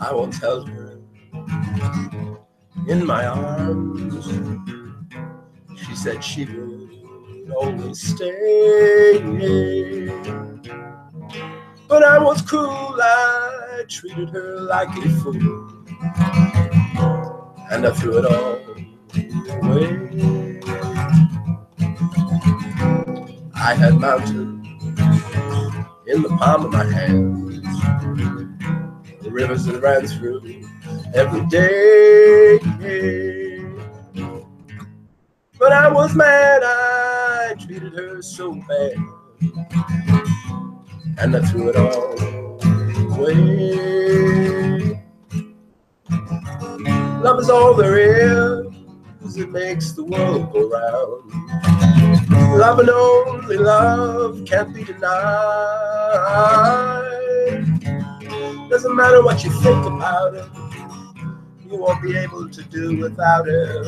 I once held her in my arms. She said she would always stay. But I was cruel, I treated her like a fool, and I threw it all away. I had mountains in the palm of my hands, the rivers that ran through every day. But I was mad, I treated her so bad, and I threw it all away. Love is all there is, it makes the world go round. Love and only love can't be denied. Doesn't matter what you think about it, you won't be able to do without it.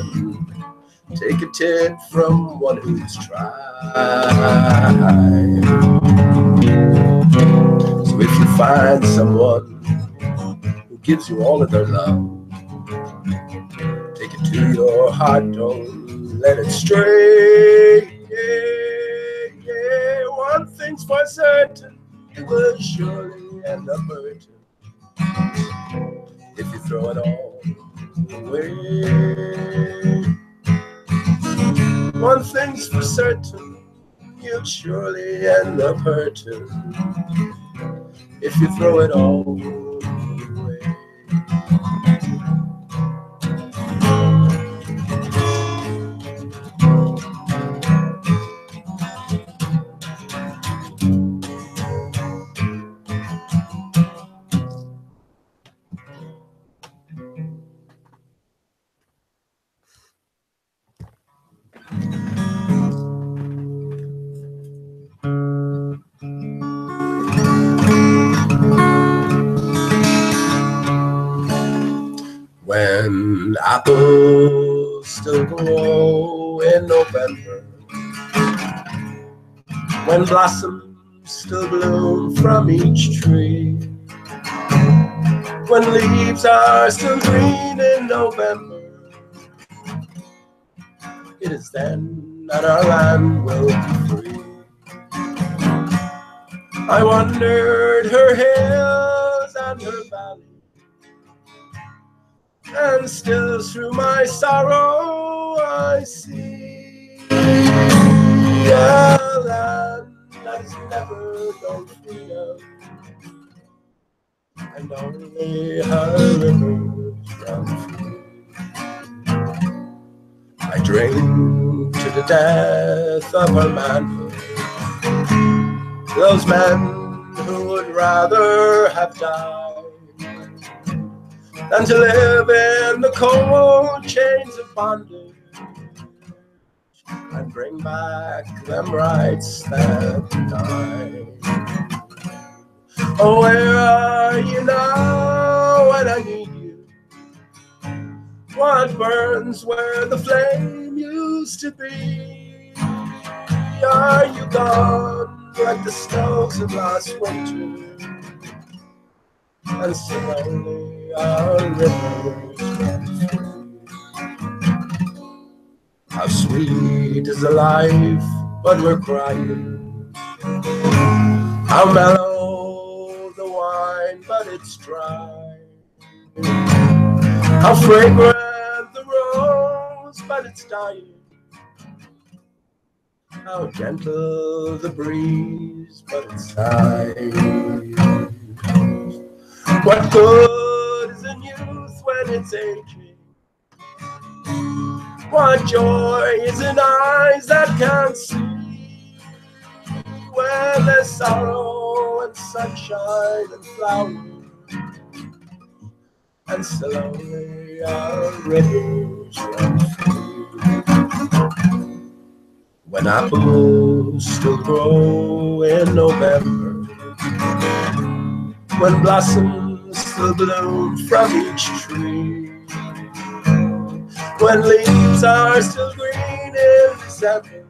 Take a tip from one who's tried. So if you find someone who gives you all of their love, take it to your heart, don't let it stray. One thing's for certain, you will surely end up hurting if you throw it all away. One thing's for certain, you'll surely end up hurting if you throw it all away. When apples still grow in November, when blossoms still bloom from each tree, when leaves are still green in November, it is then that our land will be free. I wandered her hills and her valleys, and still through my sorrow I see a land that has never known freedom, and only her rivers run free. I drink to the death of her manhood, those men who would rather have died than to live in the cold chains of bondage and bring back them rights that died. Oh, where are you now when I need you? What burns where the flame used to be? Are you gone like the snows of last winter? And still only our rivers run free. How sweet is the life, but we're crying. How mellow the wine, but it's dry. How fragrant the rose, but it's dying. How gentle the breeze, but it's sighing. What good is in youth when it's aging? What joy is in eyes that can't see? When there's sorrow and sunshine and flowers, and still only our rivers run free. When apples still grow in November, when blossoms still bloom from each tree, when leaves are still green in December,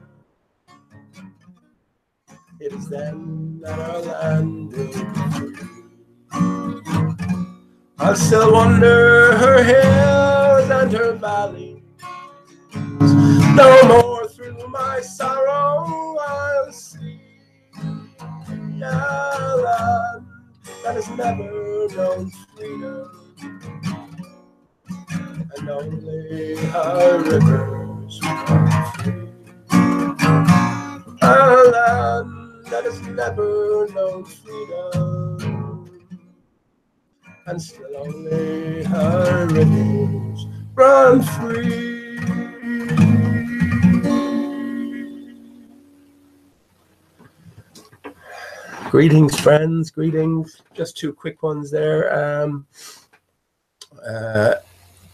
it is then that our land will be free. I'll still wander her hills and her valleys. No more through my sorrow I'll see a land that has never known freedom, and only her rivers run free. A land that has never known freedom, and still only her rivers run free. Greetings, friends, greetings. Just two quick ones there.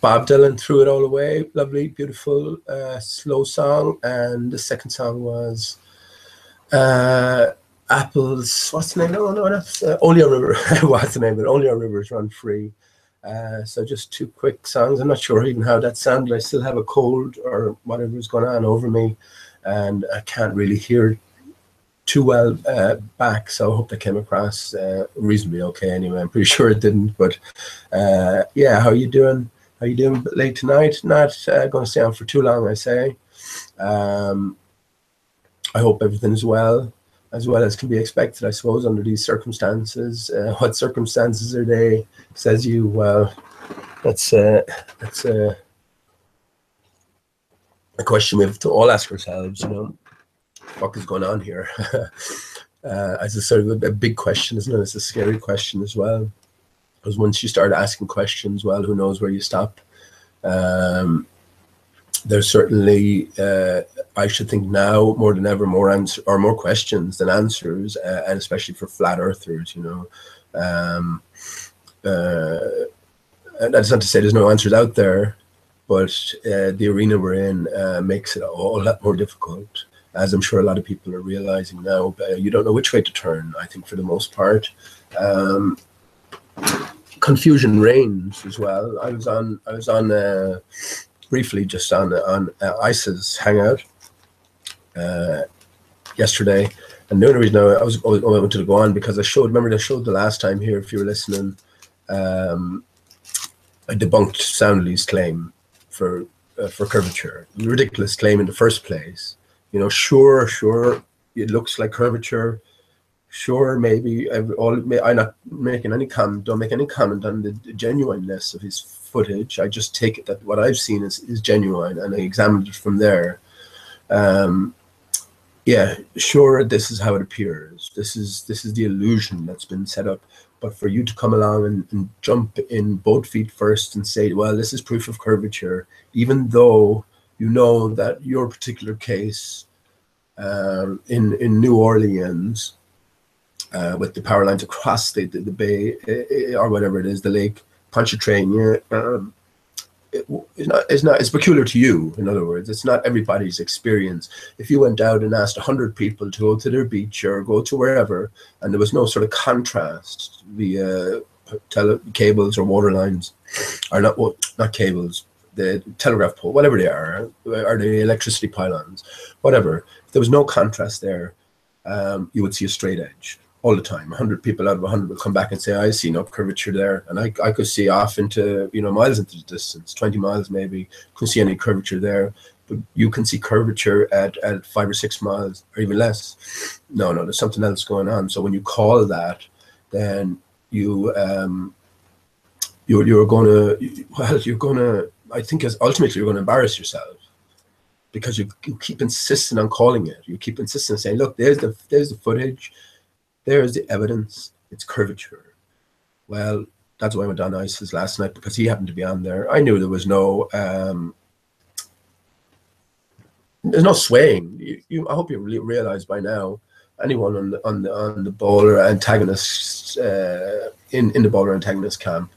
Bob Dylan, Threw It All Away, lovely, beautiful, slow song. And the second song was Apple's, what's the name? No, that's Only a River. What's the name of it? Only a Rivers Run Free. So just two quick songs. I'm not sure even how that sounded. I still have a cold or whatever is going on over me, and I can't really hear too well back, so I hope that came across reasonably okay anyway. I'm pretty sure it didn't, but yeah, how you doing? How you doing late tonight? Not going to stay on for too long, I say. I hope everything's well as can be expected, I suppose, under these circumstances. What circumstances are they? Says you. Well, that's a question we have to all ask ourselves, you know. What is going on here? As a sort of a big question, isn't it? It's a scary question as well, because once you start asking questions, well, who knows where you stop. There's certainly, I should think now more than ever, more questions than answers, and especially for flat earthers, you know. And that's not to say there's no answers out there, but the arena we're in makes it a whole lot more difficult, as I'm sure a lot of people are realizing now. You don't know which way to turn, I think, for the most part. Confusion reigns as well. I was on briefly just on ICE's hangout yesterday, and the only reason I wanted to go on because I showed the last time here, if you were listening, I debunked Soundly's claim for curvature. Ridiculous claim in the first place. You know, sure, it looks like curvature. Sure, maybe I'm not making any comment. Don't make any comment on the genuineness of his footage. I just take it that what I've seen is genuine, and I examined it from there. Yeah, sure, this is how it appears. This is the illusion that's been set up. But for you to come along and jump in both feet first and say, well, this is proof of curvature, even though you know that your particular case in New Orleans, with the power lines across the bay, or whatever it is, the lake, Pontchartrain, it's peculiar to you. In other words, it's not everybody's experience. If you went out and asked 100 people to go to their beach or go to wherever, and there was no sort of contrast via cables or water lines, or not cables, the telegraph pole, whatever they are, or the electricity pylons, whatever. If there was no contrast there, you would see a straight edge all the time. 100 people out of 100 will come back and say, I see no curvature there. And I could see off into, miles into the distance, 20 miles maybe, couldn't see any curvature there. But you can see curvature at 5 or 6 miles or even less. No, there's something else going on. So when you call that, then you're going to, I think ultimately you're going to embarrass yourself, because you keep insisting on calling it. You keep insisting on saying, look, there's the footage. There's the evidence. It's curvature. Well, that's why I went on ISIS last night, because he happened to be on there. I knew there was no there's no swaying. I hope you realize by now, anyone on the bowler antagonists in the bowler antagonist camp,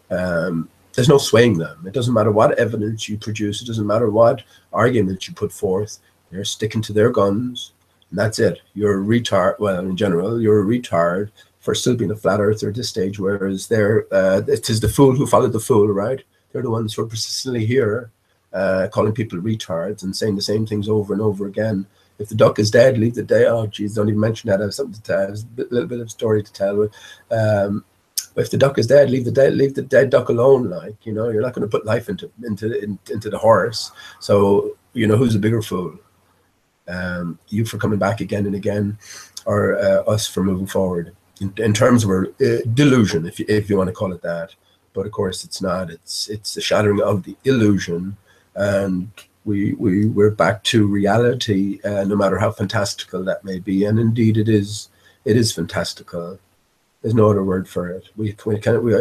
there's no swaying them. It doesn't matter what evidence you produce. It doesn't matter what argument you put forth. They're sticking to their guns. And that's it. You're a retard. Well, in general, you're a retard for still being a flat earther at this stage, whereas it is the fool who followed the fool, right? They're the ones who are persistently here, calling people retards and saying the same things over and over again. If the duck is dead, leave the day. Oh, geez, don't even mention that. I have something to tell. I have a little bit of story to tell. If the duck is dead, leave the dead duck alone. Like, you know, you're not going to put life into the horse. So, you know, who's the bigger fool? You for coming back again and again, or us for moving forward in terms of our delusion, if you want to call it that. But of course, it's not. It's the shattering of the illusion, and we're back to reality, no matter how fantastical that may be. And indeed, it is fantastical. There's no other word for it.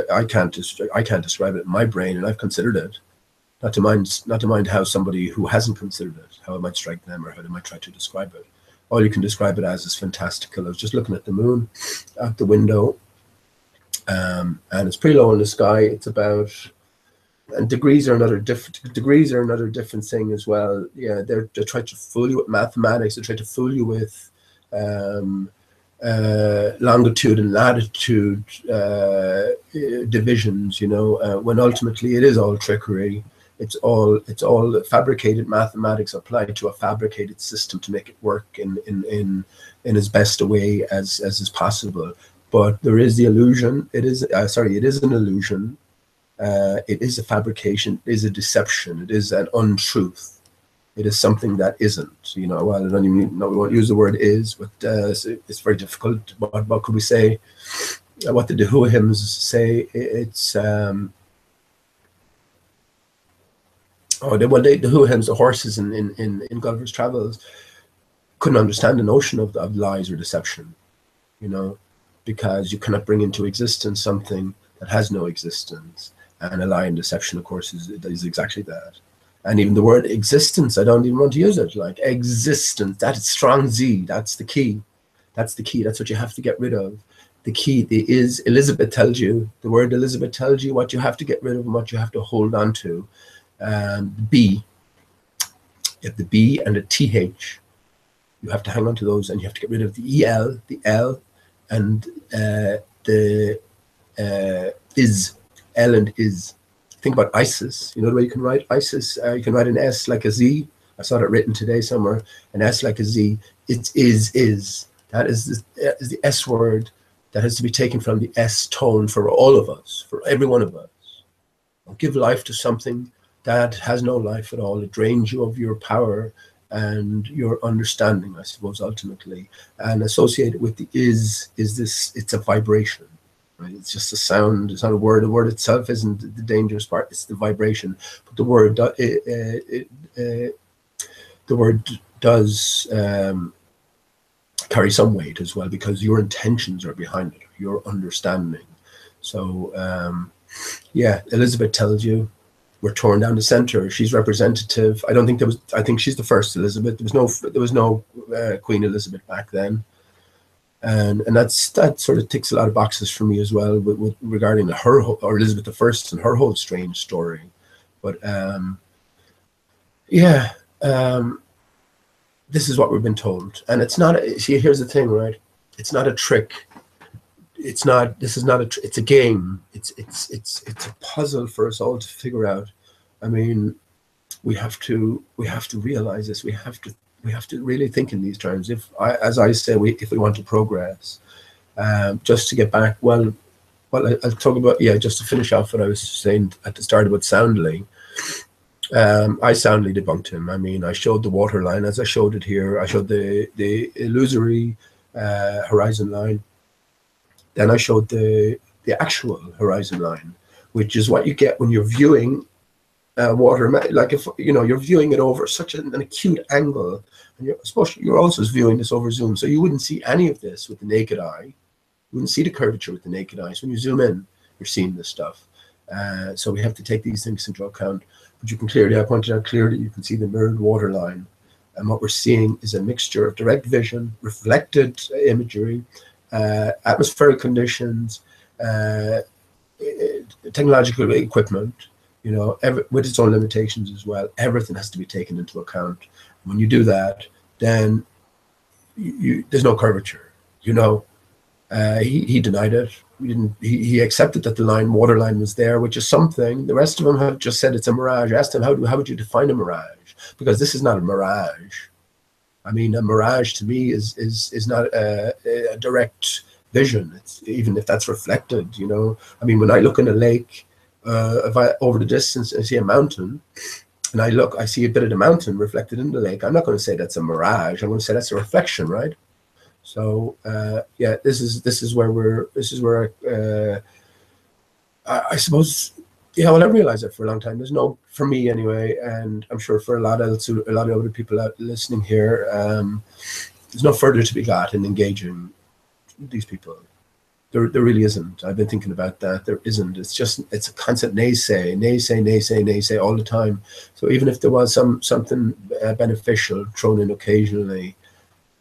I can't describe it in my brain, and I've considered it. Not to mind how somebody who hasn't considered it, how it might strike them, or how they might try to describe it. All you can describe it as is fantastical. I was just looking at the moon out the window, and it's pretty low in the sky. It's about, and degrees are another different thing as well. Yeah, they're trying to fool you with mathematics. They try to fool you with longitude and latitude divisions. You know, when ultimately it is all trickery. It's all fabricated mathematics applied to a fabricated system to make it work in as best a way as is possible. But there is the illusion. It is an illusion. It is a fabrication. It is a deception. It is an untruth. It is something that isn't. You know, well, I don't even know, we won't use the word is, but it's very difficult. What could we say? What the Who hymns say? It's the Who hymns, the horses in Gulliver's Travels couldn't understand the notion of lies or deception, you know, because you cannot bring into existence something that has no existence. And a lie and deception, of course, is exactly that. And even the word existence, I don't even want to use it. Like existence, that is strong Z, that's the key. That's the key. That's what you have to get rid of. The key is, Elizabeth tells you, the word Elizabeth tells you what you have to get rid of and what you have to hold on to. B, you have the B and the TH. You have to hang on to those, and you have to get rid of the EL, the L, and the is, L and is. Think about ISIS. You know the way you can write ISIS? You can write an S like a Z. I saw it written today somewhere. An S like a Z. It is. That is the S word that has to be taken from the S tone for all of us, for every one of us. Give life to something that has no life at all. It drains you of your power and your understanding, I suppose, ultimately. And associated with the is this, it's a vibration, right? It's just a sound, it's not a word. The word itself isn't the dangerous part, it's the vibration. But the word does carry some weight as well, because your intentions are behind it, your understanding. So, yeah, Elizabeth tells you, we're torn down the center. She's representative. I don't think there was. I think she's the first Elizabeth. There was no Queen Elizabeth back then, and that sort of ticks a lot of boxes for me as well with regarding her, or Elizabeth I and her whole strange story. But yeah, this is what we've been told, and it's not. See, here's the thing, right? It's not a trick. It's not. This is not a. It's a game. It's a puzzle for us all to figure out. I mean, we have to realize this. We have to really think in these terms. As I say, if we want to progress, just to get back. Well, I'll talk about, yeah. Just to finish off what I was saying at the start about soundly. I soundly debunked him. I mean, I showed the water line as I showed it here. I showed the illusory horizon line. Then I showed the actual horizon line, which is what you get when you're viewing water. Like, if you know, you're viewing it over such an acute angle, and you're also viewing this over zoom, so you wouldn't see any of this with the naked eye. You wouldn't see the curvature with the naked eye. So when you zoom in, you're seeing this stuff. So we have to take these things into account. But you can clearly, I pointed out clearly, you can see the mirrored water line, and what we're seeing is a mixture of direct vision, reflected imagery, atmospheric conditions, technological equipment, you know, with its own limitations as well. Everything has to be taken into account. When you do that, then there's no curvature. You know, he denied it. He accepted that the water line was there, which is something. The rest of them have just said it's a mirage. I asked him, how would you define a mirage? Because this is not a mirage. I mean, a mirage to me is not a direct vision. It's even if that's reflected, you know. I mean, when I look in a lake, if I over the distance I see a mountain, and I see a bit of the mountain reflected in the lake. I'm not going to say that's a mirage. I'm going to say that's a reflection, right? So yeah, this is where I suppose, yeah. Well, I realized that for a long time. There's no, for me anyway, and I'm sure for a lot of other people out listening here, there's no further to be got in engaging these people. There really isn't. I've been thinking about that. There isn't. It's a constant naysay all the time. So even if there was something beneficial thrown in occasionally,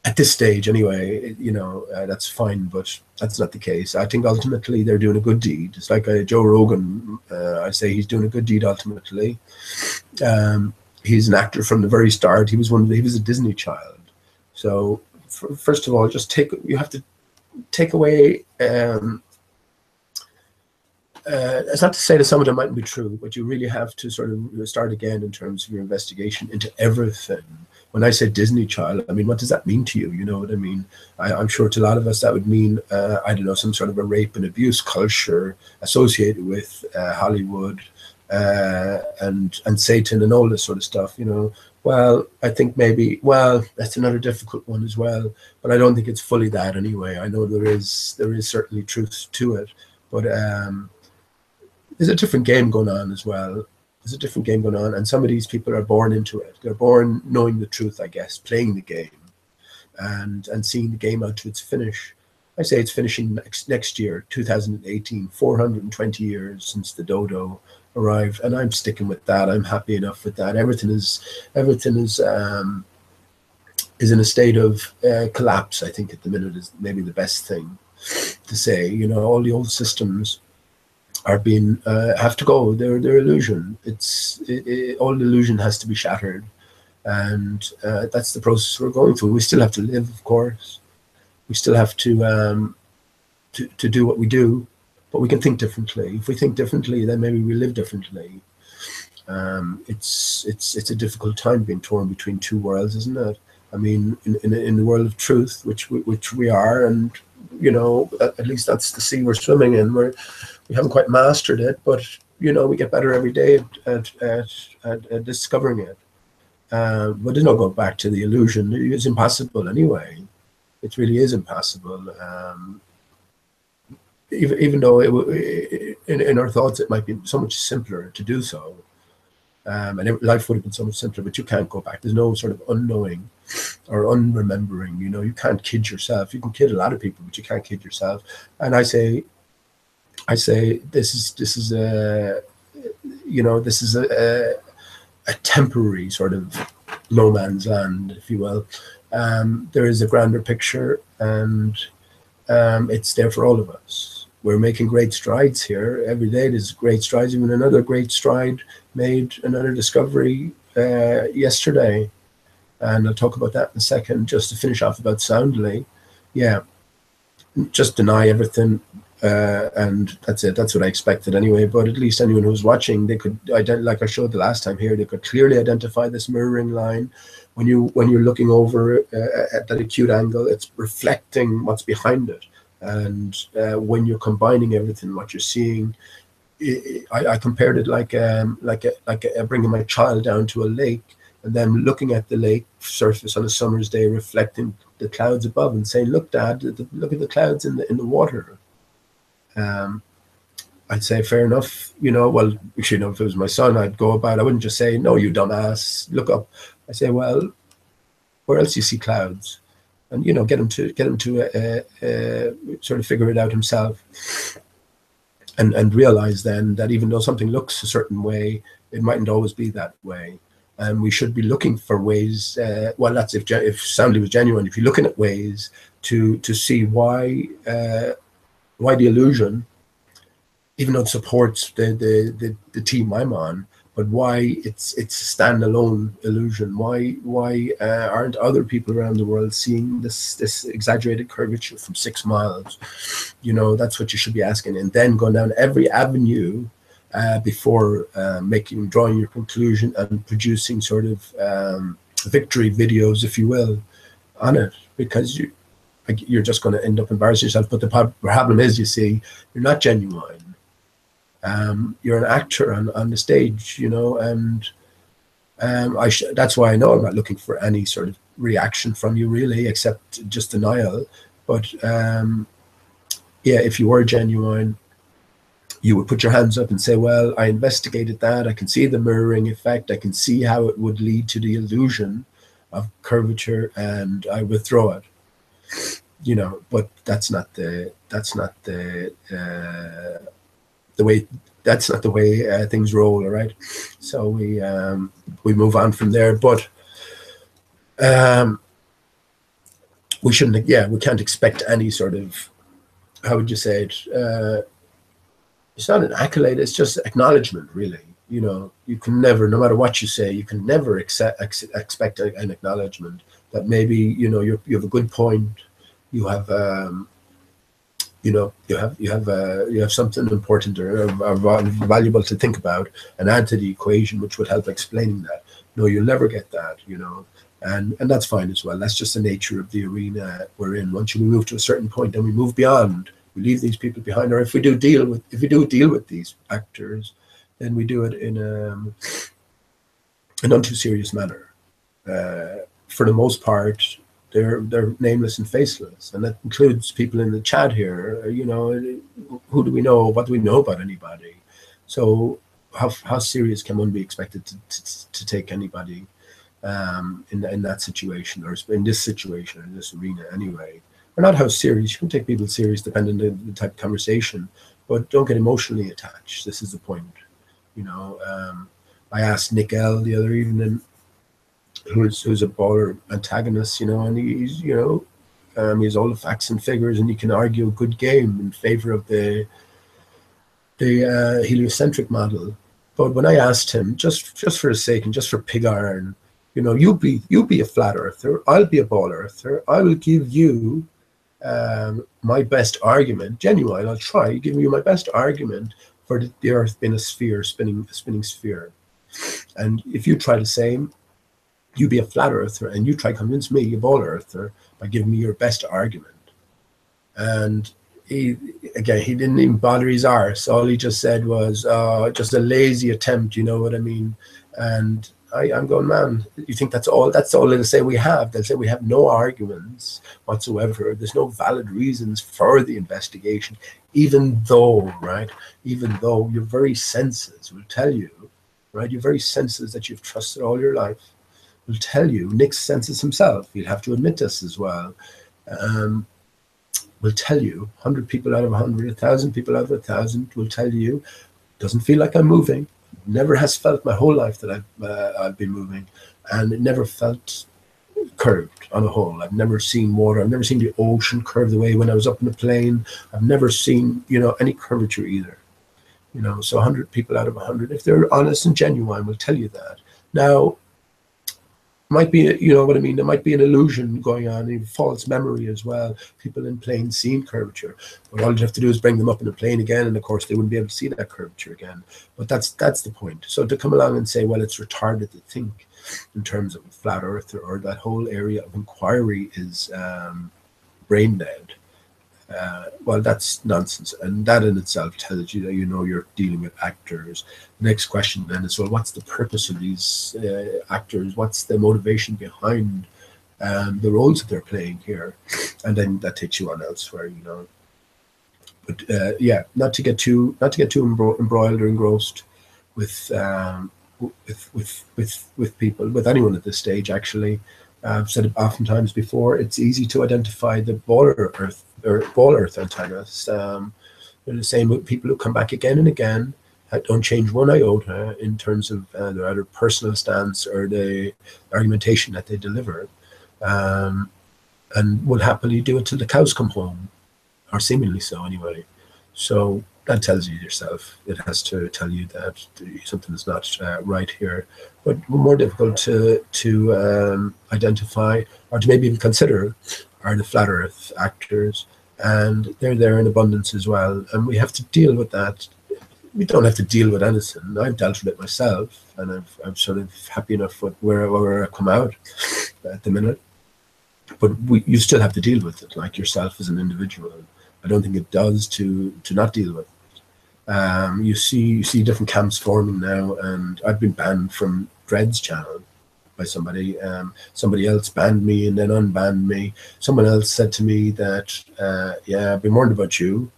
at this stage anyway, you know, that's fine, but that's not the case. I think ultimately they're doing a good deed. It's like Joe Rogan. I say he's doing a good deed ultimately. He's an actor from the very start. He was a Disney child. So first of all, you have to take away. It's not to say that some of them mightn't be true, but you really have to sort of start again in terms of your investigation into everything. When I say Disney child, I mean, what does that mean to you? You know what I mean? I'm sure to a lot of us that would mean, I don't know, some sort of a rape and abuse culture associated with Hollywood and Satan and all this sort of stuff, you know. Well, I think maybe, well, that's another difficult one as well, but I don't think it's fully that anyway. I know there is certainly truth to it, but there's a different game going on as well. There's a different game going on, and some of these people are born into it. They're born knowing the truth, I guess, playing the game and seeing the game out to its finish. I say it's finishing next year, 2018, 420 years since the dodo arrived, and I'm sticking with that. I'm happy enough with that. Everything is in a state of collapse. I think at the minute is maybe the best thing to say. You know, all the old systems are being have to go. They're illusion. All illusion has to be shattered, and that's the process we're going through. We still have to live, of course. We still have to do what we do, but we can think differently. If we think differently, then maybe we live differently. It's a difficult time being torn between two worlds, isn't it? I mean, in the world of truth, which we are, and you know, at least that's the sea we're swimming in. We haven't quite mastered it, but you know, we get better every day at discovering it. But there's no going back to the illusion. It's impossible anyway. It really is impossible. Even though in our thoughts it might be so much simpler to do so, and life would have been so much simpler. But you can't go back. There's no sort of unknowing or unremembering. You know, you can't kid yourself. You can kid a lot of people, but you can't kid yourself. And I say this is a, you know, this is a temporary sort of no man's land, if you will. There is a grander picture, and it's there for all of us. We're making great strides here. Every day there's great strides. Even another great stride made, another discovery yesterday. And I'll talk about that in a second. Just to finish off about soundly, yeah, just deny everything, and that's it. That's what I expected anyway. But at least anyone who's watching, they could, like I showed the last time here, they could clearly identify this mirroring line. When you're looking over at that acute angle, it's reflecting what's behind it. And when you're combining everything, what you're seeing, I compared it like bringing my child down to a lake, and then looking at the lake surface on a summer's day, reflecting the clouds above, and saying, "Look, Dad, look at the clouds in the water." I'd say, fair enough. You know, well, you know, if it was my son, I'd go about. I wouldn't just say, "No, you dumbass, look up." I say, "Well, where else do you see clouds?" And you know, get him to sort of figure it out himself, and realize then that even though something looks a certain way, it mightn't always be that way. And we should be looking for ways. Well, that's if soundly was genuine. If you're looking at ways to see why the illusion, even though it supports the team I'm on, but why it's a standalone illusion. Why aren't other people around the world seeing this exaggerated curvature from 6 miles? You know, that's what you should be asking, and then going down every avenue before drawing your conclusion and producing sort of victory videos, if you will, on it, because you're just going to end up embarrassing yourself. But the problem is, you see, you're not genuine. You're an actor on the stage, you know, and that's why I know I'm not looking for any sort of reaction from you, really, except just denial. But yeah, if you were genuine, you would put your hands up and say, well, I investigated that. I can see the mirroring effect. I can see how it would lead to the illusion of curvature, and I withdraw it. You know, but that's not the way things roll. All right, so we move on from there. But we shouldn't. Yeah, we can't expect any sort of, how would you say it? It's not an accolade. It's just acknowledgement, really. You know, you can never, no matter what you say, you can never expect an acknowledgement that maybe, you know, you have a good point. You have, you know, you have something important or valuable to think about and add to the equation, which would help explaining that. No, you'll never get that, you know, and that's fine as well. That's just the nature of the arena we're in. Once we move to a certain point, then we move beyond. We leave these people behind, or if we do deal with these actors, then we do it in an not too serious manner. For the most part, they're nameless and faceless, and that includes people in the chat here. You know, who do we know? What do we know about anybody? So how serious can one be expected to take anybody in that situation, or in this situation, in this arena anyway? Or not how serious. You can take people serious depending on the type of conversation, but don't get emotionally attached. This is the point. You know, I asked Nick L the other evening, who's a baller antagonist, you know, and he's, you know, he has all the facts and figures, and he can argue a good game in favor of the heliocentric model. But when I asked him, just for his sake and just for pig iron, you know, you be a flat earther, I'll be a ball earther, I will give you my best argument, genuine, I'll try giving you my best argument for the Earth being a sphere, spinning sphere. And if you try the same, you be a flat earther, and you try convince me, a ball earther, by giving me your best argument. And he didn't even bother his arse. All he just said was just a lazy attempt, you know what I mean? And I'm going, man, you think that's all they'll say we have? They'll say we have no arguments whatsoever. There's no valid reasons for the investigation, even though your very senses will tell you, right? Your very senses that you've trusted all your life will tell you. Nick's senses himself, he'll have to admit this as well, will tell you, 100 people out of 100, 1,000 people out of 1,000 will tell you, doesn't feel like I'm moving. Never has felt my whole life that I've been moving, and it never felt curved on a whole. I've never seen water. I've never seen the ocean curve the way when I was up in the plane. I've never seen, you know, any curvature either. You know, so 100 people out of 100, if they're honest and genuine, will tell you that. Now, might be, you know what I mean, there might be an illusion going on, a false memory as well. People in planes seeing curvature, but all you have to do is bring them up in a plane again, and of course they wouldn't be able to see that curvature again. But that's the point. So to come along and say, well, it's retarded to think in terms of a flat earth, or that whole area of inquiry is brain dead, well, that's nonsense, and that in itself tells you that, you know, you're dealing with actors. The next question then is, well, what's the purpose of these actors? What's the motivation behind the roles that they're playing here? And then that takes you on elsewhere, you know. But yeah, not to get too embroiled or engrossed with people, with anyone at this stage. Actually, I've said it oftentimes before. It's easy to identify the ball earth antagonists. They're the same people who come back again and again, don't change one iota in terms of their either personal stance or the argumentation that they deliver, and will happily do it till the cows come home, or seemingly so anyway. So that tells you yourself. It has to tell you that something is not right here. But more difficult to identify, or to maybe even consider, are the flat earth actors, and they're there in abundance as well. And we have to deal with that. We don't have to deal with anything. I've dealt with it myself, and I'm sort of happy enough with where I come out at the minute. but you still have to deal with it, like yourself as an individual. I don't think it does to not deal with it. You see different camps forming now, and I've been banned from Dred's channel by somebody. Somebody else banned me and then unbanned me. Someone else said to me that, yeah, I've been warned about you.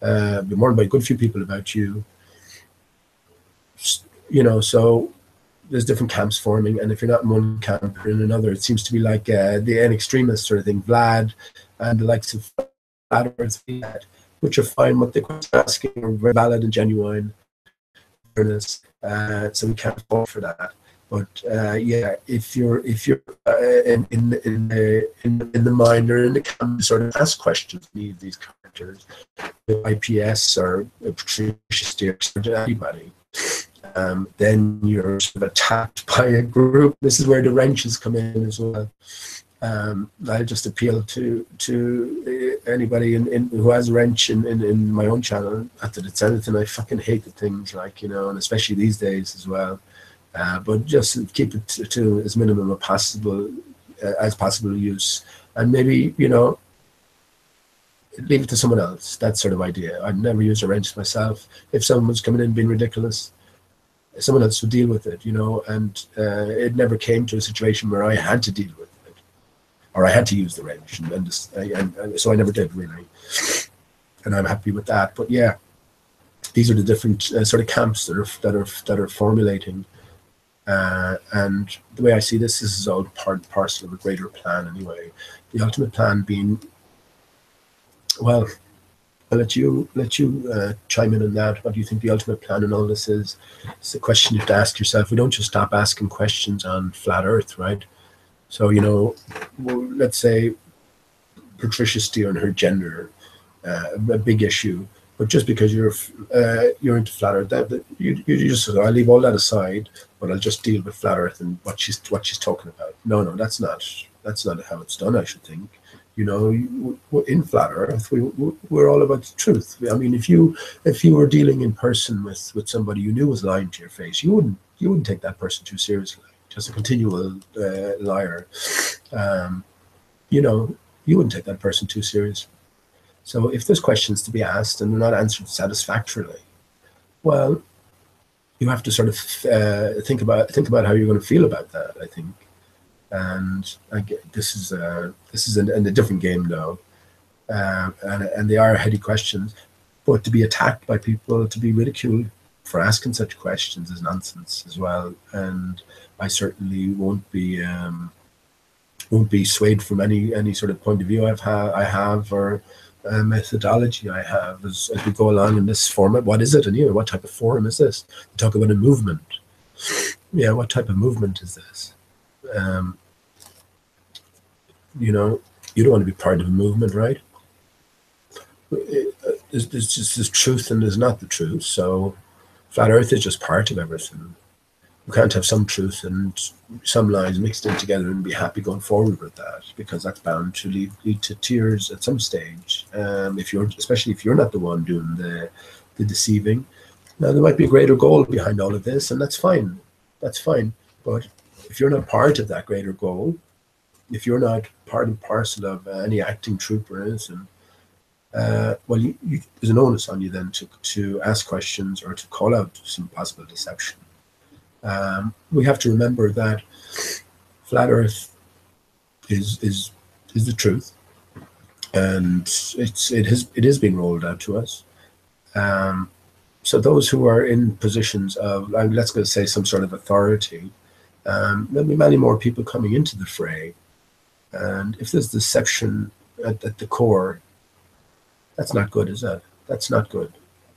Been warned by a good few people about you. You know, so there's different camps forming, and if you're not in one camp, you're in another. It seems to be like an extremist sort of thing. Vlad and the likes of Flat Earth, which are fine, what they're asking are very valid and genuine. So we can't fall for that. But yeah, if you're in the mind or in the camp, to sort of ask questions, need these characters, IPS or Patricia Steers or anybody. Then you're sort of attacked by a group. This is where the wrenches come in as well. I just appeal to anybody who has a wrench in my own channel. Not that it's anything, I fucking hate the things, like, you know, and especially these days as well. But just keep it to as minimum as possible use, and maybe, you know, leave it to someone else. That sort of idea. I'd never use a wrench myself. If someone was coming in being ridiculous, someone else would deal with it, you know, and it never came to a situation where I had to deal with it, or I had to use the wrench, and so I never did, really, and I'm happy with that. But yeah, these are the different sort of camps that are formulating, and the way I see this is all part and parcel of a greater plan anyway. The ultimate plan being, well, I'll let you chime in on that. What do you think the ultimate plan in all this is? It's a question you have to ask yourself. We don't just stop asking questions on flat Earth, right? So, you know, let's say Patricia Steer and her gender, a big issue. But just because you're into flat Earth, that you just say, I'll leave all that aside, but I'll just deal with flat Earth and what she's talking about. No, that's not how it's done, I should think. You know, in flat Earth, we're all about the truth. I mean, if you were dealing in person with somebody you knew was lying to your face, you wouldn't take that person too seriously. Just a continual liar. You know, you wouldn't take that person too seriously. So if there's questions to be asked and they're not answered satisfactorily, well, you have to sort of think about how you're going to feel about that, I think. And this is in a different game now, and they are heady questions. But to be attacked by people, to be ridiculed for asking such questions is nonsense as well. And I certainly won't be swayed from any sort of point of view I have or methodology I have as we go along in this format. What is it? And what type of forum is this? We talk about a movement. Yeah, what type of movement is this? You know, you don't want to be part of a movement, right? There's just this truth and there's not the truth. So flat Earth is just part of everything. You can't have some truth and some lies mixed in together and be happy going forward with that, because that's bound to lead to tears at some stage. Especially if you're not the one doing the deceiving. Now, there might be a greater goal behind all of this, and that's fine. That's fine. But if you're not part of that greater goal, if you're not part and parcel of any acting troop or anything, well, there's an onus on you then to ask questions or to call out some possible deception. We have to remember that flat Earth is the truth, and it is being rolled out to us. So those who are in positions of, let's go say, some sort of authority, there'll be many more people coming into the fray. And if there's deception at the core, that's not good, is it? That's not good.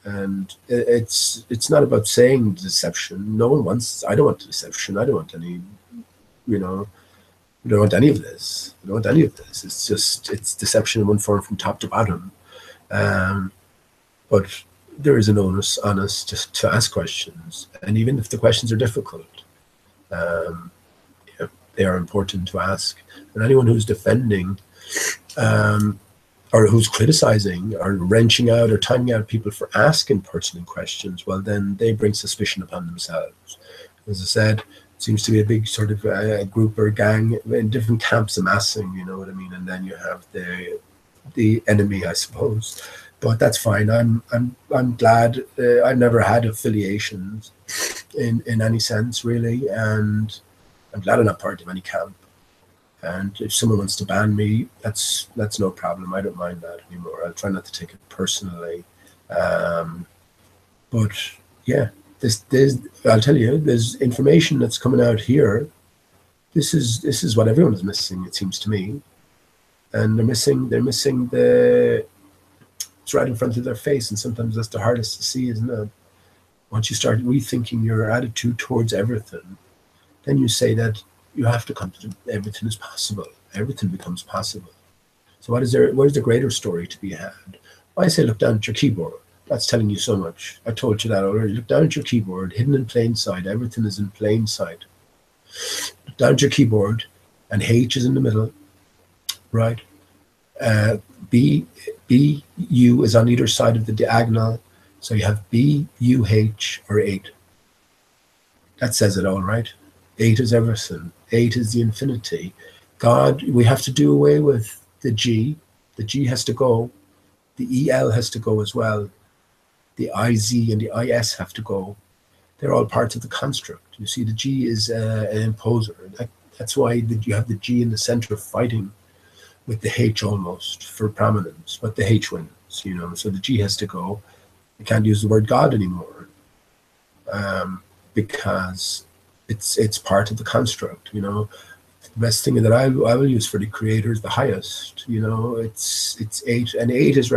And it's not about saying deception. No one wants. I don't want deception. I don't want any. You know, we don't want any of this. We don't want any of this. It's deception in one form from top to bottom. But there is an onus on us to ask questions, and even if the questions are difficult, they are important to ask. And anyone who's defending or who's criticizing or wrenching out or timing out people for asking pertinent questions, well, then they bring suspicion upon themselves. As I said, seems to be a big sort of group or gang in different camps amassing, you know what I mean? And then you have the enemy, I suppose. But that's fine. I'm glad. I've never had affiliations in any sense, really, and I'm glad I'm not part of any camp. And if someone wants to ban me, that's no problem. I don't mind that anymore. I'll try not to take it personally. But yeah, I'll tell you, there's information that's coming out here. This is what everyone is missing, it seems to me. And they're missing it's right in front of their face, and sometimes that's the hardest to see, isn't it? Once you start rethinking your attitude towards everything, then you say that you have to come to everything is possible. Everything becomes possible. So where's the greater story to be had? I say look down at your keyboard. That's telling you so much. I told you that already. Look down at your keyboard, hidden in plain sight. Everything is in plain sight. Look down at your keyboard, and H is in the middle, right? B, U is on either side of the diagonal. So you have B, U, H, or 8. That says it all, right? 8 is everything. 8 is the infinity. God, we have to do away with the G. The G has to go. The EL has to go as well. The IZ and the IS have to go. They're all parts of the construct. You see, the G is an imposer. That's why you have the G in the center fighting with the H almost for prominence, but the H wins, you know. So the G has to go. You can't use the word God anymore because it's part of the construct, you know. The best thing that I will use for the creator is the highest, you know. It's 8, and 8 is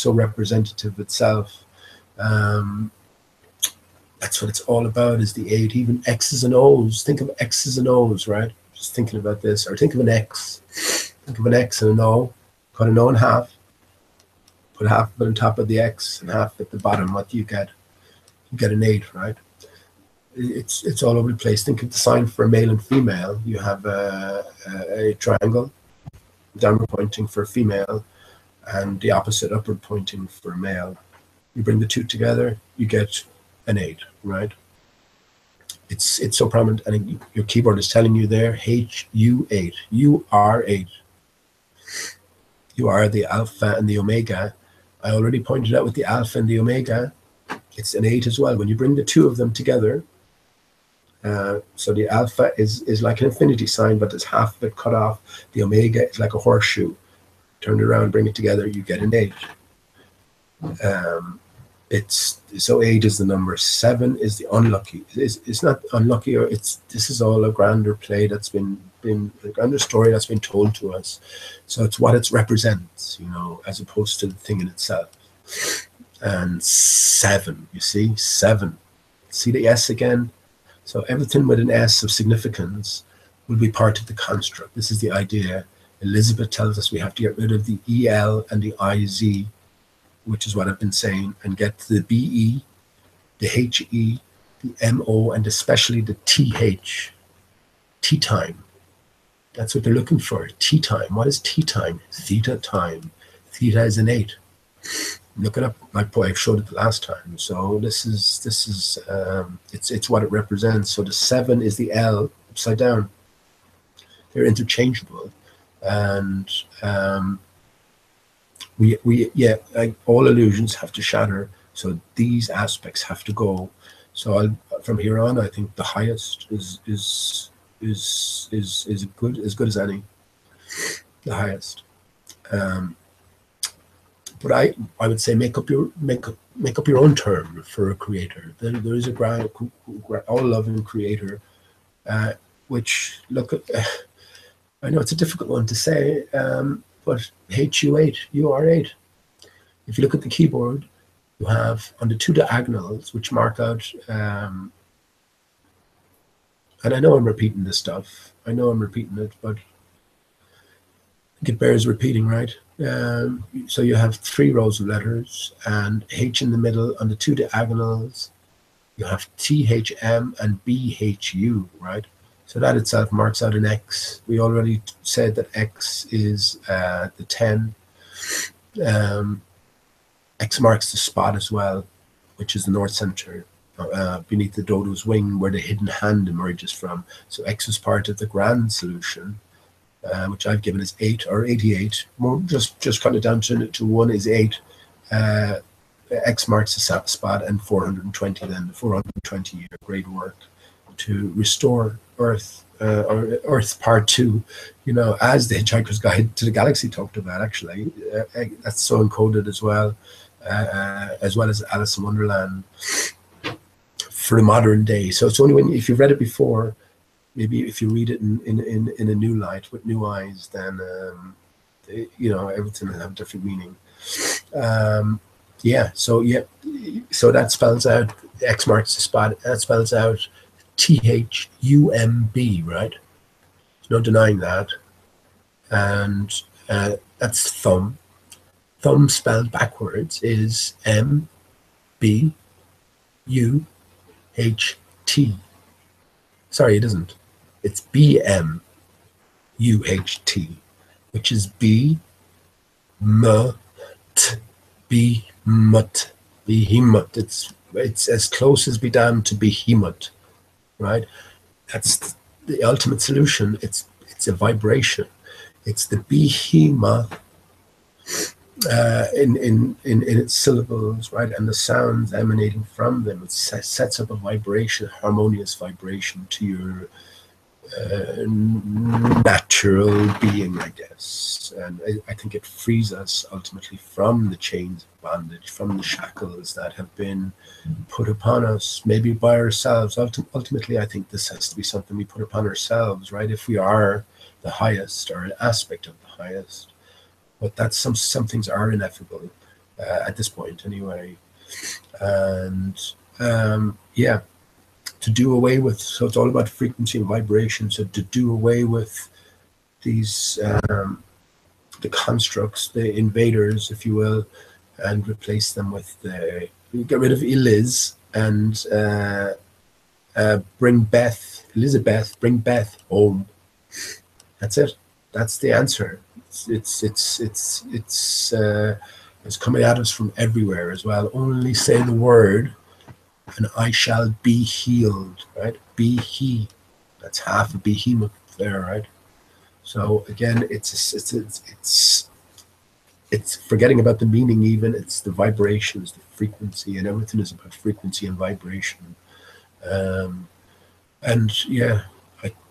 so representative itself. That's what it's all about, is the 8. Even X's and O's. Think of X's and O's, right? Just thinking about this. Or think of an X. Think of an X and an O. Cut an O in half. Put half of it on top of the X and half at the bottom. What do you get? You get an 8, right? It's all over the place. Think of the sign for a male and female. You have a triangle, downward pointing for a female, and the opposite upward pointing for a male. You bring the two together, you get an 8, right? It's so prominent, and your keyboard is telling you there, HU8. You are 8. You are the alpha and the omega. I already pointed out with the alpha and the omega, it's an 8 as well. When you bring the two of them together, so the alpha is like an infinity sign, but there's half of it cut off. The omega is like a horseshoe. Turn it around, bring it together, you get an 8. So 8 is the number. 7 is the unlucky. It's not unlucky, or this is all a grander play that's been a grander story that's been told to us. So it's what it represents, you know, as opposed to the thing in itself. And 7, you see, 7. See the S again? So everything with an S of significance will be part of the construct. This is the idea. Elizabeth tells us we have to get rid of the EL and the IZ, which is what I've been saying, and get to the BE, the HE, the MO, and especially the TH, tea time. That's what they're looking for, tea time. What is tea time? Theta time. Theta is an 8. Look it up. I showed it the last time. So this is it's what it represents. So the 7 is the L upside down. They're interchangeable, and all illusions have to shatter. So these aspects have to go. So from here on, I think the highest is as good as any. The highest. But I would say make up your own term for a creator. There is a all-loving creator, which look at. I know it's a difficult one to say, but HU8, you are 8. If you look at the keyboard, you have on the two diagonals, which mark out. And I know I'm repeating this stuff. I know I'm repeating it, but it bears repeating, right? So you have 3 rows of letters and H in the middle. On the two diagonals, you have THM and BHU, right? So that itself marks out an X. We already said that X is the 10. X marks the spot as well, which is the north center. beneath the dodo's wing, where the hidden hand emerges from. So X is part of the grand solution, which I've given as 8 or 88. More just cut it down to 1 is 8. X marks the spot, and 420 then, the 420-year great work to restore Earth, or Earth Part 2, you know, as the Hitchhiker's Guide to the Galaxy talked about, actually. That's so encoded as well as Alice in Wonderland for the modern day. So it's only when, if you've read it before, maybe if you read it in a new light with new eyes, then you know, everything will have a different meaning. So that spells out, X marks the spot, that spells out THUMB, right? There's no denying that. And that's thumb. Thumb spelled backwards is MBUHT. Sorry, it isn't. It's BMUHT, which is behemoth. It's as close as be damned to behemoth, right? That's the ultimate solution. It's a vibration. It's the behemoth in its syllables, right, and the sounds emanating from them. It sets up a vibration, harmonious vibration to your natural being, I guess. And I think it frees us ultimately from the chains of bondage, from the shackles that have been put upon us, maybe by ourselves. Ultimately, I think this has to be something we put upon ourselves, right? If we are the highest, or an aspect of the highest. But that's some things are ineffable at this point, anyway. And to do away with, so it's all about frequency and vibration. So to do away with these the constructs, the invaders, if you will, and replace them with get rid of Eliz and bring Elizabeth, bring Beth home. That's it. That's the answer. It's coming at us from everywhere as well. Only say the word, and I shall be healed. Right? Be he. That's half a behemoth there, right? So again, it's forgetting about the meaning. Even it's the vibrations, the frequency, and everything is about frequency and vibration. And yeah.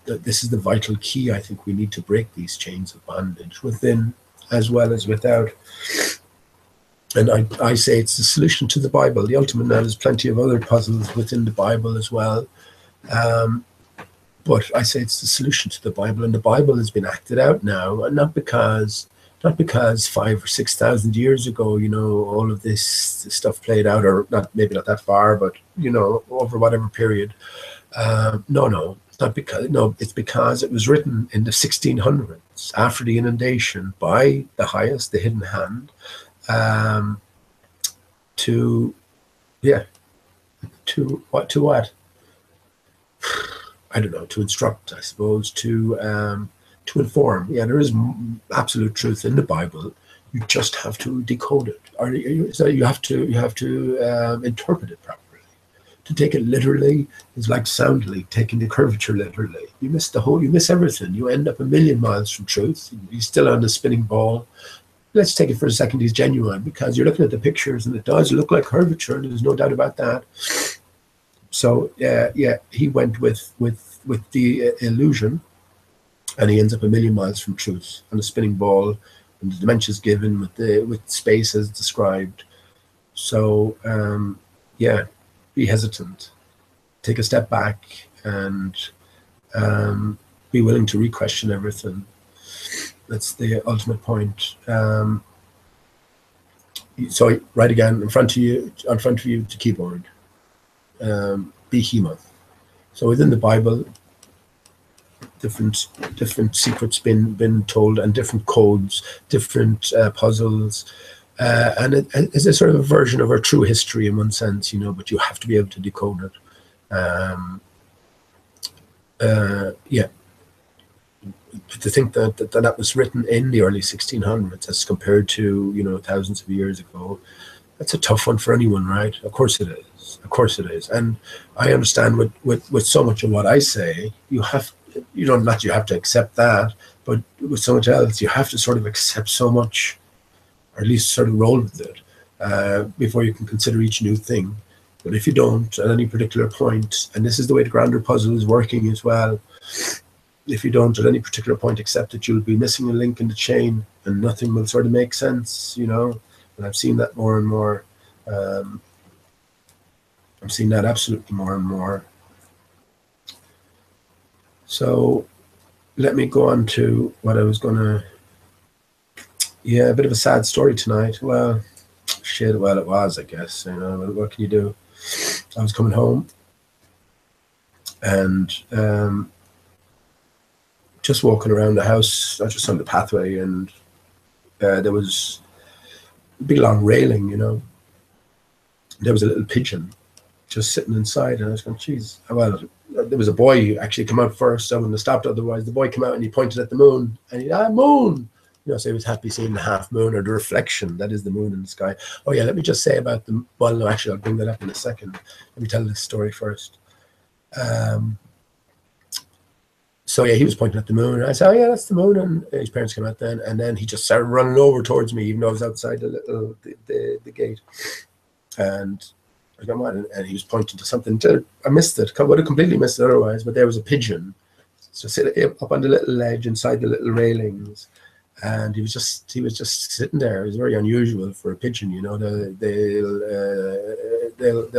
This is the vital key. I think we need to break these chains of bondage within as well as without. And I say it's the solution to the Bible. The ultimate now, there's plenty of other puzzles within the Bible as well. But I say it's the solution to the Bible, and the Bible has been acted out now, and not because 5,000 or 6,000 years ago, you know, all of this stuff played out, or not, maybe not that far, but you know, over whatever period. No. Not because, no, it's because it was written in the 1600s after the inundation by the highest, the hidden hand, to what? I don't know, to instruct, I suppose, to inform. Yeah, there is absolute truth in the Bible. You just have to decode it, or you have to interpret it properly. To take it literally is like soundly taking the curvature literally. You miss everything. You end up a million miles from truth. He's still on the spinning ball. Let's take it for a second. He's genuine, because you're looking at the pictures and it does look like curvature. There's no doubt about that. So he went with the illusion, and he ends up a million miles from truth on a spinning ball, and the dimensions given with space as described. So be hesitant, take a step back, and be willing to re-question everything. That's the ultimate point. So write again in front of you, the keyboard. Behemoth. So within the Bible, different secrets been told, and different codes, different puzzles. And it's a sort of a version of our true history in one sense, you know, but you have to be able to decode it. But to think that was written in the early 1600s as compared to, you know, thousands of years ago, That's a tough one for anyone, right? Of course it is. Of course it is. And I understand with so much of what I say, you don't not you have to accept that, but with so much else, you have to sort of accept so much, or at least sort of roll with it before you can consider each new thing. But if you don't at any particular point, and this is the way the grander puzzle is working as well, if you don't at any particular point accept it, you'll be missing a link in the chain and nothing will sort of make sense, you know. And I've seen that more and more. I'm seeing that absolutely more and more. So let me go on to what I was going to... Yeah, a bit of a sad story tonight. Well, shit, well, it was, I guess. You know, what can you do? I was coming home and just walking around the house, not just on the pathway, and there was a big long railing, you know. There was a little pigeon just sitting inside, and I was going, geez. Well, there was a boy actually come out first. I wouldn't have stopped otherwise. The boy came out and he pointed at the moon, and he, moon. You know, so he was happy seeing the half moon, or the reflection. That is the moon in the sky. Oh yeah, let me just say about the... Well, no, actually, I'll bring that up in a second. Let me tell this story first. So yeah, he was pointing at the moon. And I said, oh yeah, that's the moon. And his parents came out then, and then he just started running over towards me, even though I was outside the gate. And I got mad, and he was pointing to something. I missed it. I would have completely missed it otherwise. But there was a pigeon, so sitting up on the little ledge inside the little railings, and he was just sitting there. It was very unusual for a pigeon, you know. They'll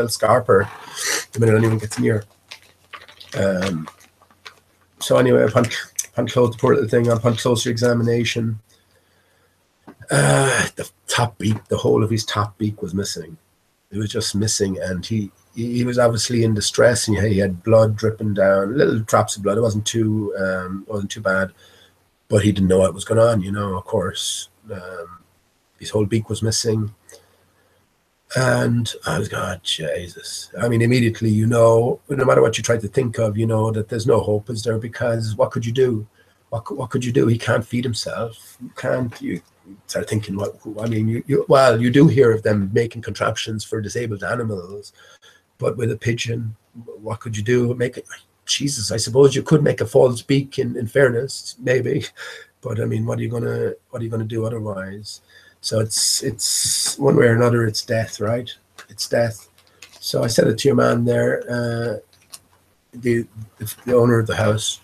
scarper the minute anyone gets near. So anyway, upon close, the poor little thing, upon closer examination, the top beak, the whole of his top beak was missing. It was just missing, and he was obviously in distress, and he had blood dripping down, little drops of blood. It wasn't too bad, but he didn't know what was going on, you know. Of course, his whole beak was missing, and I was going, Jesus. I mean, immediately, you know, no matter what you try to think of, you know that there's no hope, is there? Because what could you do? What could you do? He can't feed himself. You start thinking, you do hear of them making contraptions for disabled animals, but with a pigeon, what could you do? Jesus, I suppose you could make a false beak in fairness, maybe, but I mean, what are you gonna do otherwise? So it's one way or another, it's death, right? It's death. So I said it to your man there, the owner of the house,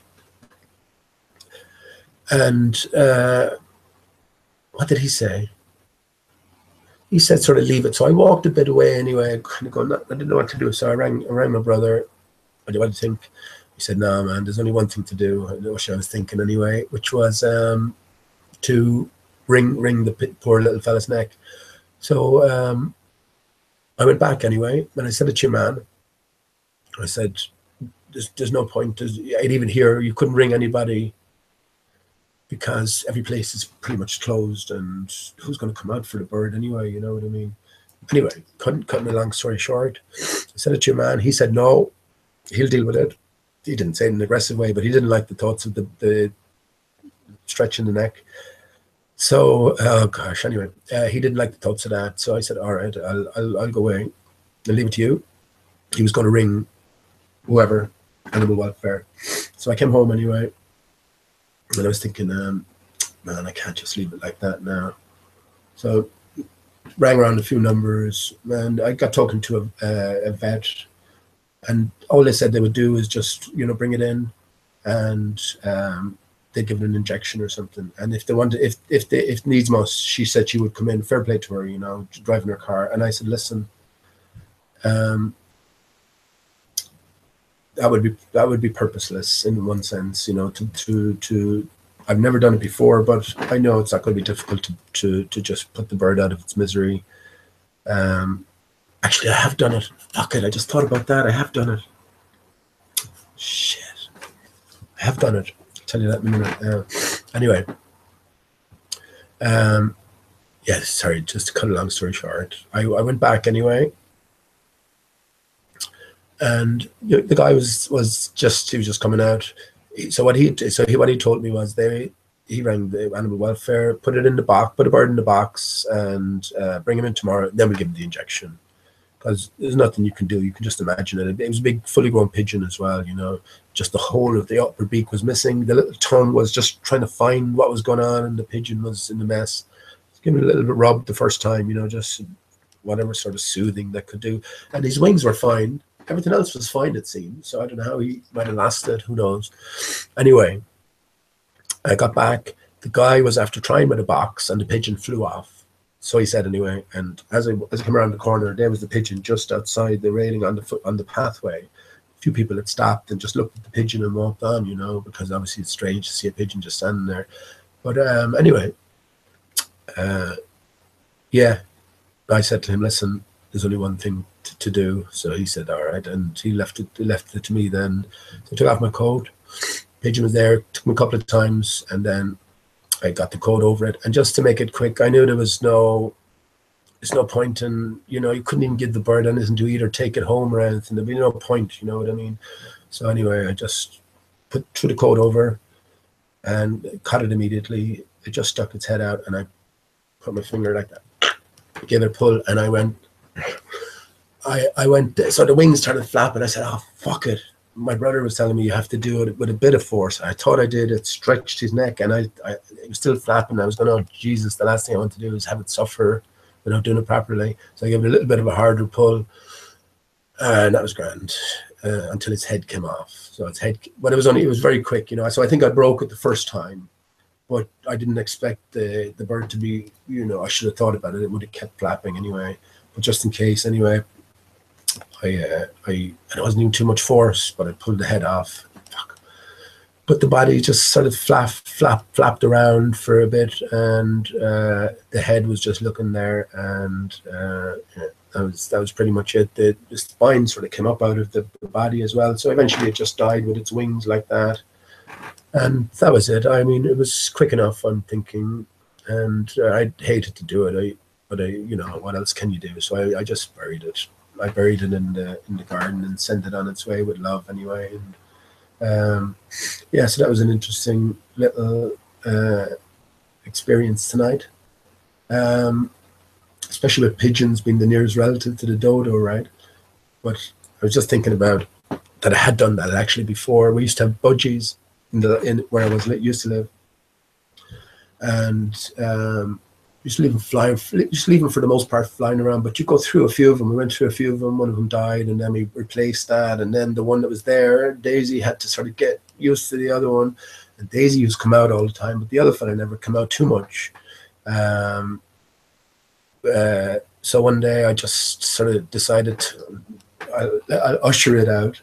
and what did he say? He said sort of leave it. So I walked a bit away anyway, kind of going, I didn't know what to do. So I rang my brother. What do you think? He said, no, man, there's only one thing to do. I know what I was thinking anyway, which was to wring the poor little fella's neck. So I went back anyway, and I said it to your man. I said, there's no point. I'd even hear you couldn't ring anybody, because every place is pretty much closed, and who's going to come out for the bird anyway, you know what I mean? Anyway, cutting a long story short, I said it to your man. He said no, he'll deal with it. He didn't say it in an aggressive way, but he didn't like the thoughts of the stretching the neck. So, oh gosh, anyway, he didn't like the thoughts of that. So I said, all right, I'll go away. I'll leave it to you. He was going to ring whoever, animal welfare. So I came home anyway. And I was thinking, man, I can't just leave it like that now. So rang around a few numbers, and I got talking to a vet, and all they said they would do is just, you know, bring it in, and they'd give it an injection or something. And if they wanted, if needs must, she said she would come in. Fair play to her, you know, driving her car. And I said, listen, that would be purposeless in one sense, you know, to I've never done it before, but I know it's not going to be difficult to just put the bird out of its misery. Actually, I have done it. Fuck it, I just thought about that. I have done it. Shit. I have done it. I'll tell you that in a minute. Anyway. Yeah, sorry, just to cut a long story short. I went back anyway. And the guy was just coming out. So what he told me was he rang the animal welfare, put it in the box, put a bird in the box, and bring him in tomorrow. Then we'll give him the injection. Because there's nothing you can do. You can just imagine it. It was a big, fully grown pigeon as well, you know. Just the whole of the upper beak was missing. The little tongue was just trying to find what was going on, and the pigeon was in a mess. Give him a little bit rubbed the first time, you know, just whatever sort of soothing that could do. And his wings were fine. Everything else was fine, it seemed. So I don't know how he might have lasted. Who knows? Anyway, I got back. The guy was after trying with a box, and the pigeon flew off. So he said anyway, and as I came around the corner, there was the pigeon just outside the railing on the pathway. A few people had stopped and just looked at the pigeon and walked on, you know, because obviously it's strange to see a pigeon just standing there. But anyway, yeah, I said to him, listen, there's only one thing to do. So he said, all right, and he left it to me then. So I took off my coat. Pigeon was there, took me a couple of times, and then I got the coat over it. And just to make it quick, I knew there's no point in, you know, you couldn't even give the bird anything to eat or take it home or anything. There'd be no point, you know what I mean? So anyway, I just threw the coat over and caught it immediately. It just stuck its head out, and I put my finger like that, gave it a pull, and I went, so the wings started flapping. I said, oh, fuck it. My brother was telling me you have to do it with a bit of force. I thought I did. It stretched his neck, and it was still flapping. I was going, oh, Jesus, the last thing I want to do is have it suffer without doing it properly. So I gave it a little bit of a harder pull, and that was grand until its head came off. So its head, but it was very quick, you know. So I think I broke it the first time, but I didn't expect the bird to be, you know, I should have thought about it. It would have kept flapping anyway, but just in case anyway. And it wasn't even too much force, but I pulled the head off. Fuck. But the body just sort of flapped around for a bit, and the head was just looking there, and yeah, that was pretty much it. The spine sort of came up out of the body as well. So eventually it just died with its wings like that, and that was it. I mean, it was quick enough, I'm thinking, and I hated to do it. But you know, what else can you do? So I just buried it. I buried it in the garden and sent it on its way with love anyway. And yeah, so that was an interesting little experience tonight. Especially with pigeons being the nearest relative to the dodo, right? But I was just thinking about that I had done that actually before. We used to have budgies in where I used to live, and used to leave them for the most part flying around, but you go through a few of them. We went through a few of them. One of them died, and then we replaced that. And then the one that was there, Daisy, had to sort of get used to the other one. And Daisy used to come out all the time, but the other fella never come out too much. So one day I just sort of decided I'll usher it out.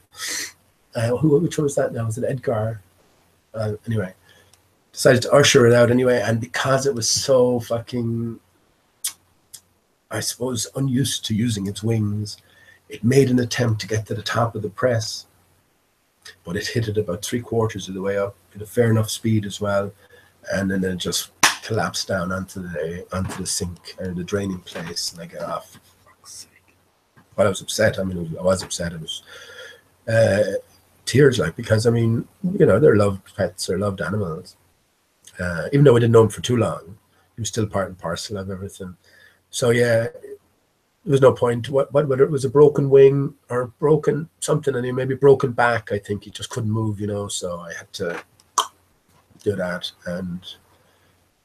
Which one was that now? Was it Edgar? Anyway. Decided to usher it out anyway, and because it was so fucking, I suppose, unused to using its wings, it made an attempt to get to the top of the press, but it hit it about 3/4 of the way up at a fair enough speed as well, and then it just collapsed down onto the sink or the draining place, and I got off. For fuck's sake. But I was upset. I mean, I was upset. It was tears, like, because I mean, you know, they're loved pets, they're loved animals. Even though I didn't know him for too long, he was still part and parcel of everything. So yeah, there was no point. Whether it was a broken wing or broken something, and he maybe broken back, I think he just couldn't move, you know. So I had to do that, and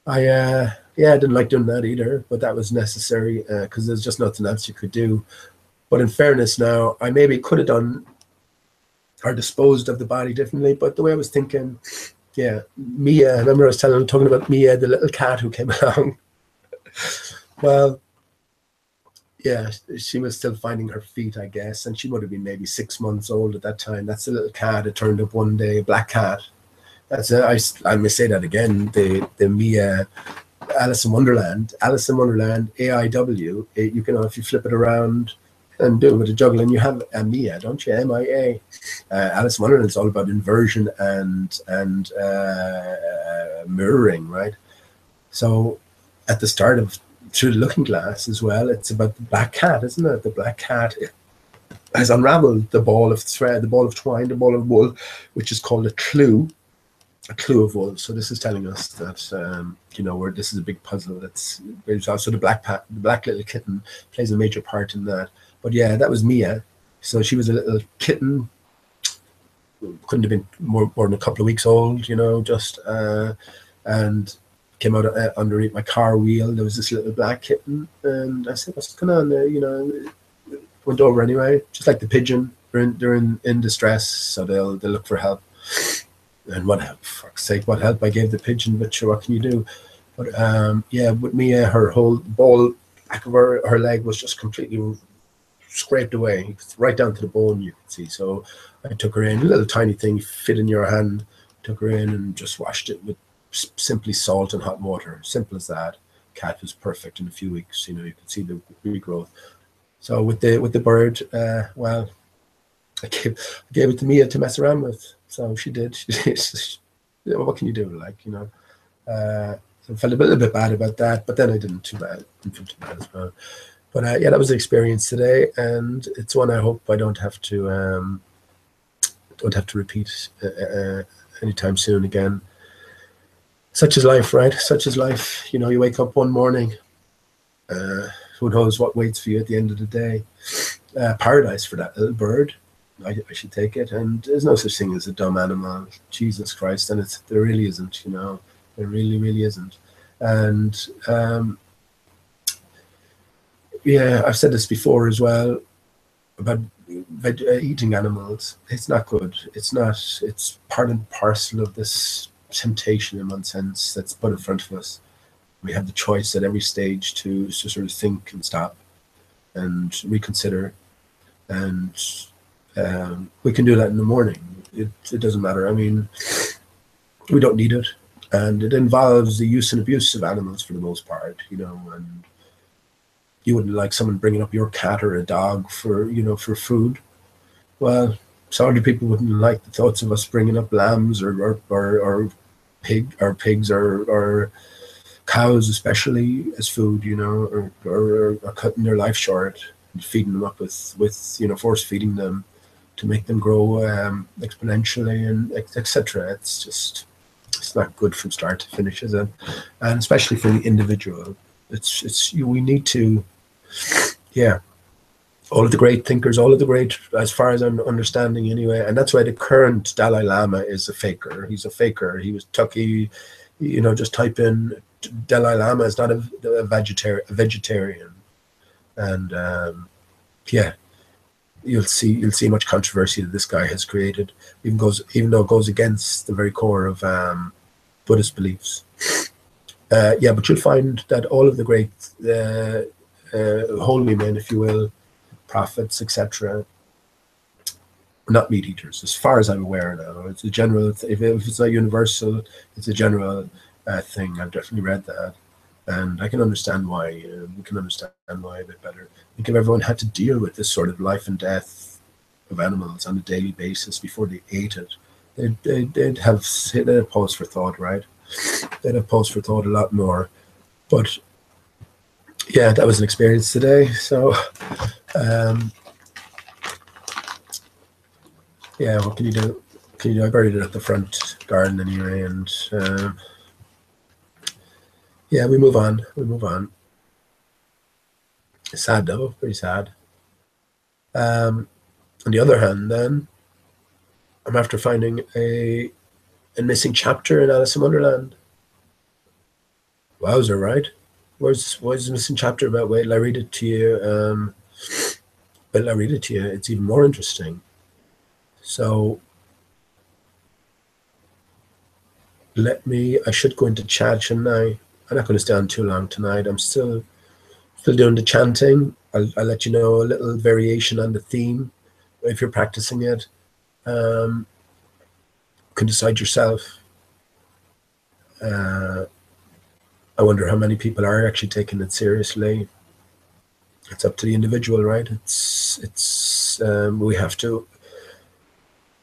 I didn't like doing that either, but that was necessary because there's just nothing else you could do. But in fairness, now I maybe could have done or disposed of the body differently, but the way I was thinking. Yeah, Mia, I remember I was talking about Mia, the little cat who came along. Well, yeah, she was still finding her feet, I guess, and she would have been maybe 6 months old at that time. That's the little cat that turned up one day, a black cat. That's I may say that again, the Mia, Alice in Wonderland, AIW. You can, if you flip it around and do it with a juggling, you have a Mia, don't you? MIA. Alice in Wonderland is all about inversion and mirroring, right? So at the start of Through the Looking Glass as well, it's about the black cat, isn't it? The black cat has unraveled the ball of thread, the ball of twine, the ball of wool, which is called a clue. a clue of wool. So this is telling us that you know, where this is a big puzzle. There's also the black little kitten plays a major part in that. But yeah, that was Mia. So she was a little kitten, couldn't have been more than a couple of weeks old, you know, just and came out underneath my car wheel. There was this little black kitten, and I said, "What's going on there?" You know, went over anyway, just like the pigeon. They're in distress, so they'll look for help. And what help? For fuck's sake, what help I gave the pigeon, but sure, what can you do? But yeah, with Mia, her whole back of her leg was just completely scraped away, right down to the bone, you can see. So I took her in, a little tiny thing, fit in your hand, took her in and just washed it with simply salt and hot water. Simple as that. Cat was perfect in a few weeks. You know, you could see the regrowth. So with the bird, well, I gave it to Mia to mess around with. So she did. What can you do? Like, you know, so I felt a little bit bad about that, but then I didn't too bad. Didn't feel too bad as well. But yeah, that was the experience today, and it's one I hope I don't have to repeat anytime soon again. Such is life, right? Such is life. You know, you wake up one morning, who knows what waits for you at the end of the day. Paradise for that little bird. I should take it. And there's no such thing as a dumb animal. Jesus Christ. And there really isn't, you know. There really, really isn't. And yeah, I've said this before as well about eating animals. It's not good. It's not. It's part and parcel of this temptation, in one sense, that's put in front of us. We have the choice at every stage to sort of think and stop and reconsider. And we can do that in the morning. It doesn't matter. I mean, we don't need it. And it involves the use and abuse of animals for the most part, you know. And you wouldn't like someone bringing up your cat or a dog for, you know, for food. Well, so other people wouldn't like the thoughts of us bringing up lambs or pigs or cows, especially, as food, you know, or cutting their life short and feeding them up with you know, force feeding them to make them grow exponentially and etc. It's not good from start to finish, is it? And especially for the individual. We need to, yeah. All of the great thinkers, all of the great, as far as I'm understanding anyway, and that's why the current Dalai Lama is a faker. He's a faker. He was Tucky, you know, just type in Dalai Lama is not a vegetarian. And yeah, you'll see much controversy that this guy has created, even though it goes against the very core of Buddhist beliefs. Yeah, but you'll find that all of the great holy men, if you will, prophets, etc., not meat eaters, as far as I'm aware now. It's a general, if it's not universal, it's a general thing. I've definitely read that, and I can understand why. We can understand why a bit better. I think if everyone had to deal with this sort of life and death of animals on a daily basis before they ate it, they'd have pause for thought, right? They'd have pause for thought a lot more. But yeah, that was an experience today. So yeah, what can you do? I buried it at the front garden anyway, and yeah, we move on. It's sad though, pretty sad. On the other hand, then, I'm after finding a missing chapter in Alice in Wonderland. Wowzer, right? Where's the missing chapter about? Wait till I read it to you. It's even more interesting. So I should go into chat, shouldn't I? I'm not going to stay on too long tonight. I'm still doing the chanting. I'll let you know a little variation on the theme. If you're practicing it, you can decide yourself. I wonder how many people are actually taking it seriously. It's up to the individual, right?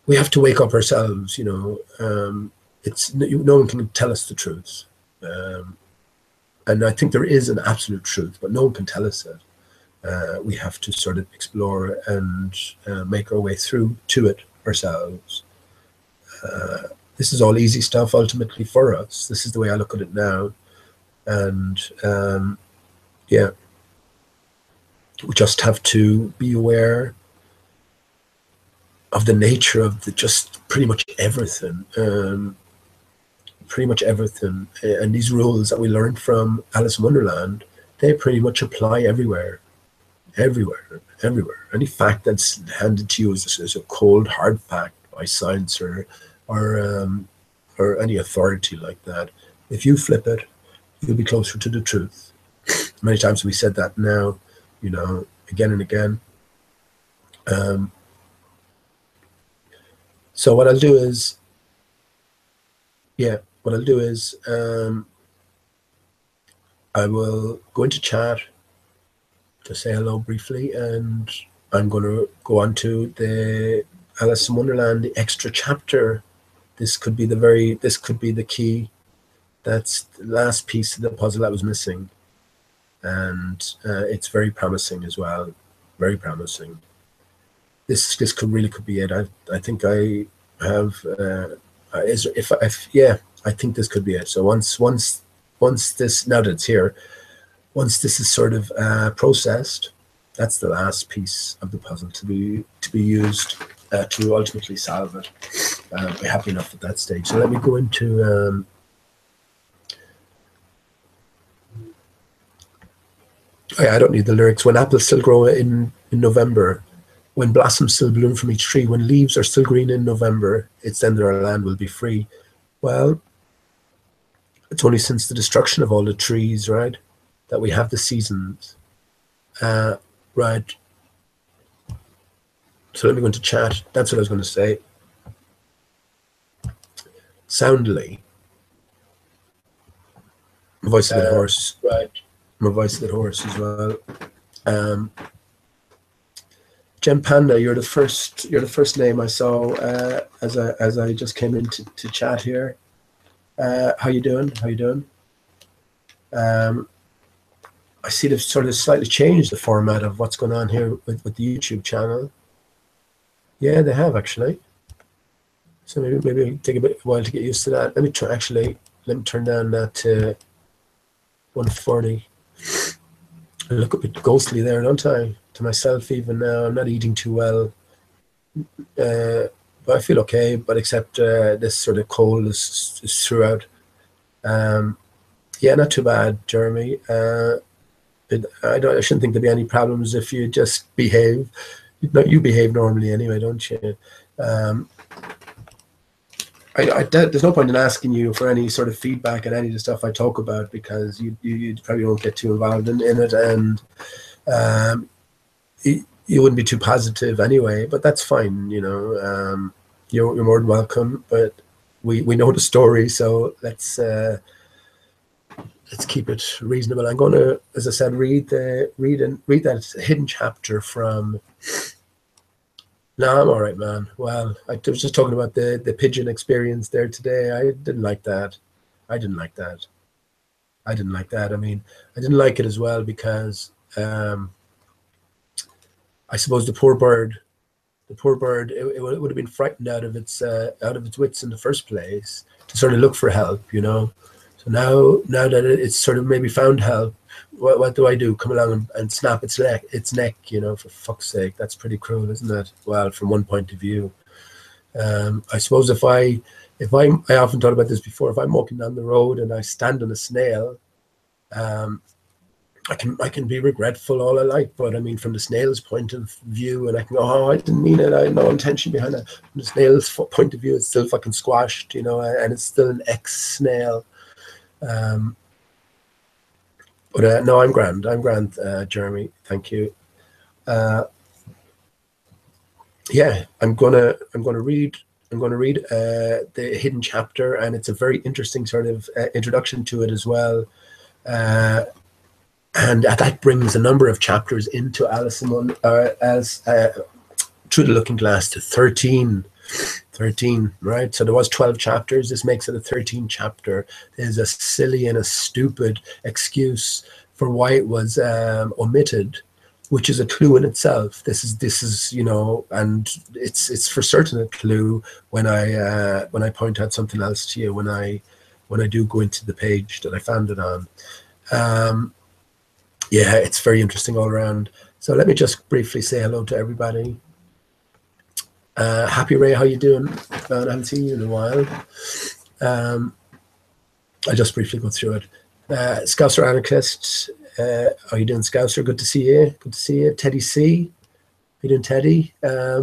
We have to wake up ourselves, you know. No one can tell us the truth, and I think there is an absolute truth, but no one can tell us it. We have to sort of explore and make our way through to it ourselves. this is all easy stuff ultimately for us. This is the way I look at it now. And yeah, we just have to be aware of the nature of just pretty much everything. And these rules that we learned from Alice in Wonderland, they pretty much apply everywhere. Any fact that's handed to you as a cold, hard fact by science or any authority like that, if you flip it, you'll be closer to the truth. Many times we said that now, you know, again and again. So what I'll do is, I will go into chat to say hello briefly, and I'm going to go on to the Alice in Wonderland, the extra chapter. This could be the key. That's the last piece of the puzzle that was missing, and it's very promising as well. Very promising. This could be it. I think I have. I think this could be it. So once this, now that it's here, once this is sort of processed, that's the last piece of the puzzle to be used to ultimately solve it. We're happy enough at that stage. So let me go into. I don't need the lyrics. When apples still grow in November, when blossoms still bloom from each tree, when leaves are still green in November, it's then that our land will be free. Well, it's only since the destruction of all the trees, right, that we have the seasons, right? So let me go into chat. That's what I was going to say. Soundly. My voice is a bit hoarse. Right. My voice is a bit hoarse as well. Gem Panda, you're the first name I saw as I just came into chat here. How you doing? I see they've sort of slightly changed the format of what's going on here with the YouTube channel. Yeah, they have actually. So maybe it'll take a while to get used to that. Let me turn down that to 140. I look a bit ghostly there, don't I? To myself even now. I'm not eating too well. But I feel okay, but except this sort of cold is throughout. Yeah, not too bad, Jeremy. I shouldn't think there'd be any problems if you just behave. You behave normally anyway, don't you? There's no point in asking you for any sort of feedback on any of the stuff I talk about, because you probably won't get too involved in it, and you wouldn't be too positive anyway. But that's fine, you know. You're more than welcome. But we know the story, so let's keep it reasonable. I'm going to, as I said, read that hidden chapter from. No, I'm all right, man. Well, I was just talking about the pigeon experience there today. I didn't like that. I mean, I didn't like it as well because I suppose the poor bird, it would have been frightened out of its wits in the first place to sort of look for help, you know. So now that it's sort of maybe found help, what do I do? Come along and snap its neck, you know, for fuck's sake. That's pretty cruel, isn't it? Well, from one point of view. I suppose I often thought about this before, if I'm walking down the road and I stand on a snail, I can be regretful all I like, but I mean, from the snail's point of view, and I can go, oh, I didn't mean it, I had no intention behind it. From the snail's point of view, it's still fucking squashed, you know, and it's still an ex-snail. But no, I'm grand, Jeremy. Thank you. Yeah, I'm gonna read the hidden chapter, and it's a very interesting sort of introduction to it as well. And that brings a number of chapters into Alice in Wonderland, Through the Looking Glass to 13, right? So there was 12 chapters. This makes it a 13th chapter. There's a silly and a stupid excuse for why it was omitted, which is a clue in itself. This is you know, and it's for certain a clue when I point out something else to you, when I do go into the page that I found it on. Yeah, it's very interesting all around. So let me just briefly say hello to everybody. Happy Ray, how you doing? I haven't seen you in a while. I'll just briefly go through it. Scouser Anarchist, how you doing, Scouser? Good to see you. Good to see you. Teddy C, how you doing, Teddy? I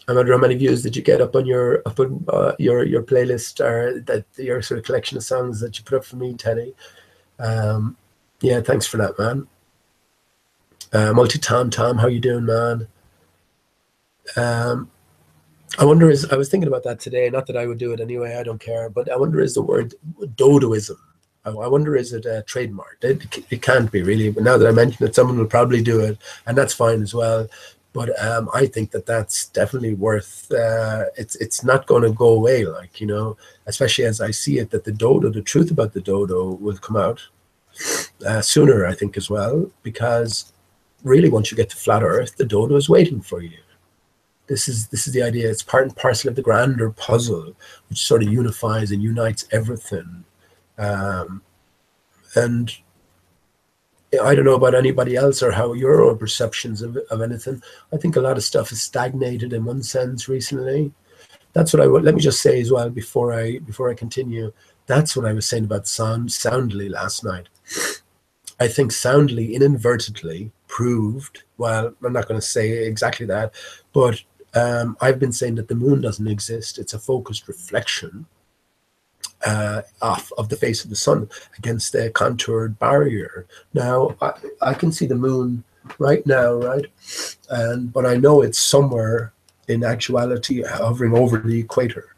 wonder how many views did you get up on your playlist, or that your sort of collection of songs that you put up for me, Teddy. Yeah, thanks for that, man. Multi-Tom, how you doing, man? I wonder, I was thinking about that today, not that I would do it anyway, I don't care, but I wonder, is the word dodoism, I wonder, is it a trademark? It can't be, really, but now that I mention it, someone will probably do it, and that's fine as well. But I think that that's definitely worth, it's not going to go away, like, you know, especially as I see it, that the dodo, the truth about the dodo will come out sooner, I think, as well, because really, once you get to flat Earth, the dodo is waiting for you. This is the idea. It's part and parcel of the grander puzzle, which sort of unifies and unites everything. And I don't know about anybody else or how your own perceptions of anything. I think a lot of stuff is stagnated in one sense recently. That's what let me just say as well before I continue. That's what I was saying about Soundly last night. I think Soundly inadvertently proved, well, I'm not going to say exactly that, but I've been saying that the moon doesn't exist. It's a focused reflection of the face of the sun against a contoured barrier. Now, I can see the moon right now, right? But I know it's somewhere in actuality hovering over the equator.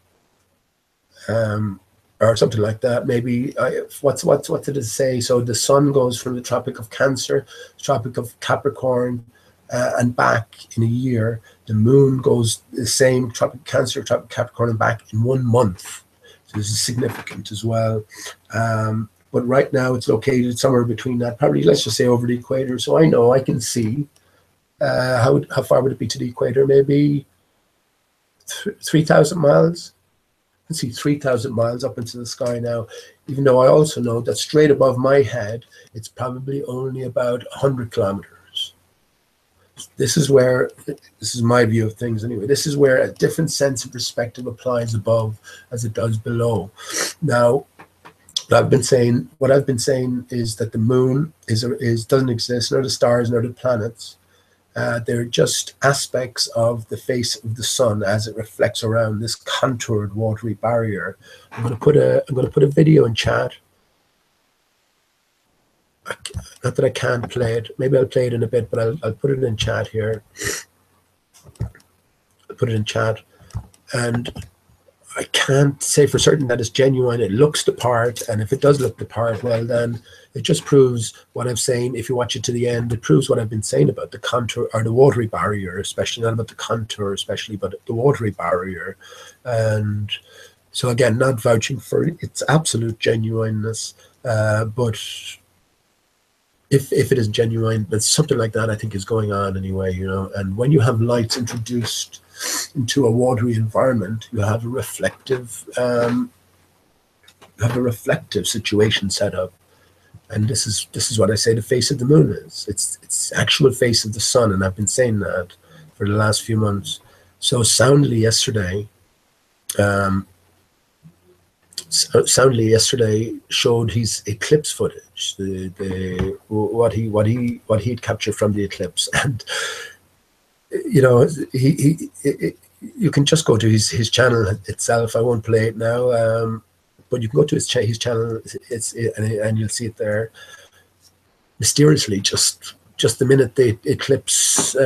Or something like that. Maybe what did it say? So the sun goes from the Tropic of Cancer, Tropic of Capricorn, and back in a year. The moon goes the same, Tropic of Cancer, Tropic of Capricorn, and back in 1 month. So this is significant as well. But right now it's located somewhere between that, probably, let's just say, over the equator. So I know I can see how far would it be to the equator? Maybe 3,000 miles. I can see 3,000 miles up into the sky now, even though I also know that straight above my head, it's probably only about 100 kilometers. This is my view of things anyway. This is where a different sense of perspective applies above as it does below. Now, what I've been saying is that the moon doesn't exist, nor the stars, nor the planets. They're just aspects of the face of the sun as it reflects around this contoured watery barrier. I'm going to put a video in chat. Not that I can't play it. Maybe I'll play it in a bit, but I'll put it in chat here. I'll put it in chat, and I can't say for certain that it's genuine. It looks the part, and if it does look the part, well, then it just proves what I'm saying. If you watch it to the end, it proves what I've been saying about the contour, or the watery barrier, especially, not about the contour especially, but the watery barrier. And so again, not vouching for its absolute genuineness, but if it is genuine, then something like that I think is going on anyway, you know. And when you have lights introduced into a watery environment, you have a reflective situation set up. And this is what I say the face of the moon is. It's actual face of the sun, and I've been saying that for the last few months. So Soundly yesterday showed his eclipse footage, what he'd captured from the eclipse. And you know, you can just go to his channel itself. I won't play it now, but you can go to his channel. And you'll see it there. Mysteriously, just the minute the eclipse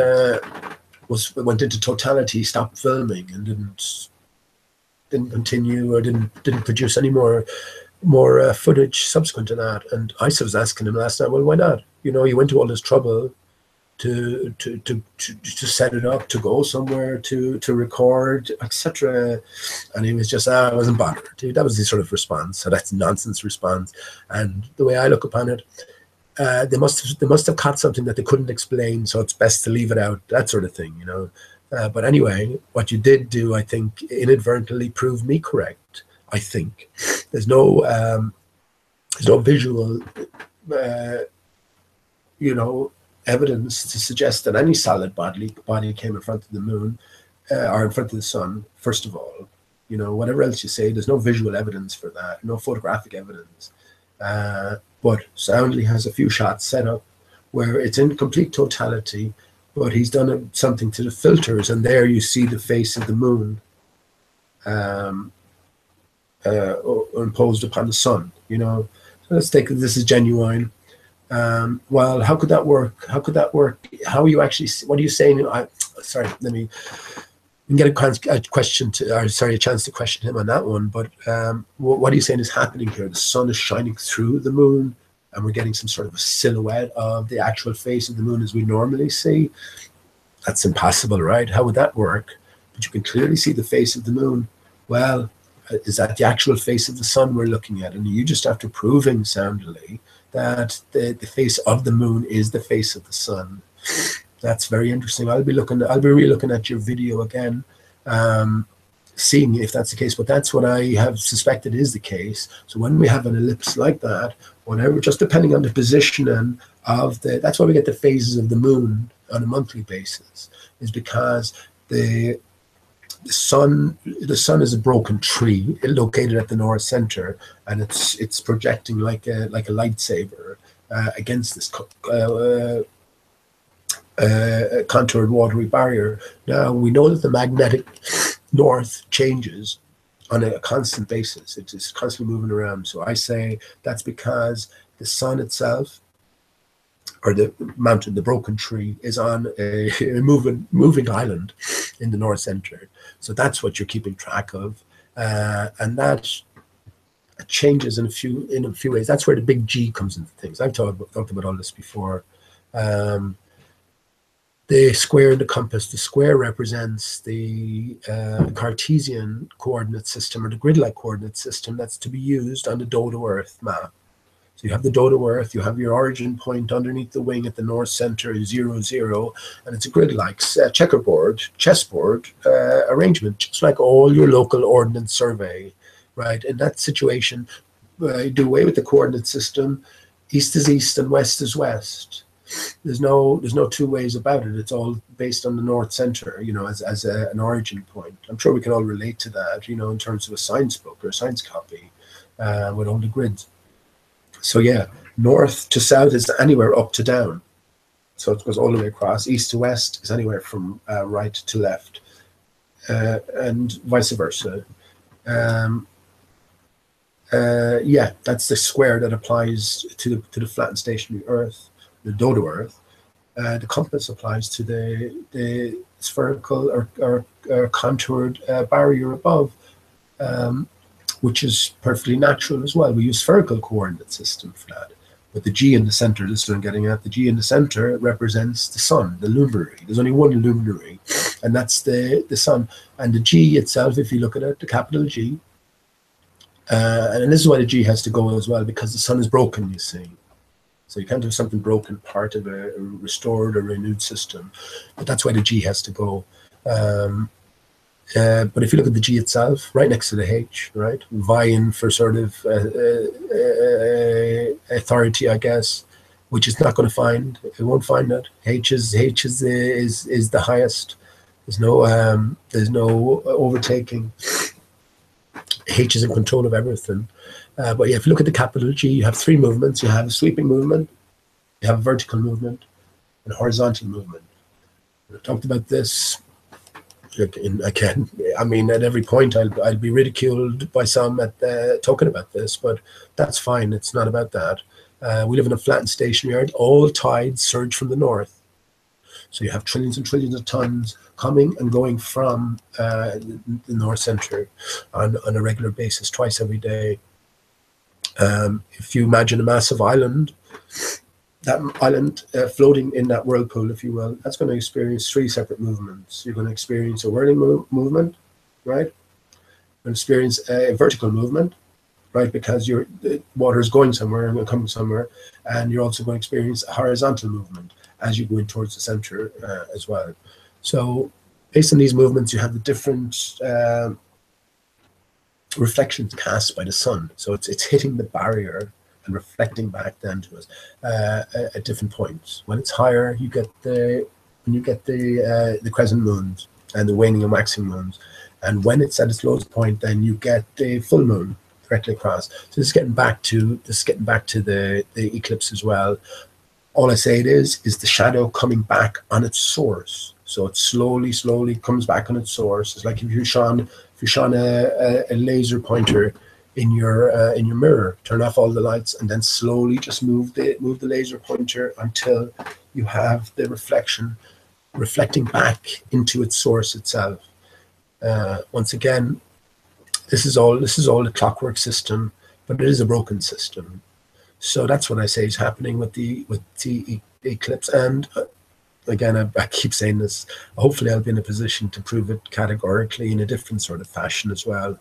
went into totality, he stopped filming and didn't continue, or didn't produce any more footage subsequent to that. And I was asking him last night, well, why not? You know, you went to all this trouble to set it up, to go somewhere, to record, etc. And he was just, I wasn't bothered. That was the sort of response. So that's nonsense response. And the way I look upon it, they must have caught something that they couldn't explain, so it's best to leave it out, that sort of thing, you know. But anyway, what you did do, I think, inadvertently proved me correct. I think there's no visual, you know, evidence to suggest that any solid body came in front of the moon or in front of the sun. First of all, you know, whatever else you say, there's no visual evidence for that, no photographic evidence. But Soundly has a few shots set up where it's in complete totality, but he's done something to the filters, and there you see the face of the moon imposed upon the sun, you know. So let's take this is genuine. Well, how could that work? How could that work? How are you actually, what are you saying? Sorry, let me get a question to, or sorry, a chance to question him on that one. But what are you saying is happening here? The sun is shining through the moon, and we're getting some sort of a silhouette of the actual face of the moon as we normally see. That's impossible, right? How would that work? But you can clearly see the face of the moon. Well, is that the actual face of the sun we're looking at? And you just after proving soundly that the face of the moon is the face of the sun. That's very interesting. I'll be re-looking at your video again, seeing if that's the case. But that's what I have suspected is the case. So when we have an ellipse like that, whatever, just depending on the positioning of that's why we get the phases of the moon on a monthly basis, is because the sun is a broken tree located at the north center, and it's projecting like a lightsaber against this contoured watery barrier. Now we know that the magnetic north changes on a constant basis. It is constantly moving around. So I say that's because the sun itself, or the mountain, the broken tree, is on a moving island in the north center. So that's what you're keeping track of, and that changes in a few ways. That's where the big G comes into things. I've talked about all this before. The square and the compass. The square represents the Cartesian coordinate system, or the grid-like coordinate system that's to be used on the dodo Earth map. So you have the dodo Earth, you have your origin point underneath the wing at the north center is 0, 0, and it's a grid-like chessboard arrangement, just like all your local ordnance survey, right? In that situation, do away with the coordinate system. East is east and west is west. There's no two ways about it. It's all based on the north center, you know, as an origin point. I'm sure we can all relate to that, you know, in terms of a science book or a science copy with all the grids. So yeah, north to south is anywhere up to down. So it goes all the way across. East to west is anywhere from right to left, and vice versa. Yeah, that's the square that applies to the flat and stationary Earth, the dodo Earth. The compass applies to the spherical or contoured barrier above, which is perfectly natural as well. We use spherical coordinate system for that. But the G in the center, this is what I'm getting at, the G in the center represents the sun, the luminary. There's only one luminary, and that's the sun. And the G itself, if you look at it, the capital G, and this is why the G has to go as well, because the sun is broken, you see. So you can't have something broken, part of a restored or renewed system. But that's why the G has to go. But if you look at the G itself, right next to the H, right, vying for sort of authority, I guess, which it's not going to find. It won't find it. H is the highest. There's no overtaking. H is in control of everything. But yeah, if you look at the capital G, you have three movements. You have a sweeping movement, you have a vertical movement, and a horizontal movement. I talked about this. Again, I mean, at every point I'll be ridiculed by some at talking about this, but that's fine. It's not about that. We live in a flat and stationary Earth. All tides surge from the north. So you have trillions and trillions of tons coming and going from the north center on a regular basis, twice every day. If you imagine a massive island, that island floating in that whirlpool, if you will, that's going to experience three separate movements. You're going to experience a whirling movement, right? You're going to experience a vertical movement, right? Because the water is going somewhere and will come somewhere, and you're also going to experience a horizontal movement as you go in towards the center as well. So based on these movements, you have the different reflections cast by the sun. So it's hitting the barrier and reflecting back then to us at different points. When it's higher, you get the crescent moons and the waning and waxing moons, and when it's at its lowest point, then you get the full moon directly across. So this is getting back to the eclipse as well. All I say it is the shadow coming back on its source. So it slowly comes back on its source. It's like if you shone a laser pointer in your mirror, turn off all the lights, and then slowly just move the laser pointer until you have the reflection reflecting back into its source itself. Once again, this is all a clockwork system, but it is a broken system. So that's what I say is happening with the eclipse. And again, I keep saying this. Hopefully, I'll be in a position to prove it categorically in a different sort of fashion as well.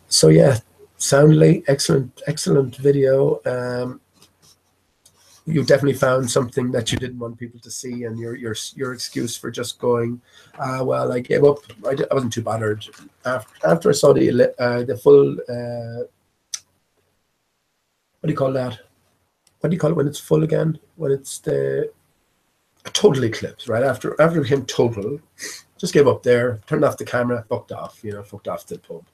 So yeah, soundly excellent video. You definitely found something that you didn't want people to see, and your excuse for just going, well, I gave up. I wasn't too bothered after I saw the full. What do you call that? What do you call it when it's full again? When it's a total eclipse, right? After it became total, just gave up there, turned off the camera, fucked off to the pub.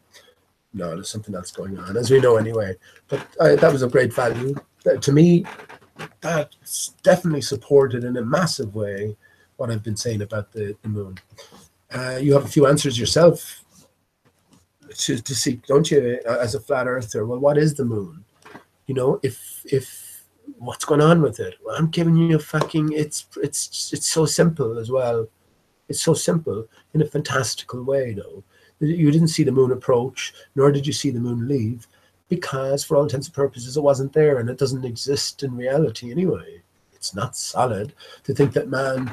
No, there's something else going on, as we know anyway. But that was of great value. To me, that's definitely supported in a massive way what I've been saying about the moon. You have a few answers yourself to seek, don't you, as a flat earther? Well, what is the moon? If what's going on with it? Well, I'm giving you a fucking. It's so simple as well. It's so simple in a fantastical way, though. You didn't see the moon approach, nor did you see the moon leave, because for all intents and purposes, it wasn't there, and it doesn't exist in reality anyway. It's not solid. To think that man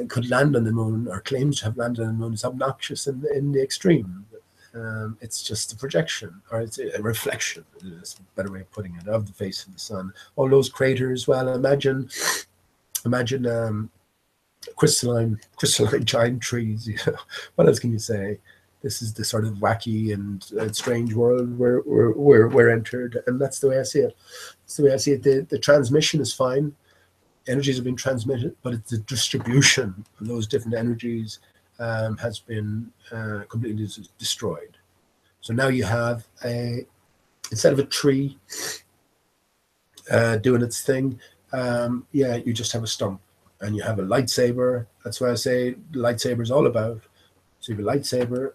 could land on the moon or claims to have landed on the moon is obnoxious in the extreme. It's just a projection, or it's a reflection, is a better way of putting it, of the face of the sun. All those craters, well, imagine crystalline giant trees. What else can you say? This is the sort of wacky and strange world where we're entered, and that's the way I see it. That's the way I see it. The transmission is fine. Energies have been transmitted, but it's the distribution of those different energies has been completely destroyed. So now you have instead of a tree doing its thing, you just have a stump, and you have a lightsaber. That's why I say the lightsaber is all about. So you have a lightsaber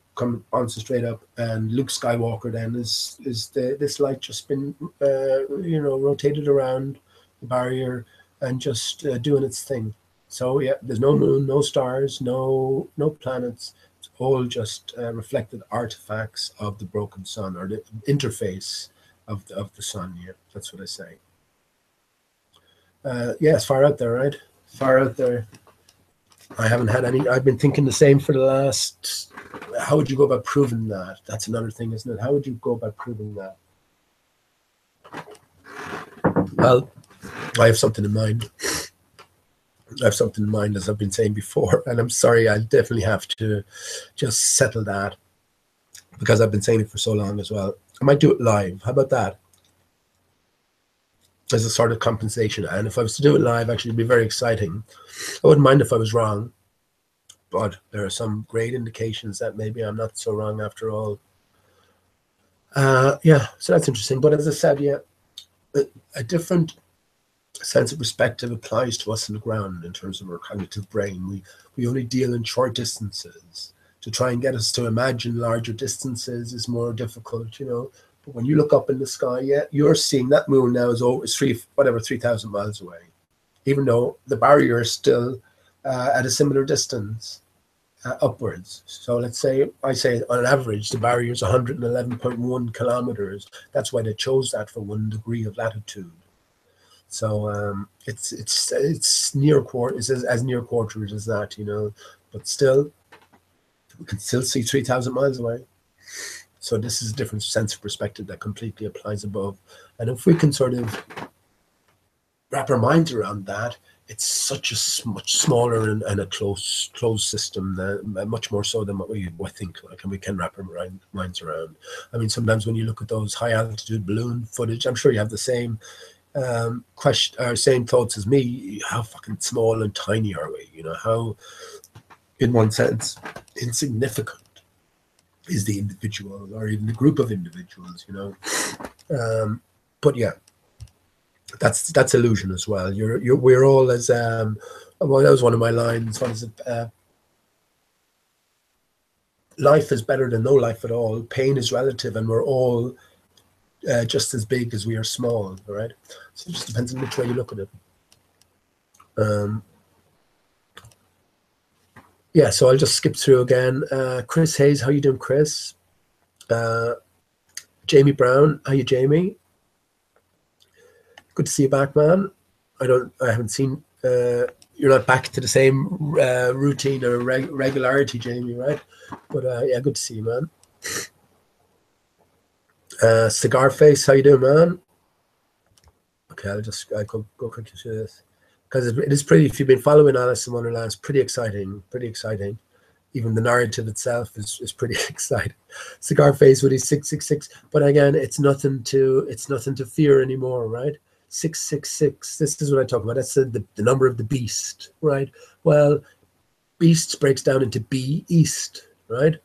bouncing straight up, and Luke Skywalker then is this light just been rotated around the barrier and just doing its thing. So yeah, there's no moon, no stars, no planets. It's all just reflected artifacts of the broken sun, or the interface of the sun. Yeah, that's what I say. It's far out there, right? Far out there. I haven't had any. I've been thinking the same for the last. How would you go about proving that? That's another thing, isn't it? How would you go about proving that? Well, I have something in mind. As I've been saying before, and I'm sorry, I'll definitely have to just settle that, because I've been saying it for so long as well. I might do it live. How about that? As a sort of compensation. And if I was to do it live, actually, it'd be very exciting. I wouldn't mind if I was wrong, but there are some great indications that maybe I'm not so wrong after all. So that's interesting. But as I said, a different sense of perspective applies to us on the ground in terms of our cognitive brain. We only deal in short distances. To try and get us to imagine larger distances is more difficult, But when you look up in the sky, you're seeing that moon now is 3,000 miles away, even though the barrier is still at a similar distance upwards. So let's say, I say on average, the barrier is 111.1 kilometers. That's why they chose that for 1 degree of latitude. So it's near quarter. It's as near quarters as that, But still, we can still see 3,000 miles away. So this is a different sense of perspective that completely applies above. And if we can sort of wrap our minds around that, it's such a much smaller and a closed system, much more so than what we think like, and we can wrap our minds around. I mean, sometimes when you look at those high altitude balloon footage, I'm sure you have the same question or same thoughts as me. How fucking small and tiny are we? You know, how, in one sense, insignificant is the individual or even the group of individuals, you know. But yeah, that's illusion as well. We're all as well, that was one of my lines. What is it? Life is better than no life at all. Pain is relative, and we're all just as big as we are small. All right. So it just depends on which way you look at it. Yeah. So I'll just skip through again. Chris Hayes, how you doing, Chris? Jamie Brown, how you, Jamie? Good to see you back, man. I haven't seen, you're not back to the same routine or regularity, Jamie, right? But yeah, good to see you, man. Cigar Face, how you doing, man? Okay, I'll go quickly through this. Because it is pretty, if you've been following Alice in Wonderland, it's pretty exciting, Even the narrative itself is pretty exciting. Cigar Face with his 666, but again, it's nothing to fear anymore, right? 666. This is what I talk about. That's the number of the beast, right? Well, beast breaks down into be east, right?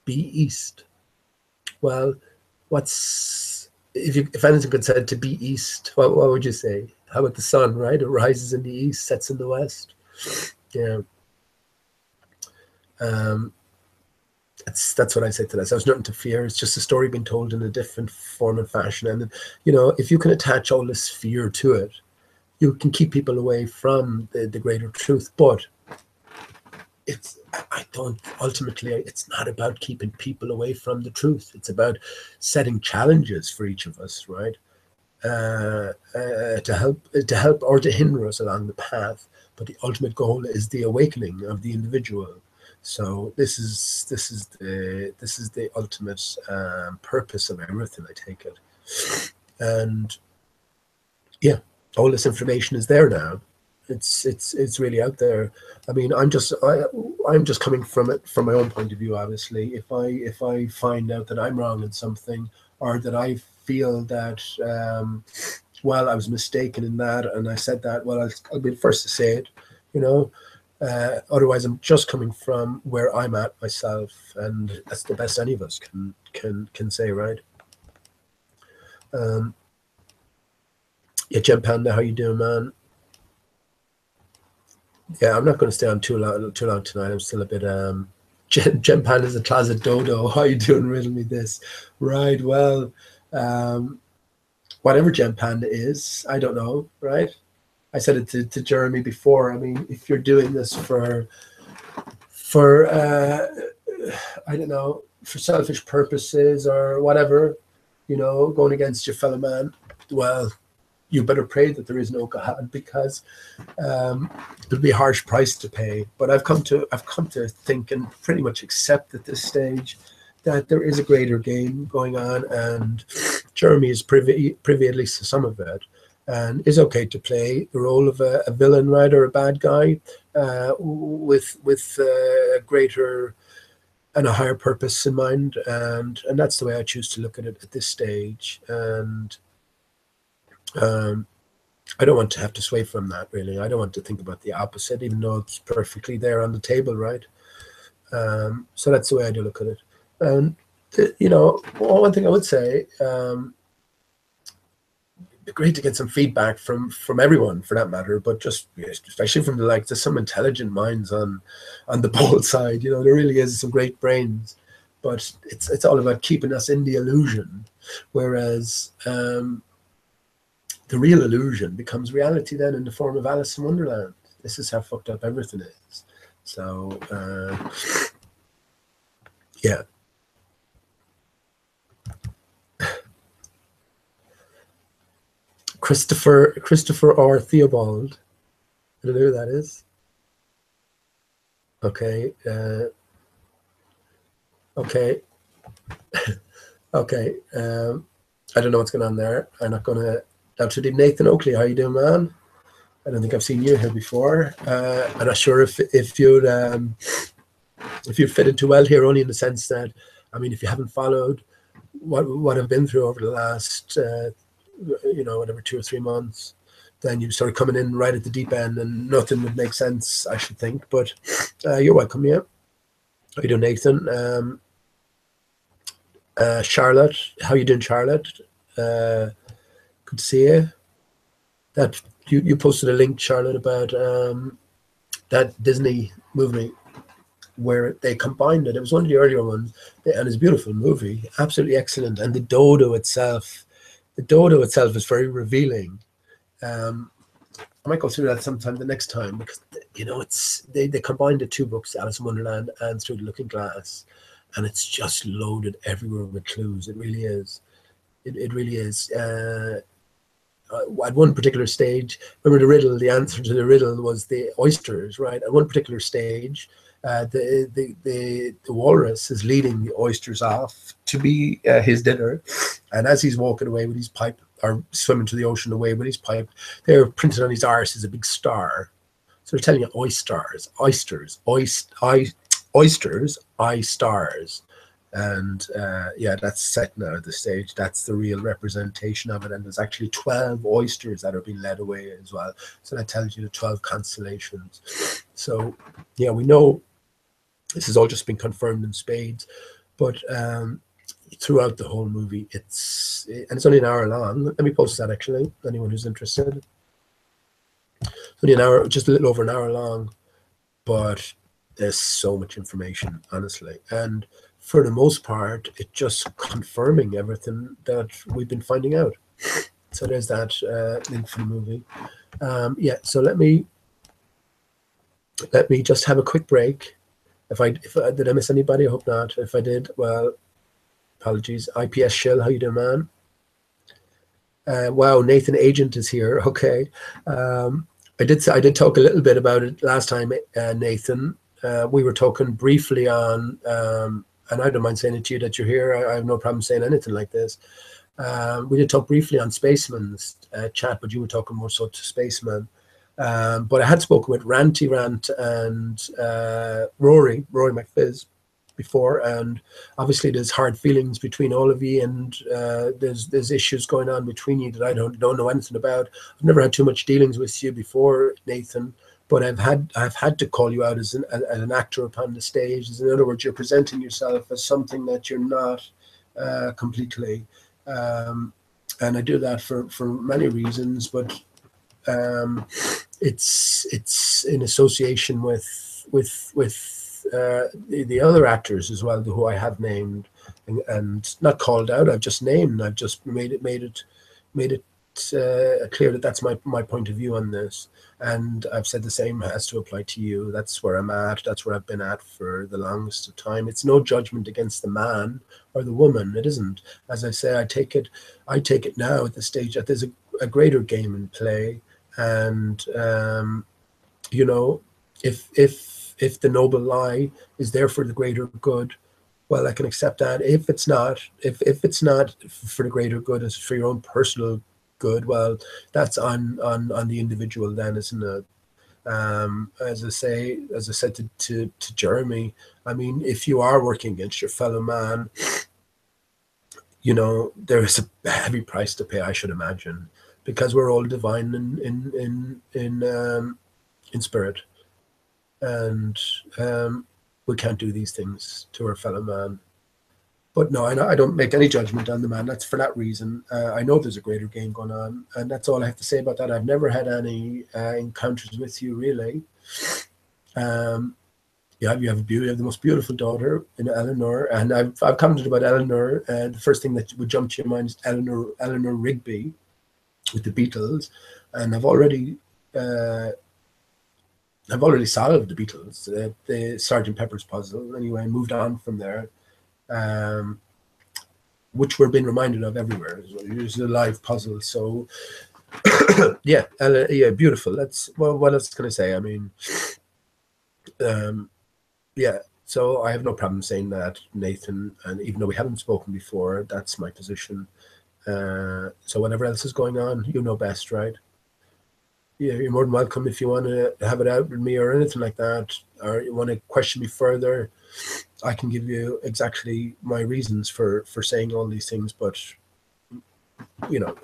Be east. Well, if anything could said to be east, what would you say? How about the sun, right? It rises in the east, sets in the west. Yeah. That's what I say to that. So there's nothing to fear. It's just a story being told in a different form and fashion. And, you know, if you can attach all this fear to it, you can keep people away from the greater truth. But ultimately, it's not about keeping people away from the truth. It's about setting challenges for each of us, right? To help or to hinder us along the path. But the ultimate goal is the awakening of the individual. So this is the ultimate purpose of everything, I take it. And yeah, all this information is there now. It's really out there. I mean, I'm just coming from it from my own point of view. Obviously, if I find out that I'm wrong in something, or that I feel that well, I was mistaken in that, and I said that, well, I'll be the first to say it, you know. Otherwise, I'm just coming from where I'm at myself, and that's the best any of us can say, right? Yeah, Gem Panda, how you doing, man? Yeah, I'm not going to stay on too long tonight. I'm still a bit Gem Panda's a closet dodo. How you doing? Riddle me this, right? Well, whatever Gem Panda is, I don't know, right? I said it to Jeremy before. I mean, if you're doing this for I don't know, for selfish purposes or whatever, you know, going against your fellow man, well, you better pray that there is no God, because there'll be a harsh price to pay. But I've come to think and pretty much accept at this stage that there is a greater game going on, and Jeremy is privy at least to some of it, and is okay to play the role of a villain, right, or a bad guy, with a greater and a higher purpose in mind, and that's the way I choose to look at it at this stage. And I don't want to have to sway from that, really. I don't want to think about the opposite, even though it's perfectly there on the table, right? So that's the way I do look at it. And you know, one thing I would say, it'd be great to get some feedback from everyone, for that matter, but just especially from there's some intelligent minds on the pole side. You know, there really is some great brains, but it's all about keeping us in the illusion, whereas the real illusion becomes reality then in the form of Alice in Wonderland. This is how fucked up everything is. So yeah. Christopher R. Theobald. I don't know who that is. Okay. Okay. Okay. I don't know what's going on there. I'm not going to. Dr. Nathan Oakley, how you doing, man? I don't think I've seen you here before. I'm not sure if you'd fit in too well here, only in the sense that, I mean, if you haven't followed what I've been through over the last, whatever, 2 or 3 months, then you start coming in right at the deep end, and nothing would make sense, I should think. But you're welcome, yeah. How you doing, Nathan? Charlotte, how you doing, Charlotte? Good to see you. That you posted a link, Charlotte, about that Disney movie where they combined it. It was one of the earlier ones, and it's a beautiful movie, absolutely excellent. And the dodo itself is very revealing. I might go through that sometime the next time, because it's they combined the 2 books, Alice in Wonderland and Through the Looking Glass, and it's just loaded everywhere with clues. It really is. It really is. At one particular stage, remember the answer to the riddle was the oysters, right? At one particular stage, the walrus is leading the oysters off to be his dinner, and as he's walking away with his pipe, or swimming to the ocean away with his pipe, they're printed on his arse as a big star. So they're telling you oysters, I stars. And that's set now at the stage. That's the real representation of it. And there's actually 12 oysters that are being led away as well. So that tells you the 12 constellations. So yeah, we know this has all just been confirmed in spades. But throughout the whole movie, it's only an hour long. Let me post that, actually, anyone who's interested. It's only an hour, just a little over an hour long, but there's so much information, honestly. And for the most part, it's just confirming everything that we've been finding out. So there's that link for the movie. So let me just have a quick break. If I did I miss anybody? I hope not. If I did, well, apologies. IPS Shill, how you doing, man? Wow, Nathan Agent is here. Okay. I did talk a little bit about it last time, Nathan. We were talking briefly on, and I don't mind saying it to you that you're here. I have no problem saying anything like this. We did talk briefly on Spaceman's chat, but you were talking more so to Spaceman. But I had spoken with Ranty Rant and Rory McFizz before, and obviously there's hard feelings between all of you, and there's issues going on between you that I don't know anything about. I've never had too much dealings with you before, Nathan, but I've had to call you out as an actor upon the stage. In other words, you're presenting yourself as something that you're not completely, and I do that for many reasons, but it's in association with the other actors as well, who I have named and not called out. I've just named. I've just made it clear that that's my point of view on this, and I've said the same has to apply to you. That's where I'm at. That's where I've been at for the longest of time. It's no judgment against the man or the woman. It isn't. As I say, I take it now at the stage that there's a greater game in play, and if the noble lie is there for the greater good, well, I can accept that. If it's not for the greater good, it's for your own personal good, well, that's on the individual then, isn't it? As I said to Jeremy, I mean, if you are working against your fellow man, there is a heavy price to pay, I should imagine, because we're all divine in spirit, and we can't do these things to our fellow man. But no, I don't make any judgment on the man. That's for that reason. I know there's a greater game going on, and that's all I have to say about that. I've never had any encounters with you, really. You have the most beautiful daughter in Eleanor, and I've commented about Eleanor, and the first thing that would jump to your mind is Eleanor Rigby with the Beatles, and I've already solved the Beatles, the Sgt. Pepper's puzzle. Anyway, I moved on from there, which we're being reminded of everywhere. It's a live puzzle, so yeah, beautiful. What else can I say? I mean, yeah. So I have no problem saying that, Nathan, and even though we haven't spoken before, that's my position. So whatever else is going on, you know best, right? Yeah, you're more than welcome if you want to have it out with me or anything like that, or you want to question me further. I can give you exactly my reasons for saying all these things, but you know,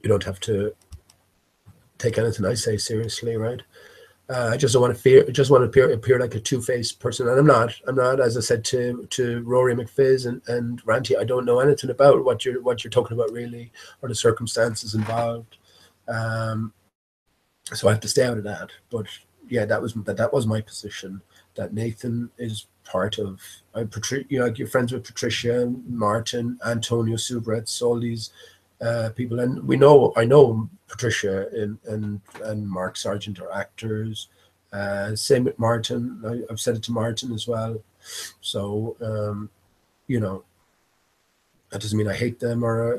you don't have to take anything I say seriously, right? I just don't want to fear. Just want to appear like a two-faced person, and I'm not. I'm not. As I said to Rory McFizz and Ranty, I don't know anything about what you're talking about really, or the circumstances involved. Um, so I have to stay out of that. But yeah, that was my position. That Nathan is part of. Like you're friends with Patricia, Martin, Antonio Subretz, all these people, and I know Patricia and Mark Sargent are actors. Same with Martin. I've said it to Martin as well. So you know, that doesn't mean I hate them or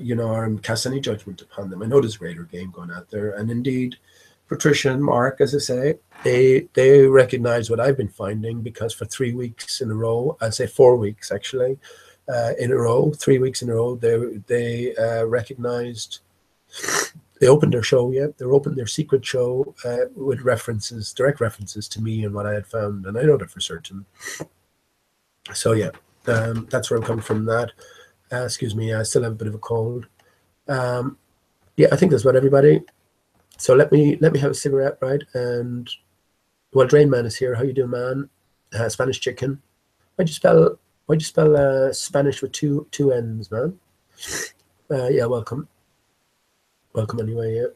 cast any judgment upon them. I know there's a greater game going out there, and indeed, Patricia and Mark, as I say, they recognize what I've been finding, because for 3 weeks in a row, I'd say 4 weeks actually, in a row, 3 weeks in a row, they recognized. They opened their show, yeah. They opened their secret show with direct references to me and what I had found, and I know that for certain. So yeah, that's where I'm coming from. That. Excuse me, I still have a bit of a cold. Yeah, I think that's about everybody. So let me have a cigarette, right? And well, Drain Man is here. How you doing, man? Spanish chicken. Why'd you spell Spanish with two N's, man? Yeah, welcome. Welcome anyway. Yeah.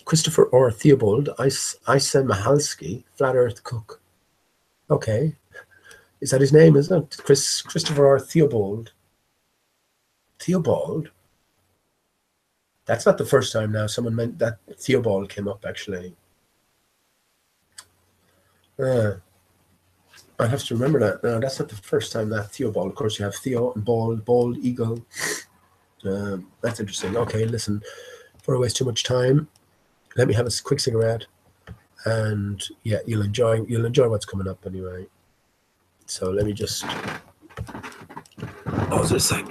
Christopher or Theobald, Isa Mahalski, Flat Earth Cook. Okay. Is that his name, isn't it? Christopher or Theobald. Theobald? That's not the first time now someone meant that Theobald came up, actually. I have to remember that. No, that's not the first time that Theobald. Of course, you have Theo and Bald Eagle. That's interesting. Okay, listen, before I waste too much time, let me have a quick cigarette, and yeah, you'll enjoy what's coming up anyway. So let me just pause a sec.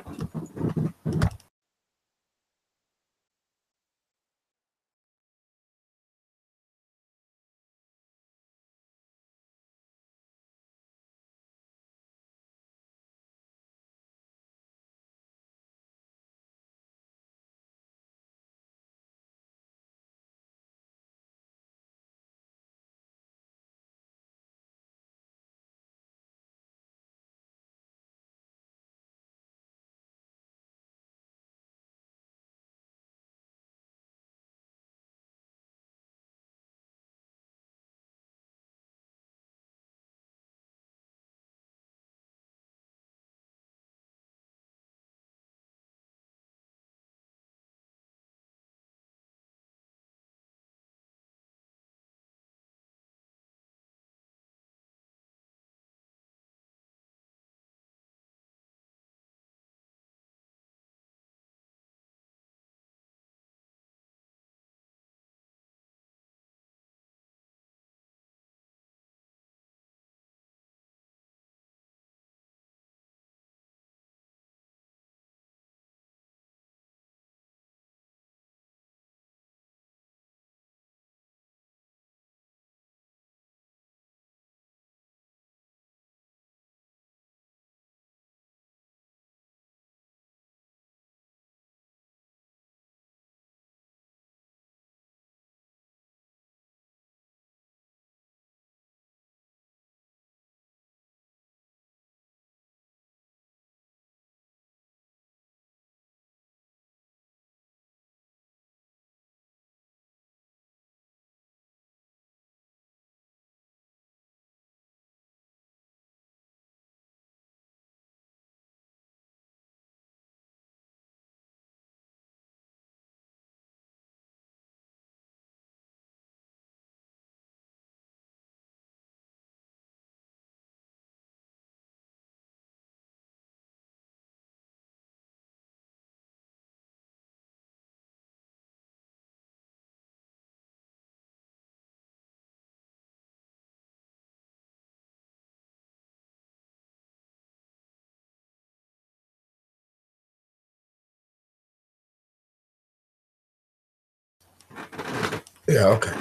Yeah, okay.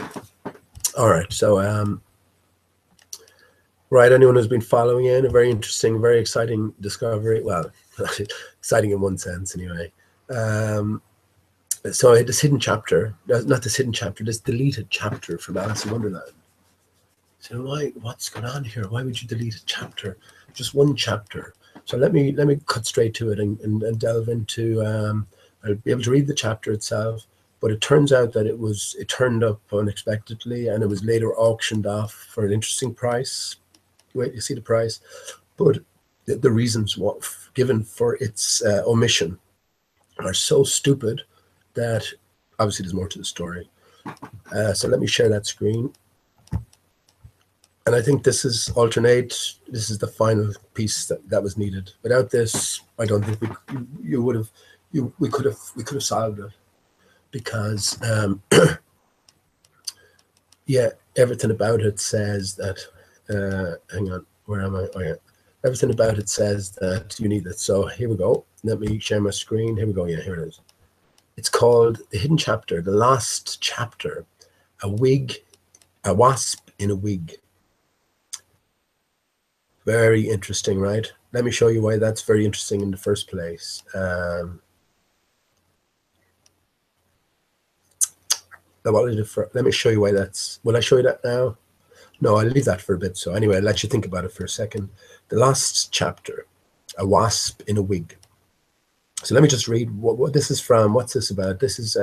All right. So, right, anyone who's been following in, a very interesting, very exciting discovery. Well, exciting in one sense, anyway. So this hidden chapter, not this hidden chapter, this deleted chapter from Alice in Wonderland. So what's going on here? Why would you delete a chapter? Just one chapter. So let me cut straight to it and delve into. I'll be able to read the chapter itself, but it turns out that it turned up unexpectedly, and it was later auctioned off for an interesting price. Wait, you see the price, but the reasons given for its omission are so stupid that obviously there's more to the story. So let me share that screen. And I think this is alternate. This is the final piece that was needed. Without this, I don't think we could have solved it, because yeah, everything about it says that. Hang on, where am I? Oh yeah, everything about it says that you need it. So here we go. Let me share my screen. Here we go. Yeah, here it is. It's called The Hidden Chapter, the last chapter, a wasp in a wig. Very interesting, right? Let me show you why that's very interesting in the first place. Let me show you why that's. Will I show you that now? No, I'll leave that for a bit. So anyway, I'll let you think about it for a second. The last chapter, a wasp in a wig. So let me just read what this is from. What's this about? This is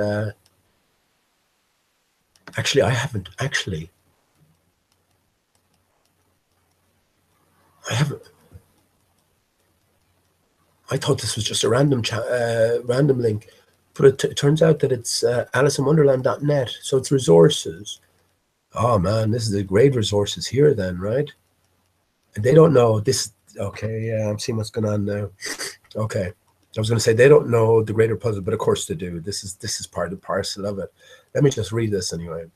actually, I haven't. I thought this was just a random link, but it turns out that it's AliceInWonderland.net. So it's resources. Oh man, this is the great resources here then, right? And they don't know this. Okay, yeah, I'm seeing what's going on now. Okay, I was going to say they don't know the greater puzzle, but of course they do. This is part and parcel of it. Let me just read this anyway.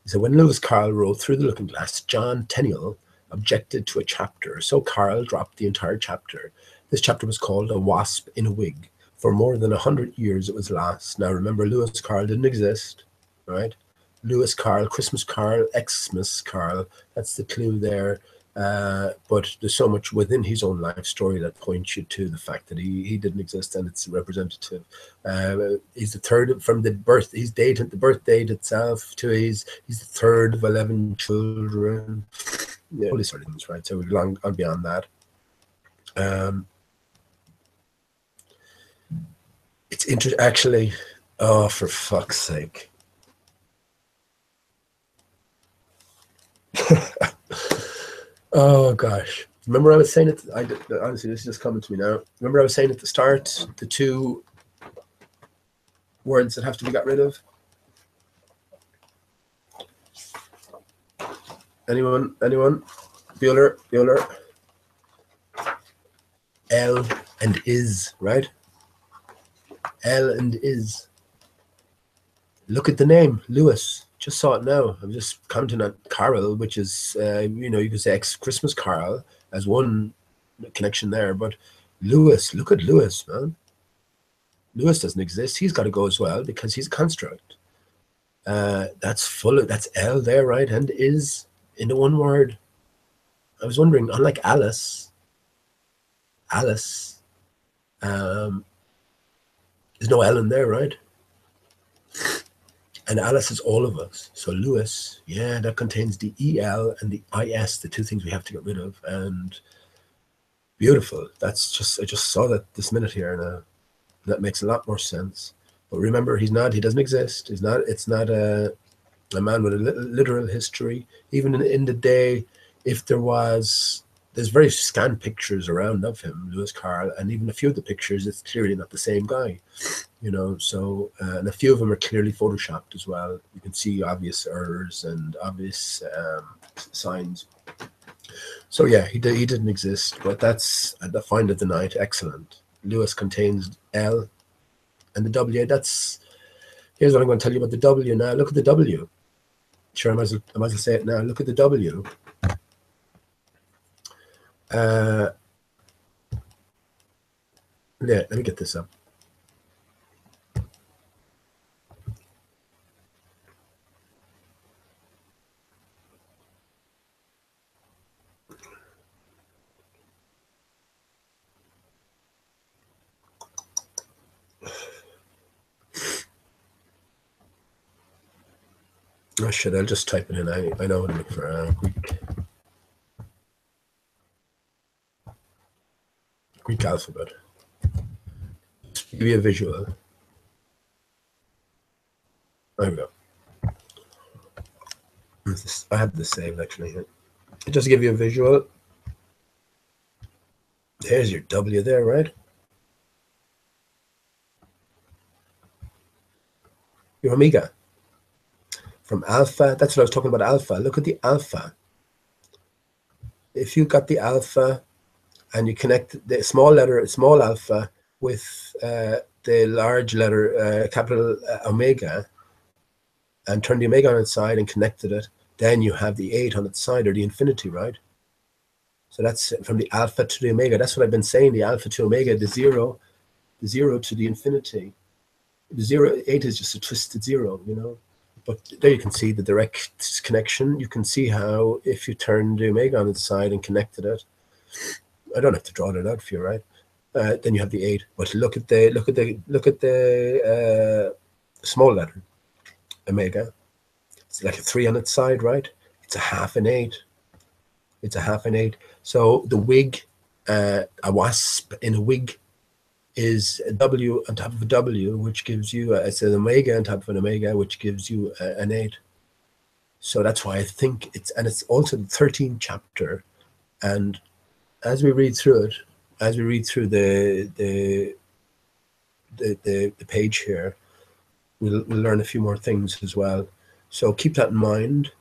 So when Lewis Carroll wrote Through the Looking Glass, John Tenniel objected to a chapter, so Carroll dropped the entire chapter. This chapter was called A Wasp in a Wig. For more than 100 years it was last. Now remember, Lewis Carroll didn't exist, right? Lewis Carroll, Christmas Carroll, Xmas Carroll, that's the clue there. But there's so much within his own life story that points you to the fact that he didn't exist, and it's representative. He's the third from the birth. He's dated the birth date itself to he's the third of 11 children. Yeah, all these sort of things, right? So we've long gone beyond that. It's interesting, actually. Oh, for fuck's sake! Oh gosh. Remember I was saying it. Honestly, this is just coming to me now. Remember I was saying at the start the two words that have to be got rid of. Anyone? Bueller. L and is, right? L and is. Look at the name, Lewis. Just saw it now. I'm just counting on Carol, which is, you could say Christmas Carol as one connection there. But Lewis, look at Lewis, man. Lewis doesn't exist. He's got to go as well because he's a construct. That's L there, right? And is in one word. I was wondering, unlike Alice, there's no L in there, right? And Alice is all of us. So Lewis, yeah, that contains the EL and the IS, the two things we have to get rid of. And beautiful. I just saw that this minute here, and that makes a lot more sense. But remember, he doesn't exist. It's not a man with a literal history. Even in the day, if there's very scant pictures around of him, Lewis Carroll, and even a few of the pictures, it's clearly not the same guy. So and a few of them are clearly photoshopped as well. You can see obvious errors and obvious signs. So yeah, he didn't exist, but that's the find of the night. Excellent. Lewis contains L and the W. Here's what I'm going to tell you about the W now. Look at the W. Sure, I might as well say it now. Look at the W. Yeah, let me get this up. Oh shit, I'll just type it in. I know what I'm looking for. Greek alphabet. Just give you a visual. There we go. I have this saved actually. Just to give you a visual. There's your W there, right? Your omega. From alpha, that's what I was talking about, alpha. Look at the alpha. If you got the alpha and you connect the small letter, small alpha, with the large letter, capital omega, and turn the omega on its side and connected it, then you have the 8 on its side, or the infinity, right? So that's from the alpha to the omega. That's what I've been saying, the alpha to omega, the zero to the infinity. The 0, 8 is just a twisted 0, you know. But there you can see the direct connection. You can see how if you turn the omega on its side and connected it, I don't have to draw that out for you, right? Then you have the 8. But look at the small letter, omega. It's like a 3 on its side, right? It's a half an 8. It's a half an 8. So the wig, a wasp in a wig, is a W on top of a W, which gives you it's an omega on top of an omega, which gives you an 8. So that's why I think it's also the 13th chapter. And as we read through it, as we read through the page here, we'll learn a few more things as well. So keep that in mind.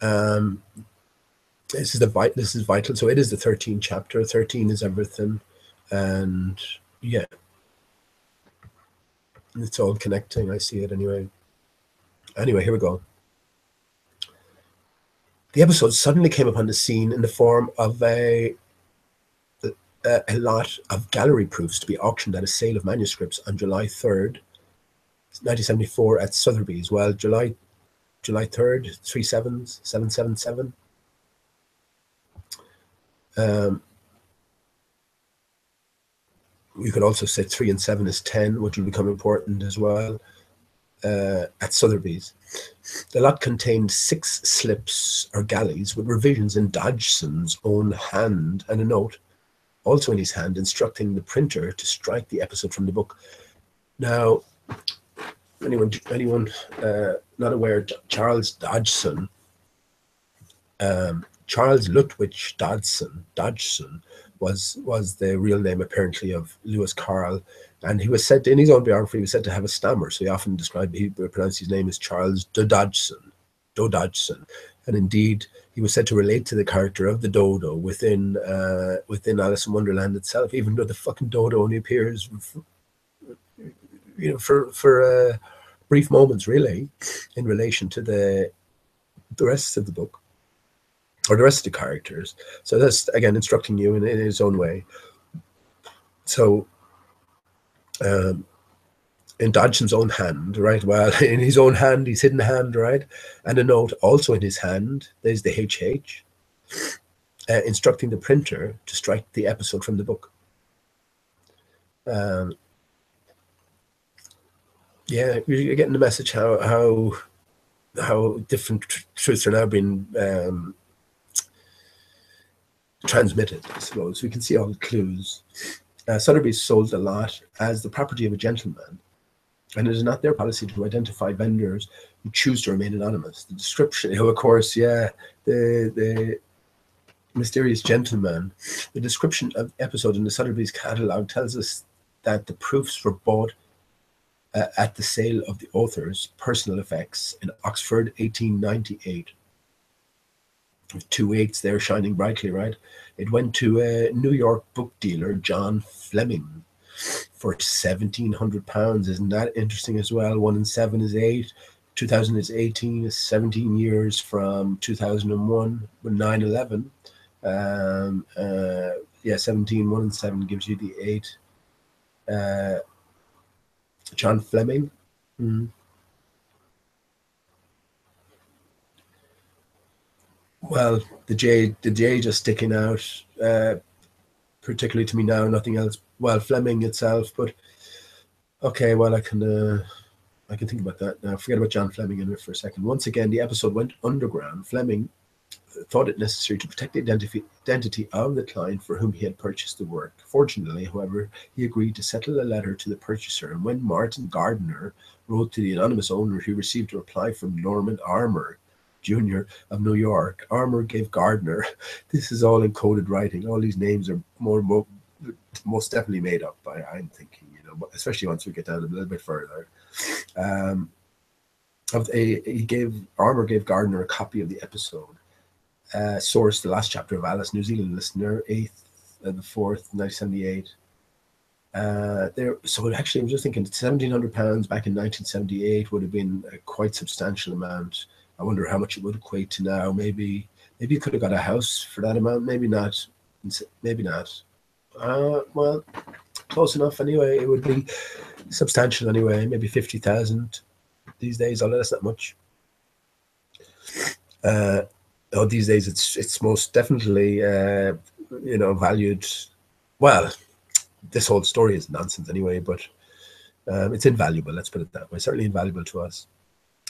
This is vital. So it is the 13th chapter. 13 is everything, and yeah, it's all connecting. I see it anyway. Anyway, here we go. The episode suddenly came upon the scene in the form of a lot of gallery proofs to be auctioned at a sale of manuscripts on July 3rd, 1974 at Sotheby's. Well, July 3rd, 3 7s, 777. You could also say 3 and 7 is 10, which will become important as well, at Sotheby's. The lot contained 6 slips or galleys with revisions in Dodgson's own hand and a note, also in his hand, instructing the printer to strike the episode from the book. Now, anyone not aware, Charles Dodgson, Charles Ludwig Dodgson was the real name apparently of Lewis Carroll, and he was said to, in his own biography, he was said to have a stammer, so he pronounced his name as Charles Dodgson, and indeed he was said to relate to the character of the dodo within Alice in Wonderland itself, even though the fucking dodo only appears, for brief moments, really, in relation to the rest of the book, or the rest of the characters. So that's, again, instructing you in his own way. So in Dodgson's own hand, right? Well, in his own hand, his hidden hand, right? And a note also in his hand, there's the HH, instructing the printer to strike the episode from the book. Yeah, you're getting the message how different truths are now being transmitted, I suppose. We can see all the clues. Sotheby's sold the lot as the property of a gentleman, and it is not their policy to identify vendors who choose to remain anonymous. The description, of course, yeah, the mysterious gentleman. The description of the episode in the Sotheby's catalogue tells us that the proofs were bought at the sale of the author's personal effects in Oxford, 1898. With 2 8s there shining brightly, right? It went to a New York book dealer, John Fleming, for £1,700. Isn't that interesting as well? 1 and 7 is 8. 2000 is 18. Is 17 years from 2001 with 9/11. 17, 1 and 7 gives you the 8. John Fleming. Well, the J just sticking out, particularly to me now, nothing else. Well, Fleming itself, but okay, well, I can I can think about that now. Forget about John Fleming in it for a second. Once again, the episode went underground. Fleming thought it necessary to protect the identity of the client for whom he had purchased the work. Fortunately, however, he agreed to settle a letter to the purchaser, and when Martin Gardner wrote to the anonymous owner, he received a reply from Norman Armour, Jr. of New York. Armour gave Gardner, this is all encoded writing, all these names are most definitely made up, I'm thinking, especially once we get down a little bit further. Armour gave Gardner a copy of the episode. Source, the last chapter of Alice, New Zealand listener, 8th of the 4th, 1978. So actually, I was just thinking, £1,700 back in 1978 would have been a quite substantial amount. I wonder how much it would equate to now. Maybe you could have got a house for that amount. Maybe not. Maybe not. Well, close enough anyway. It would be substantial anyway. Maybe 50,000 these days. Although that's not much. These days it's most definitely valued. Well, this whole story is nonsense anyway, but it's invaluable. Let's put it that way. Certainly invaluable to us.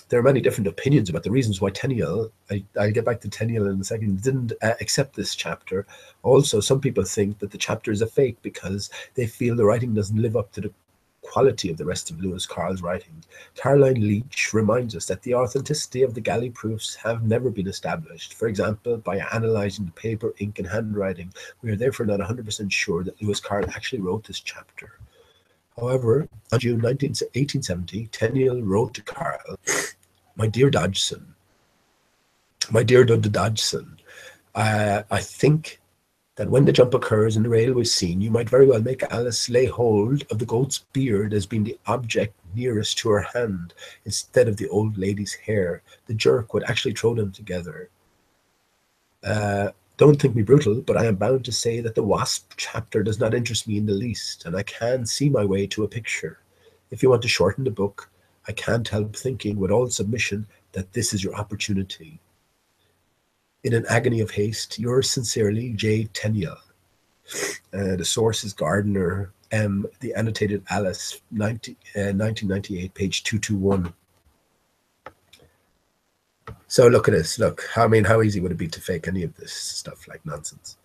There are many different opinions about the reasons why Tenniel, I'll get back to Tenniel in a second, didn't accept this chapter. Also, some people think that the chapter is a fake because they feel the writing doesn't live up to the quality of the rest of Lewis Carroll's writing. Caroline Leach reminds us that the authenticity of the galley proofs have never been established. For example, by analysing the paper, ink, and handwriting, we are therefore not 100% sure that Lewis Carroll actually wrote this chapter. However, on June 1870, Tenniel wrote to Carroll, "My dear Dodgson, my dear Dodgson, I think that when the jump occurs in the railway scene, you might very well make Alice lay hold of the goat's beard as being the object nearest to her hand, instead of the old lady's hair. The jerk would actually throw them together. Don't think me brutal, but I am bound to say that the wasp chapter does not interest me in the least, and I can see my way to a picture. If you want to shorten the book, I can't help thinking with all submission that this is your opportunity. In an agony of haste, yours sincerely, J. Tenniel." The source is Gardner M. The annotated Alice, 1998, page 221. So look at this. Look, how easy would it be to fake any of this stuff like nonsense?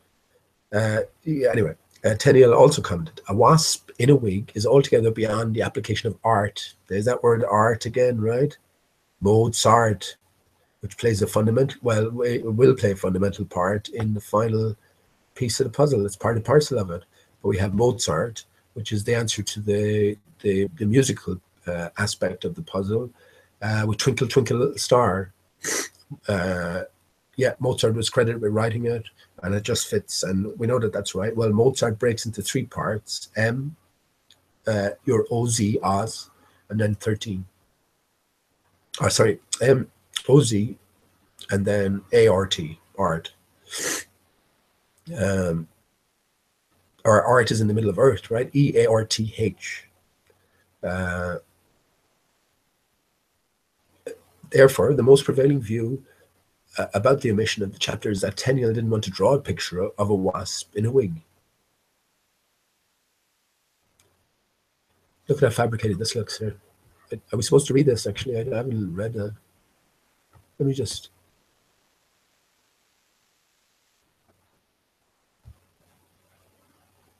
Anyway, Tenniel also commented, "A wasp in a wig is altogether beyond the application of art." There's that word art again, right? Mozart, which plays a fundamental, will play a fundamental part in the final piece of the puzzle. It's part and parcel of it. But we have Mozart, which is the answer to the musical aspect of the puzzle, with Twinkle, Twinkle, Little Star. Mozart was credited with writing it, and it just fits, and we know that that's right. Well, Mozart breaks into 3 parts: M, your OZ, Oz, and then 13. M, OZ, and then ART, art. Or art is in the middle of earth, right? EARTH. Therefore, the most prevailing view about the omission of the chapter is that Tenniel didn't want to draw a picture of a wasp in a wig. Look at how fabricated this looks here. Are we supposed to read this, actually? I haven't read that. Let me just...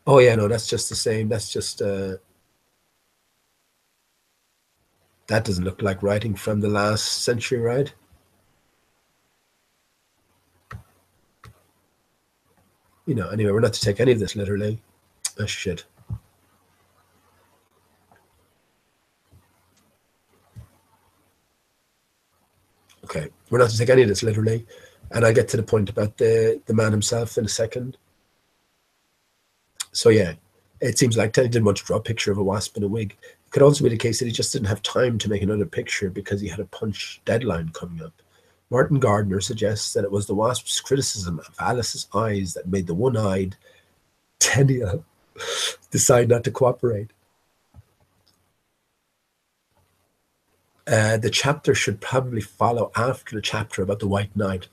Oh, yeah, no, that's just the same. That's just... that doesn't look like writing from the last century, right? Anyway, we're not to take any of this literally. Oh, shit. Okay, we're not to take any of this literally, and I'll get to the point about the man himself in a second. So yeah, it seems like Teddy didn't want to draw a picture of a wasp in a wig. It could also be the case that he just didn't have time to make another picture because he had a punch deadline coming up. Martin Gardner suggests that it was the wasp's criticism of Alice's eyes that made the one-eyed Tenniel decide not to cooperate. The chapter should probably follow after the chapter about the White Knight.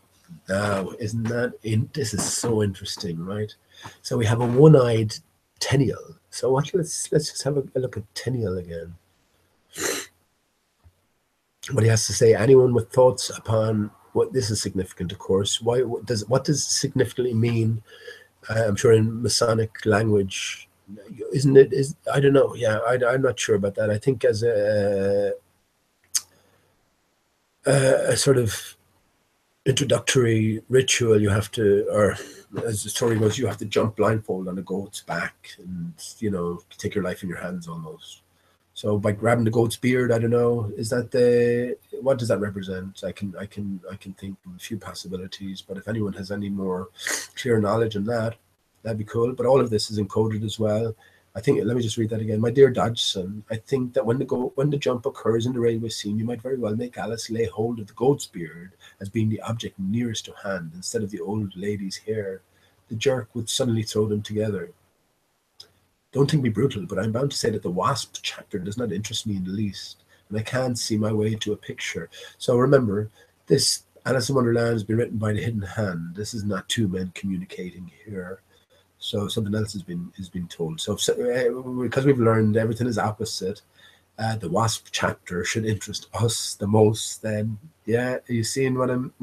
Now, isn't that this is so interesting, right? So we have a one-eyed Tenniel. So let's just have a look at Tenniel again. what he has to say. Anyone with thoughts upon what this is significant, of course. What does significantly mean? I'm sure in Masonic language, isn't it? Is I don't know. Yeah, I'm not sure about that. I think as a sort of introductory ritual, you have to, or as the story goes, you have to jump blindfold on a goat's back and, you know, take your life in your hands almost. So by grabbing the goat's beard, I don't know, is that what does that represent? I can think of a few possibilities, but if anyone has any more clear knowledge on that, that'd be cool. But all of this is encoded as well. I think, let me just read that again. My dear Dodgson, I think that when the jump occurs in the railway scene, you might very well make Alice lay hold of the goat's beard as being the object nearest to hand instead of the old lady's hair. The jerk would suddenly throw them together. Don't think me brutal, but I'm bound to say that the wasp chapter does not interest me in the least, and I can't see my way to a picture. So remember, this Alice in Wonderland has been written by the hidden hand. This is not two men communicating here. So something else has been told. So because we've learned everything is opposite, the wasp chapter should interest us the most. Then, yeah, are you seeing what I'm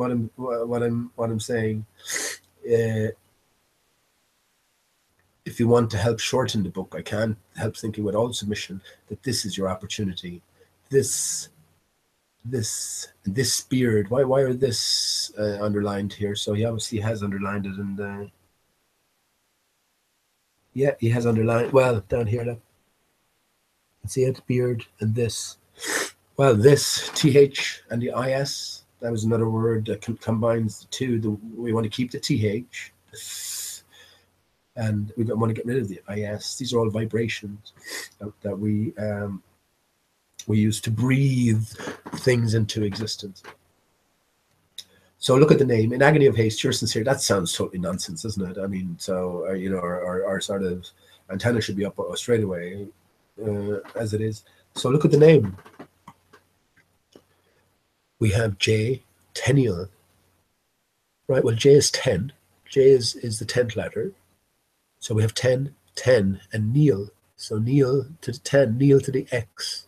saying? If you want to help shorten the book, I can't help thinking with all submission that this is your opportunity. This beard. Why are this underlined here? So he obviously has underlined it, and yeah, he has underlined. Well, down here, look. See it, beard, and this. Well, this th and the is. That was another word that combines the two. We want to keep the th. And we don't want to get rid of the is. These are all vibrations that we use to breathe things into existence. So look at the name, In Agony of Haste, You're Sincere. That sounds totally nonsense, doesn't it? I mean, so, you know, our sort of antenna should be up straight away as it is. So look at the name. We have J, Tenniel. Right, well, J is 10. J is the 10th letter. So we have 10, 10, and Neil. So Neil to the 10, Neil to the X.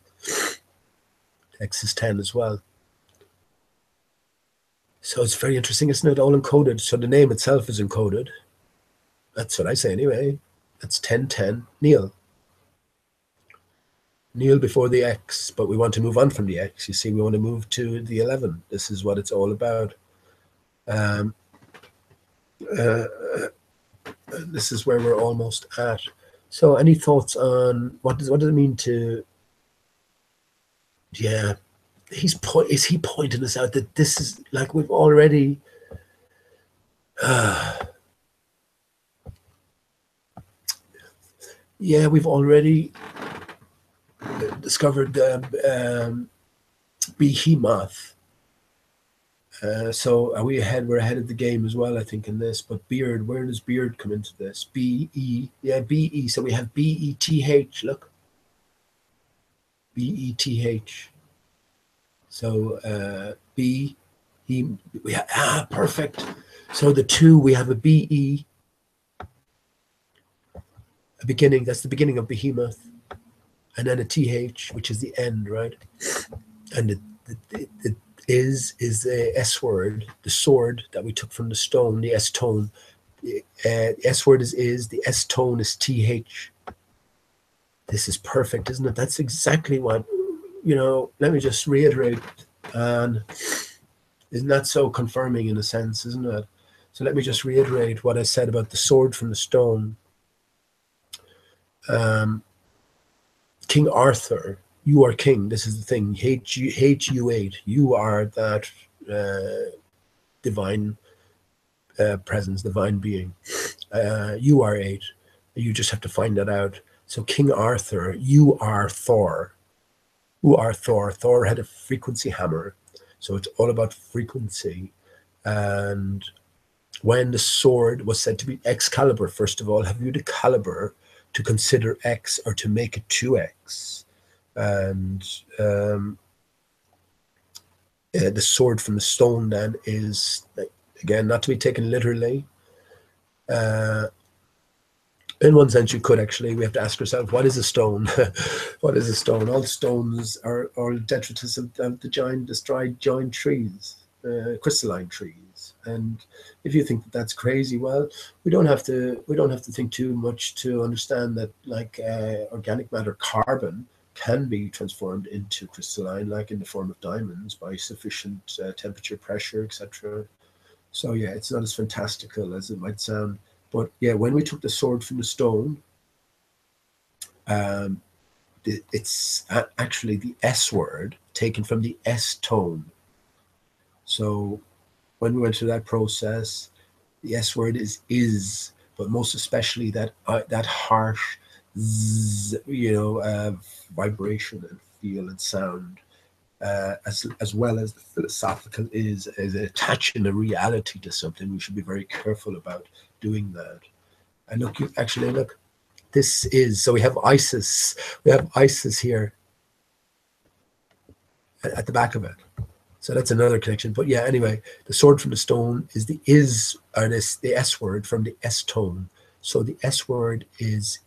X is 10 as well. So it's very interesting, isn't it? All encoded. So the name itself is encoded. That's what I say anyway. That's 10, 10, Neil. Neil before the X, but we want to move on from the X. You see, we want to move to the 11. This is what it's all about. This is where we're almost at. So any thoughts on what does it mean to, yeah, is he pointing us out that this is like we've already yeah, we've already discovered behemoth. So are we ahead? We're ahead of the game as well, I think, in this. But beard, where does beard come into this? B-E, yeah, B-E. So we have B-E-T-H, look. B-E-T-H. So B, he, perfect. So the two, we have a B-E, a beginning, that's the beginning of behemoth. And then a T-H, which is the end, right? And the is the S word, the sword that we took from the stone, the S tone. The S word is, the S tone is TH. This is perfect, isn't it? That's exactly what, you know, let me just reiterate. And isn't that so confirming in a sense, isn't it? So let me just reiterate what I said about the sword from the stone. King Arthur, you are king. This is the thing. H-U-8. You are that divine presence, divine being. You are 8. You just have to find that out. So King Arthur, you are Thor. Who are Thor? Thor had a frequency hammer. So it's all about frequency. And when the sword was said to be Excalibur, first of all, have you the caliber to consider X or to make it 2X? And the sword from the stone then is, again, not to be taken literally, In one sense, you could actually. We have to ask ourselves, what is a stone? What is a stone? All stones are detritus of the dried giant trees, crystalline trees. And if you think that that's crazy, well, we don't have to think too much to understand that, like, organic matter, carbon, can be transformed into crystalline, like in the form of diamonds, by sufficient temperature, pressure, etc. So yeah, it's not as fantastical as it might sound. But yeah, when we took the sword from the stone, um, it's actually the S word taken from the S tone. So when we went through that process, the S word is, but most especially that harsh z, vibration and feel and sound, as well as the philosophical is attaching a reality to something. We should be very careful about doing that. And look, you actually look. This is, so we have Isis. We have Isis here at the back of it. So that's another connection. But yeah, anyway, the sword from the stone is the S word from the S tone. So the S word is,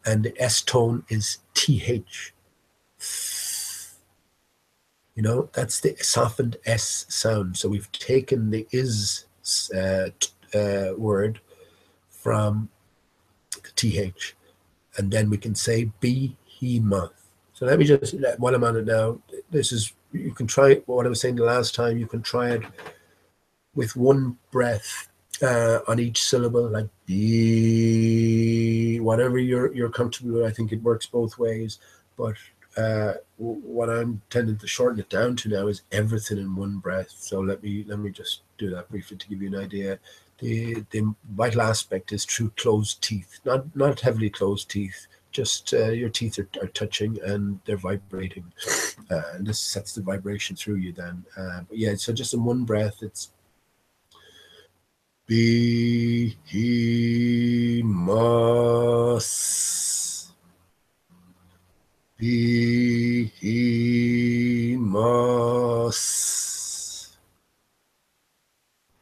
and the S tone is TH. That's the softened S sound. So we've taken the is word from the TH, and then we can say behemoth. So let me just, while I'm on it now, you can try it, what I was saying the last time, you can try it with one breath on each syllable, like be, whatever you're comfortable with. I think it works both ways, but what I'm tending to shorten it down to now is everything in one breath. So let me just do that briefly to give you an idea. The vital aspect is through closed teeth, not heavily closed teeth. Just your teeth are touching and they're vibrating, and this sets the vibration through you. Then, but yeah. So just in one breath, it's behemoth, behemoth,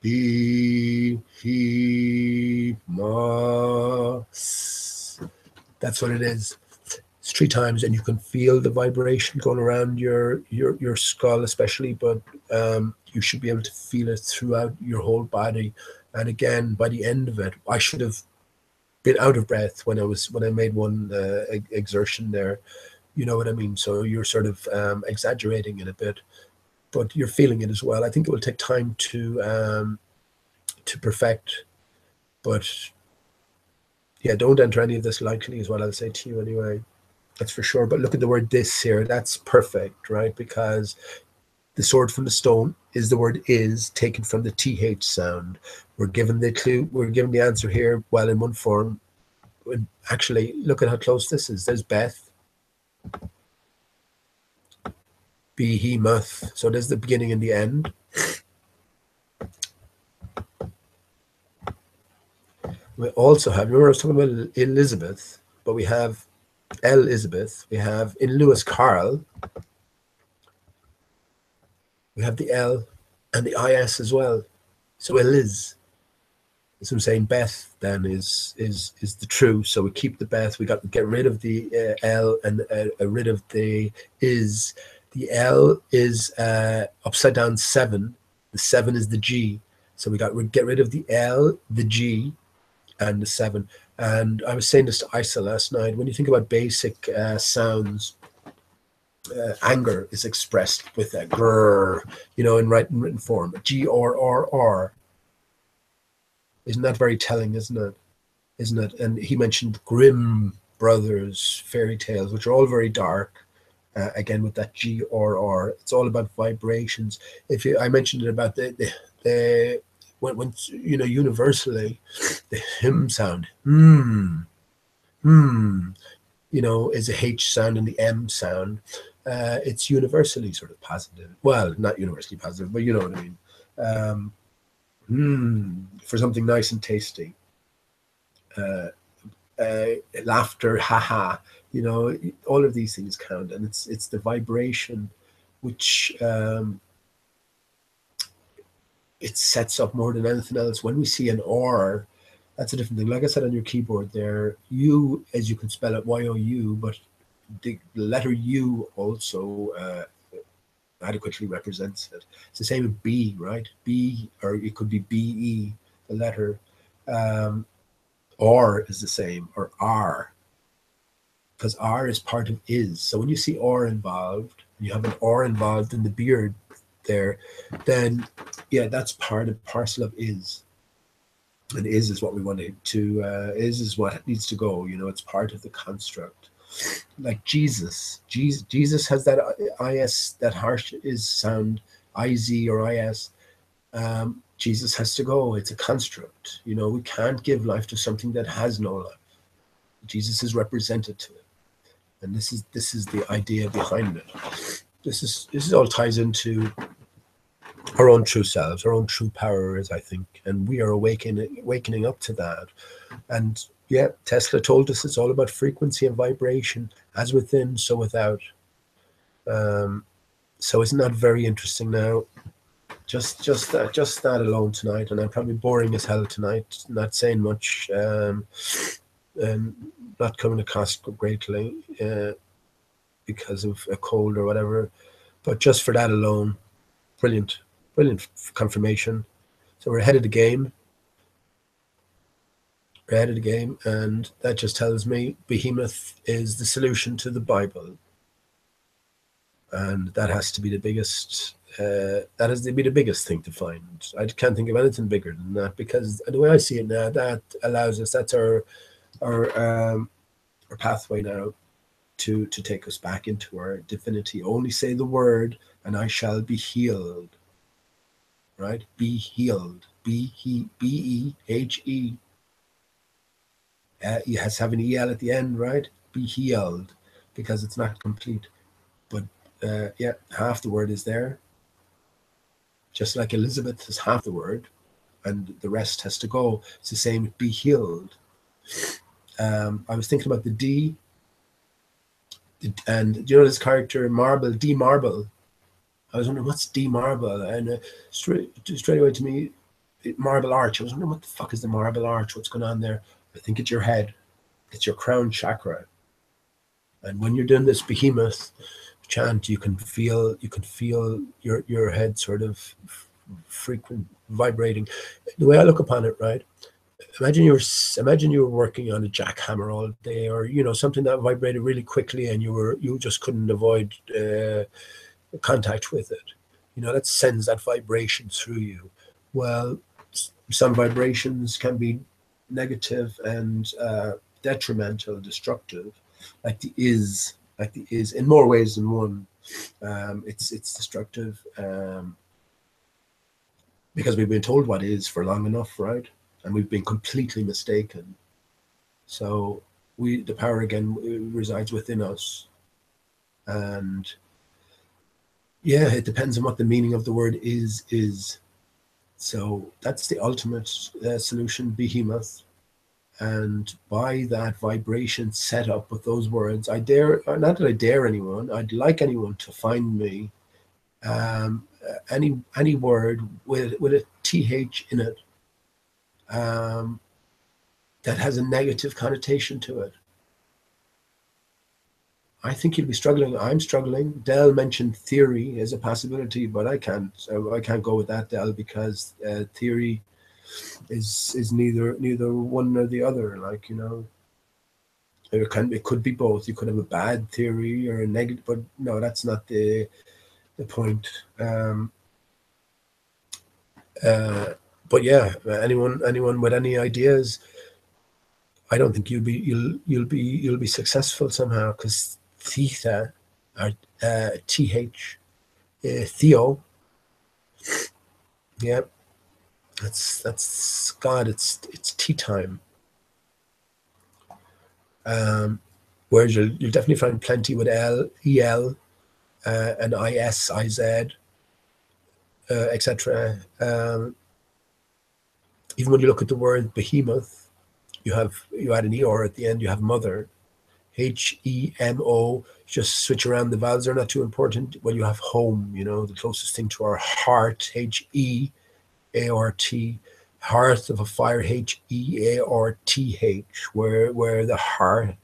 behemoth. That's what it is. It's 3 times, and you can feel the vibration going around your skull, especially. But you should be able to feel it throughout your whole body. And again, by the end of it, I should have been out of breath when I made one exertion there. You know what I mean? So you're sort of exaggerating it a bit, but you're feeling it as well. I think it will take time to perfect, but yeah, don't enter any of this lightly, is what I'll say to you anyway. That's for sure. But look at the word this here. That's perfect, right? Because the sword from the stone is the word is taken from the TH sound. We're given the clue. We're given the answer here, well, in one form. Actually, look at how close this is. There's Beth, behemoth. So there's the beginning and the end. We also have, remember I was talking about Elizabeth, but we have Elizabeth. We have in Lewis Carroll, we have the L and the IS as well. So Eliz. So I'm saying Beth then is the true. So we keep the Beth. We got to get rid of the L and rid of the is. The L is upside down 7. The 7 is the G. So we get rid of the L, the G, and the 7. And I was saying this to Isa last night. When you think about basic sounds, anger is expressed with a grrr, in written form. G R R R. Isn't that very telling? Isn't it? Isn't it? And he mentioned Grimm brothers fairy tales, which are all very dark. Again, with that G R R, it's all about vibrations. I mentioned it about the when universally, the him sound, is a H sound, and the M sound. It's universally sort of positive. Well, not universally positive, but you know what I mean. For something nice and tasty. Laughter, haha, all of these things count, and it's the vibration which it sets up more than anything else. When we see an R, That's a different thing. Like I said on your keyboard there, U, as you can spell it, Y-O-U, but the letter U also adequately represents it. It's the same with B, right? B, or it could be B-E, the letter. Um, R is the same, or R, because R is part of is. So when you see R involved, you have an R involved in the beard there, then yeah, that's part and parcel of is. And is what we want to is what needs to go. You know, it's part of the construct. Like Jesus has that is, that harsh is sound, iz or is. Jesus has to go. It's a construct. You know, we can't give life to something that has no life. Jesus is represented to it, and this is the idea behind it. This all ties into our own true selves, our own true powers, I think, and we are awakening up to that. And yeah, Tesla told us it's all about frequency and vibration, as within, so without. So isn't that very interesting now? Just that alone tonight, and I'm probably boring as hell tonight, not saying much, and not coming across greatly because of a cold or whatever. But just for that alone, brilliant confirmation. So we're ahead of the game. We're ahead of the game, and that just tells me Behemoth is the solution to the Bible, and that has to be the biggest. That has to be the biggest thing to find. I can't think of anything bigger than that, because the way I see it now, that allows us. That's our pathway now to take us back into our divinity. Only say the word, and I shall be healed. Right? Be healed. B-E-H-E. It has to have an E-L at the end, right? Be healed, because it's not complete. But yeah, half the word is there. Just like Elizabeth is half the word, and the rest has to go. It's the same with be healed. I was thinking about the D, and you know this character Marble, D Marble. I was wondering what's D Marble, and straight away to me, Marble Arch. I was wondering what the fuck is the Marble Arch? What's going on there? I think it's your head. It's your crown chakra. And when you're doing this Behemoth chant, you can feel your head sort of frequent vibrating. The way I look upon it, right? Imagine you were working on a jackhammer all day, or you know, something that vibrated really quickly, and you just couldn't avoid contact with it. You know, that sends that vibration through you. Well, some vibrations can be negative and detrimental, destructive, like the is in more ways than one. It's destructive because we've been told what is for long enough, right? And we've been completely mistaken. So the power again resides within us, and yeah, it depends on what the meaning of the word is. So that's the ultimate solution, Behemoth. And by that vibration set up with those words, I dare, not that I dare anyone, I'd like anyone to find me any word with a TH in it that has a negative connotation to it. I think you'll be struggling. I'm struggling. Dell mentioned theory as a possibility, but I can't go with that, Dell, because theory is neither one nor the other. Like, you know, it could be both. You could have a bad theory or a negative, but no, that's not the point. But yeah, anyone with any ideas, I don't think you'll be successful somehow, because theta or th theo, yeah, that's God. It's tea time. Whereas you'll definitely find plenty with el and is, iz, etc. Even when you look at the word behemoth, you add an er at the end. You have mother, HEMO. Just switch around the vowels; they're not too important. Well, you have home. You know, the closest thing to our heart, HEART, Hearth of a fire, Hearth, where the heart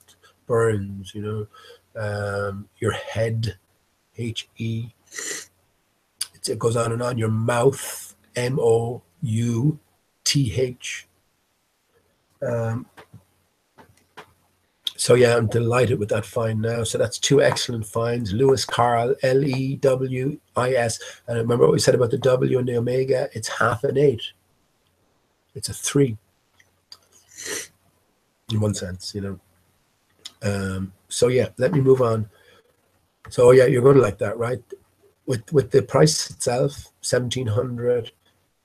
burns, you know. Your head, He. It goes on and on. Your mouth, Mouth. So yeah, I'm delighted with that find now. So that's two excellent finds. Lewis Carroll, Lewis. And remember what we said about the W and the omega? It's half an 8. It's a 3 in one sense, you know. So yeah, let me move on. So yeah, you're going to like that, right? With the price itself, 1700.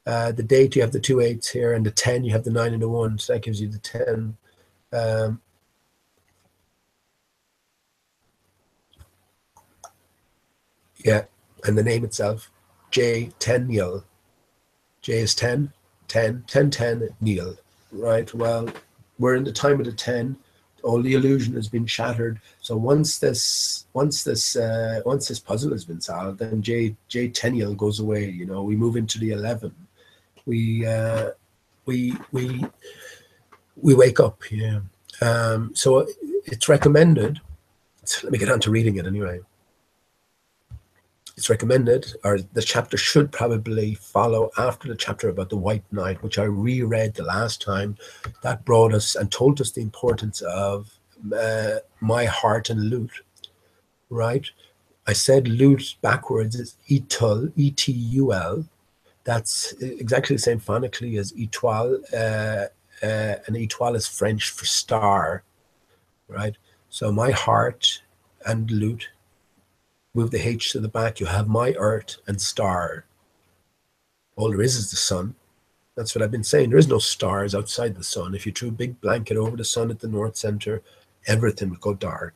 The date, you have the 2 8s here, and the 10, you have the 9 and the 1. So that gives you the 10. Yeah, and the name itself, J 10 Neil. J is 10, 10, 10, 10 Neil. Right. Well, we're in the time of the 10. All the illusion has been shattered. So once this puzzle has been solved, then J 10 Neil goes away. You know, we move into the 11. We wake up. Yeah. So it's recommended. So let me get on to reading it anyway. It's recommended, or the chapter should probably follow after the chapter about the White Knight, which I reread the last time. That brought us and told us the importance of my heart and loot, right? I said loot backwards is etul, E-T-U-L. That's exactly the same phonically as étoile, and étoile is French for star, right? So my heart and loot. Move the H to the back, you have my earth and star. All there is the sun. That's what I've been saying. There is no stars outside the sun. If you threw a big blanket over the sun at the north center, everything would go dark.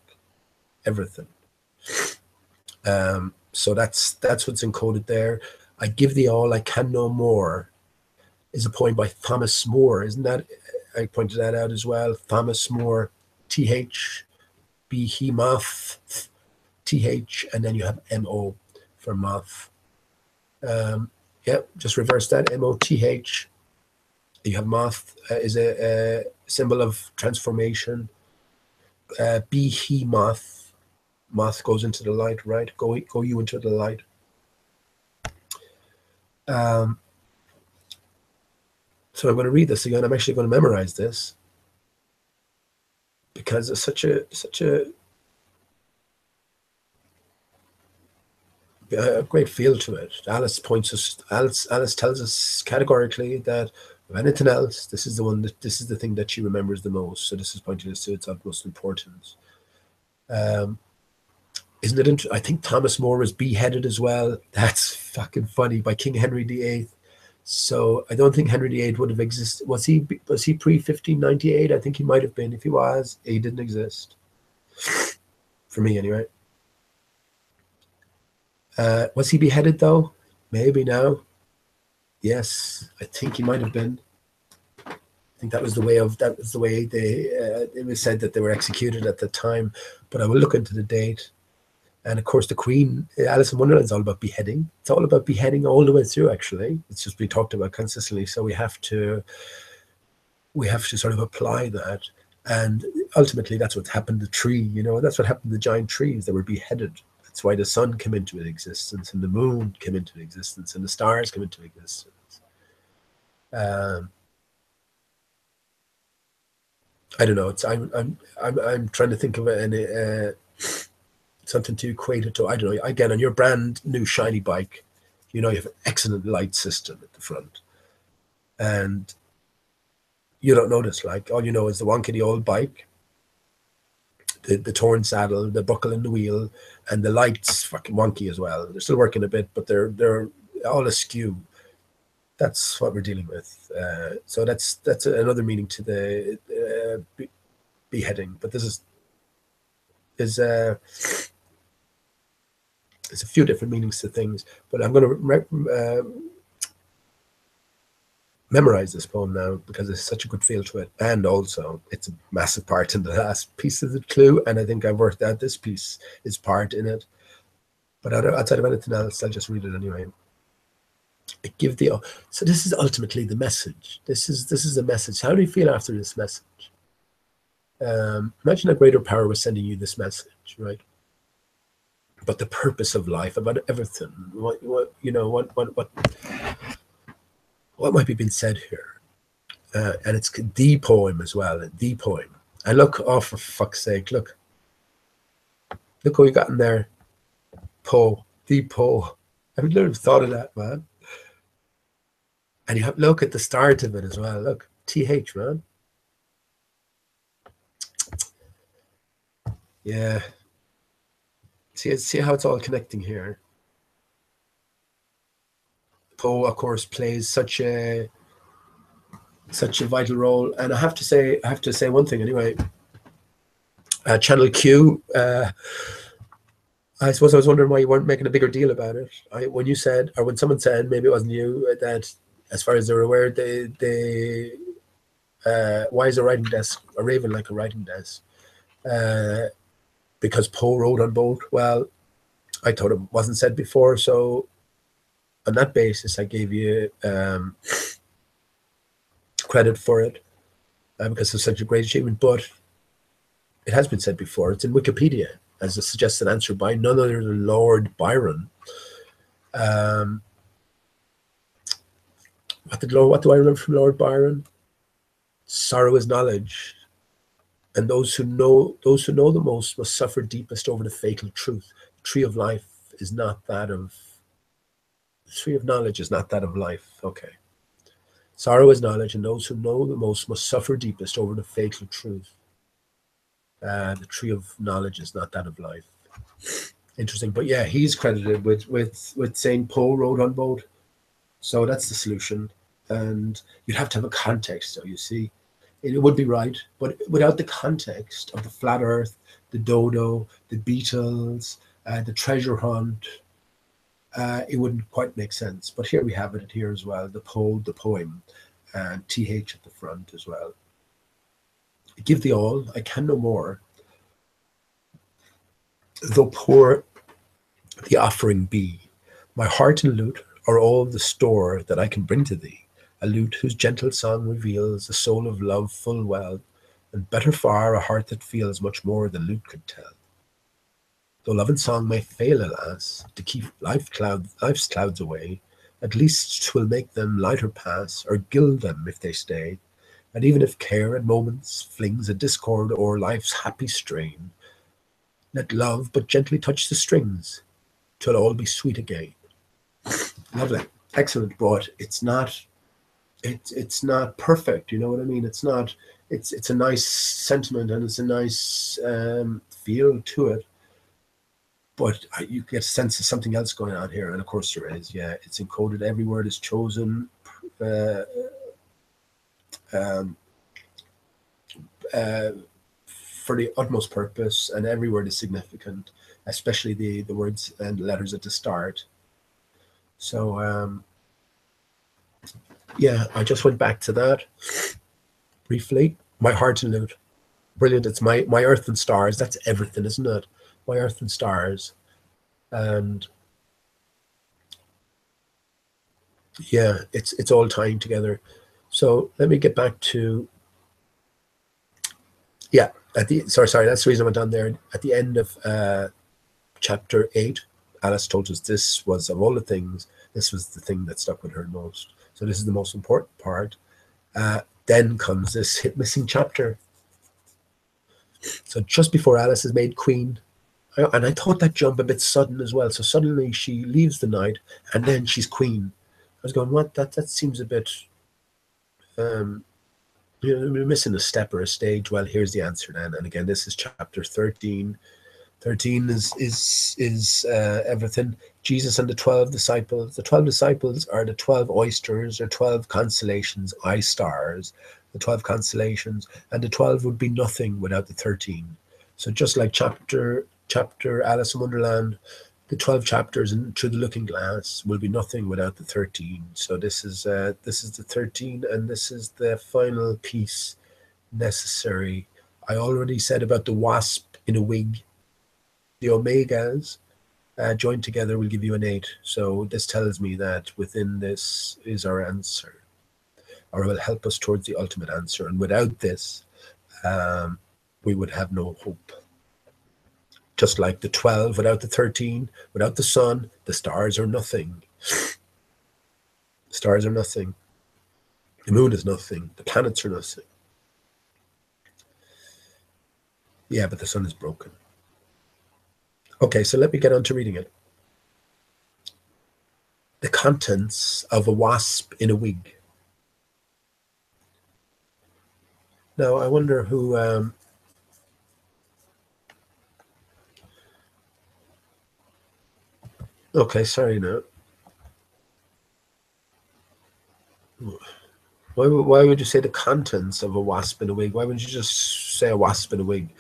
Everything. So that's what's encoded there. I give thee all, I can no more, is a poem by Thomas More. Isn't that? I pointed that out as well. Thomas More, TH, Behemoth, TH, and then you have MO for moth. Yeah, just reverse that. MOTH. You have moth is a symbol of transformation. Behemoth. Moth goes into the light, right? Go you into the light. So I'm going to read this again. I'm actually going to memorize this because it's such a great feel to it. Alice tells us categorically that if anything else, this is the thing that she remembers the most. So this is pointing us to its utmost importance. Isn't it interesting? I think Thomas More was beheaded as well. That's fucking funny, by King Henry VIII. So I don't think Henry VIII would have existed. Was he pre-1598? I think he might have been. If he was, he didn't exist. For me, anyway. Was he beheaded though? Maybe now. Yes, I think he might have been. I think that was the way they. It was said that they were executed at the time, but I will look into the date. And of course, the Queen, Alice in Wonderland, is all about beheading. It's all about beheading all the way through. Actually, it's just been talked about consistently. So we have to sort of apply that. And ultimately, that's what happened to the tree. You know, that's what happened to the giant trees. They were beheaded. That's why the sun came into existence, and the moon came into existence, and the stars came into existence. I don't know. I'm trying to think of any something to equate it to. I don't know. Again, on your brand new shiny bike, you know you have an excellent light system at the front, and you don't notice. Like all you know is the wonkety old bike. The torn saddle, the buckle in the wheel, and the lights fucking wonky as well. They're still working a bit, but they're all askew. That's what we're dealing with. So that's another meaning to the beheading. But there's a few different meanings to things. But I'm going to memorize this poem now because it's such a good feel to it, and also it's a massive part in the last piece of the clue, and I think I've worked out this piece is part in it. But outside of anything else, I'll just read it anyway. Give the so this is ultimately the message. This is the message. How do you feel after this message? Imagine a greater power was sending you this message, right? But the purpose of life, about everything. What might be being said here? And it's the poem as well. The poem. And look, oh for fuck's sake, look what you got in there. Poe, the Poe. I would never have thought of that, man. And you have look at the start of it as well. Look, TH, man. Yeah. See how it's all connecting here. Poe, of course, plays such a vital role. And I have to say one thing anyway. Channel Q. I suppose I was wondering why you weren't making a bigger deal about it. When you said, or when someone said, maybe it wasn't you, that as far as they're aware, why is a writing desk a raven like a writing desk? Because Poe wrote on both. Well, I thought it wasn't said before, so on that basis, I gave you credit for it because it's such a great achievement. But it has been said before. It's in Wikipedia as a suggested answer by none other than Lord Byron. What do I remember from Lord Byron? Sorrow is knowledge, and those who know the most must suffer deepest over the fatal truth. The tree of life is not that of. The tree of knowledge is not that of life. Okay. Sorrow is knowledge, and those who know the most must suffer deepest over the fatal truth. The tree of knowledge is not that of life. Interesting, but yeah, he's credited with saying Poe wrote on both. So that's the solution, and you'd have to have a context. So you see, it would be right, but without the context of the flat Earth, the dodo, the Beatles, the treasure hunt, it wouldn't quite make sense. But here we have it here as well: the poem, and TH at the front as well. Give the all, I can no more. Though poor the offering be, my heart and lute are all the store that I can bring to thee. A lute whose gentle song reveals the soul of love full well, and better far a heart that feels much more than lute could tell. Though love and song may fail, alas, to keep life's clouds away, at least 'twill make them lighter pass, or gild them if they stay. And even if care at moments flings a discord o'er life's happy strain, let love but gently touch the strings, till all be sweet again. Lovely, excellent, but it's not perfect. You know what I mean? It's not. It's a nice sentiment and it's a nice feel to it, but you get a sense of something else going on here, and of course there is. Yeah, it's encoded. Every word is chosen. For the utmost purpose, and every word is significant, especially the words and letters at the start. So yeah, I just went back to that briefly. My heart and lute, brilliant. It's my earth and stars. That's everything, isn't it? My earth and stars, and yeah, it's all tying together. So let me get back to sorry, that's the reason I went on there. At the end of chapter 8, Alice told us this was, of all the things, this was the thing that stuck with her most. So this is the most important part. Then comes this missing chapter. So just before Alice is made queen, and I thought that jump a bit sudden as well. So suddenly she leaves the knight, and then she's queen. I was going, what? That seems a bit. We're missing a step or a stage. Well, here's the answer then. And again, this is chapter 13. 13 is everything. Jesus and the 12 disciples. The 12 disciples are the 12 oysters, or 12 constellations, eye stars, the 12 constellations, and the 12 would be nothing without the 13. So just like chapter Alice in Wonderland, the 12 chapters in Through the Looking Glass will be nothing without the 13. So this is the 13, and this is the final piece necessary. I already said about the wasp in a wig, the omegas, joined together will give you an 8. So this tells me that within this is our answer, or will help us towards the ultimate answer. And without this, we would have no hope. Just like the 12 without the 13, without the sun, the stars are nothing. The stars are nothing. The moon is nothing. The planets are nothing. Yeah, but the sun is broken. Okay, so let me get on to reading it. The contents of a wasp in a wig. Now, I wonder who... okay, sorry, no. Why would you say the contents of a wasp in a wig? Why wouldn't you just say a wasp in a wig?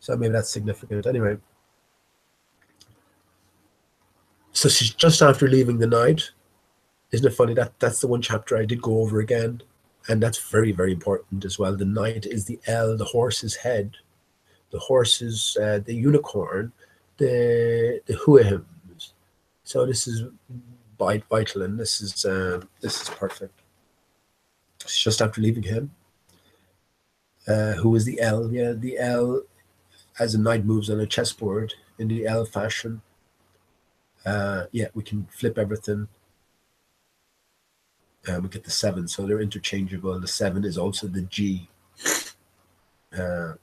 So maybe that's significant. Anyway. So she's just after leaving the night. Isn't it funny that that's the one chapter I did go over again? And that's very, very important as well. The knight is the L, the horse's head. The horse is the unicorn, the hooahams. So this is vital, and this is perfect. It's just after leaving him. Who is the L? Yeah, the L, as a knight moves on a chessboard in the L fashion. Yeah, we can flip everything. We get the 7, so they're interchangeable. The 7 is also the G. So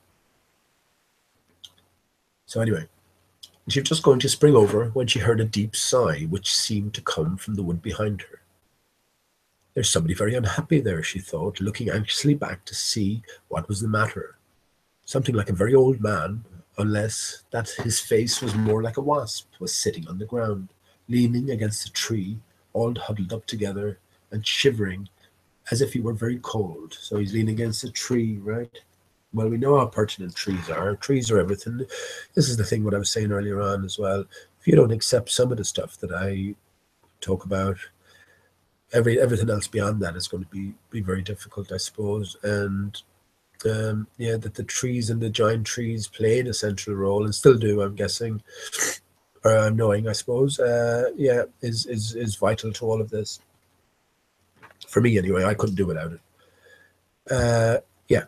anyway, she was just going to spring over when she heard a deep sigh, which seemed to come from the wood behind her. There's somebody very unhappy there, she thought, looking anxiously back to see what was the matter. Something like a very old man, unless that his face was more like a wasp, was sitting on the ground, leaning against a tree, all huddled up together and shivering as if he were very cold. So he's leaning against a tree, right? Well, we know how pertinent trees are. Trees are everything. This is the thing what I was saying earlier on as well. If you don't accept some of the stuff that I talk about, everything else beyond that is going to be very difficult, I suppose. And yeah, that the trees and the giant trees played a central role and still do, I'm guessing, or I'm knowing, I suppose. Yeah, is vital to all of this. For me, anyway, I couldn't do without it. Yeah.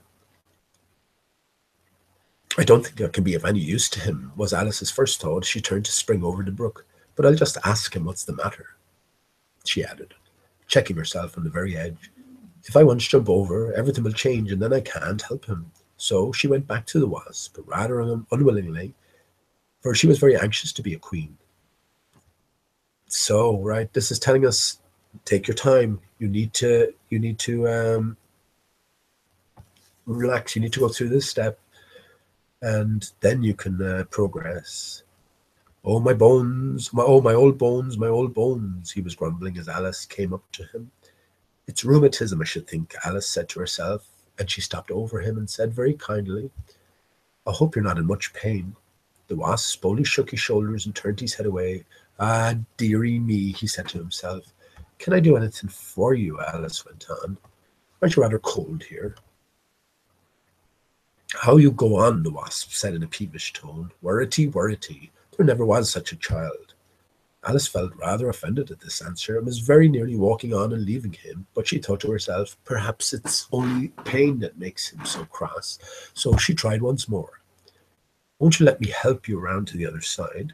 I don't think I can be of any use to him, was Alice's first thought. She turned to spring over the brook. But I'll just ask him what's the matter, she added, checking herself on the very edge. If I once jump over, everything will change and then I can't help him. So she went back to the wasp, rather unwillingly, for she was very anxious to be a queen. So, right, this is telling us, take your time. You need to relax. You need to go through this step, and then you can progress. Oh, my bones, my old bones, my old bones, he was grumbling as Alice came up to him. It's rheumatism, I should think, Alice said to herself, and she stopped over him and said very kindly, I hope you're not in much pain. The wasp only shook his shoulders and turned his head away. Ah, dearie me, he said to himself. Can I do anything for you? Alice went on. Aren't you rather cold here? How you go on, the wasp said in a peevish tone. Worrity, worrity. There never was such a child. Alice felt rather offended at this answer and was very nearly walking on and leaving him, but she thought to herself, perhaps it's only pain that makes him so cross. So she tried once more. Won't you let me help you around to the other side?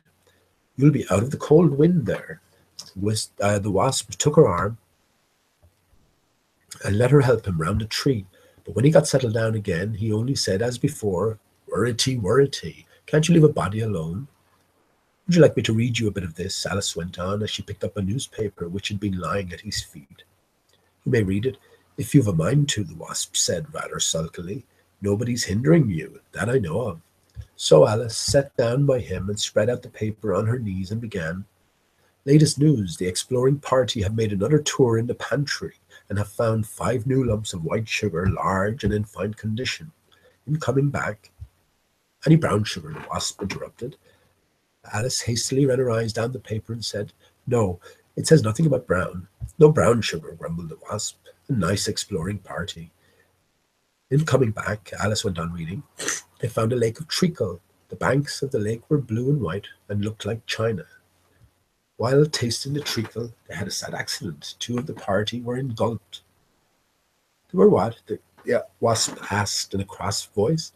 You'll be out of the cold wind there. The wasp took her arm and let her help him round a tree. But when he got settled down again, he only said, as before, worrity, worrity. Can't you leave a body alone? Would you like me to read you a bit of this? Alice went on as she picked up a newspaper which had been lying at his feet. You may read it, if you've a mind to, the wasp said rather sulkily. Nobody's hindering you, that I know of. So Alice sat down by him and spread out the paper on her knees and began. Latest news, the exploring party have made another tour in the pantry and have found 5 new lumps of white sugar, large and in fine condition. In coming back, any brown sugar, the wasp interrupted. Alice hastily ran her eyes down the paper and said, No, it says nothing about brown. No brown sugar, grumbled the wasp. A nice exploring party. In coming back, Alice went on reading. They found a lake of treacle. The banks of the lake were blue and white and looked like china. While tasting the treacle, they had a sad accident. Two of the party were engulfed. They were what? The wasp asked in a cross voice.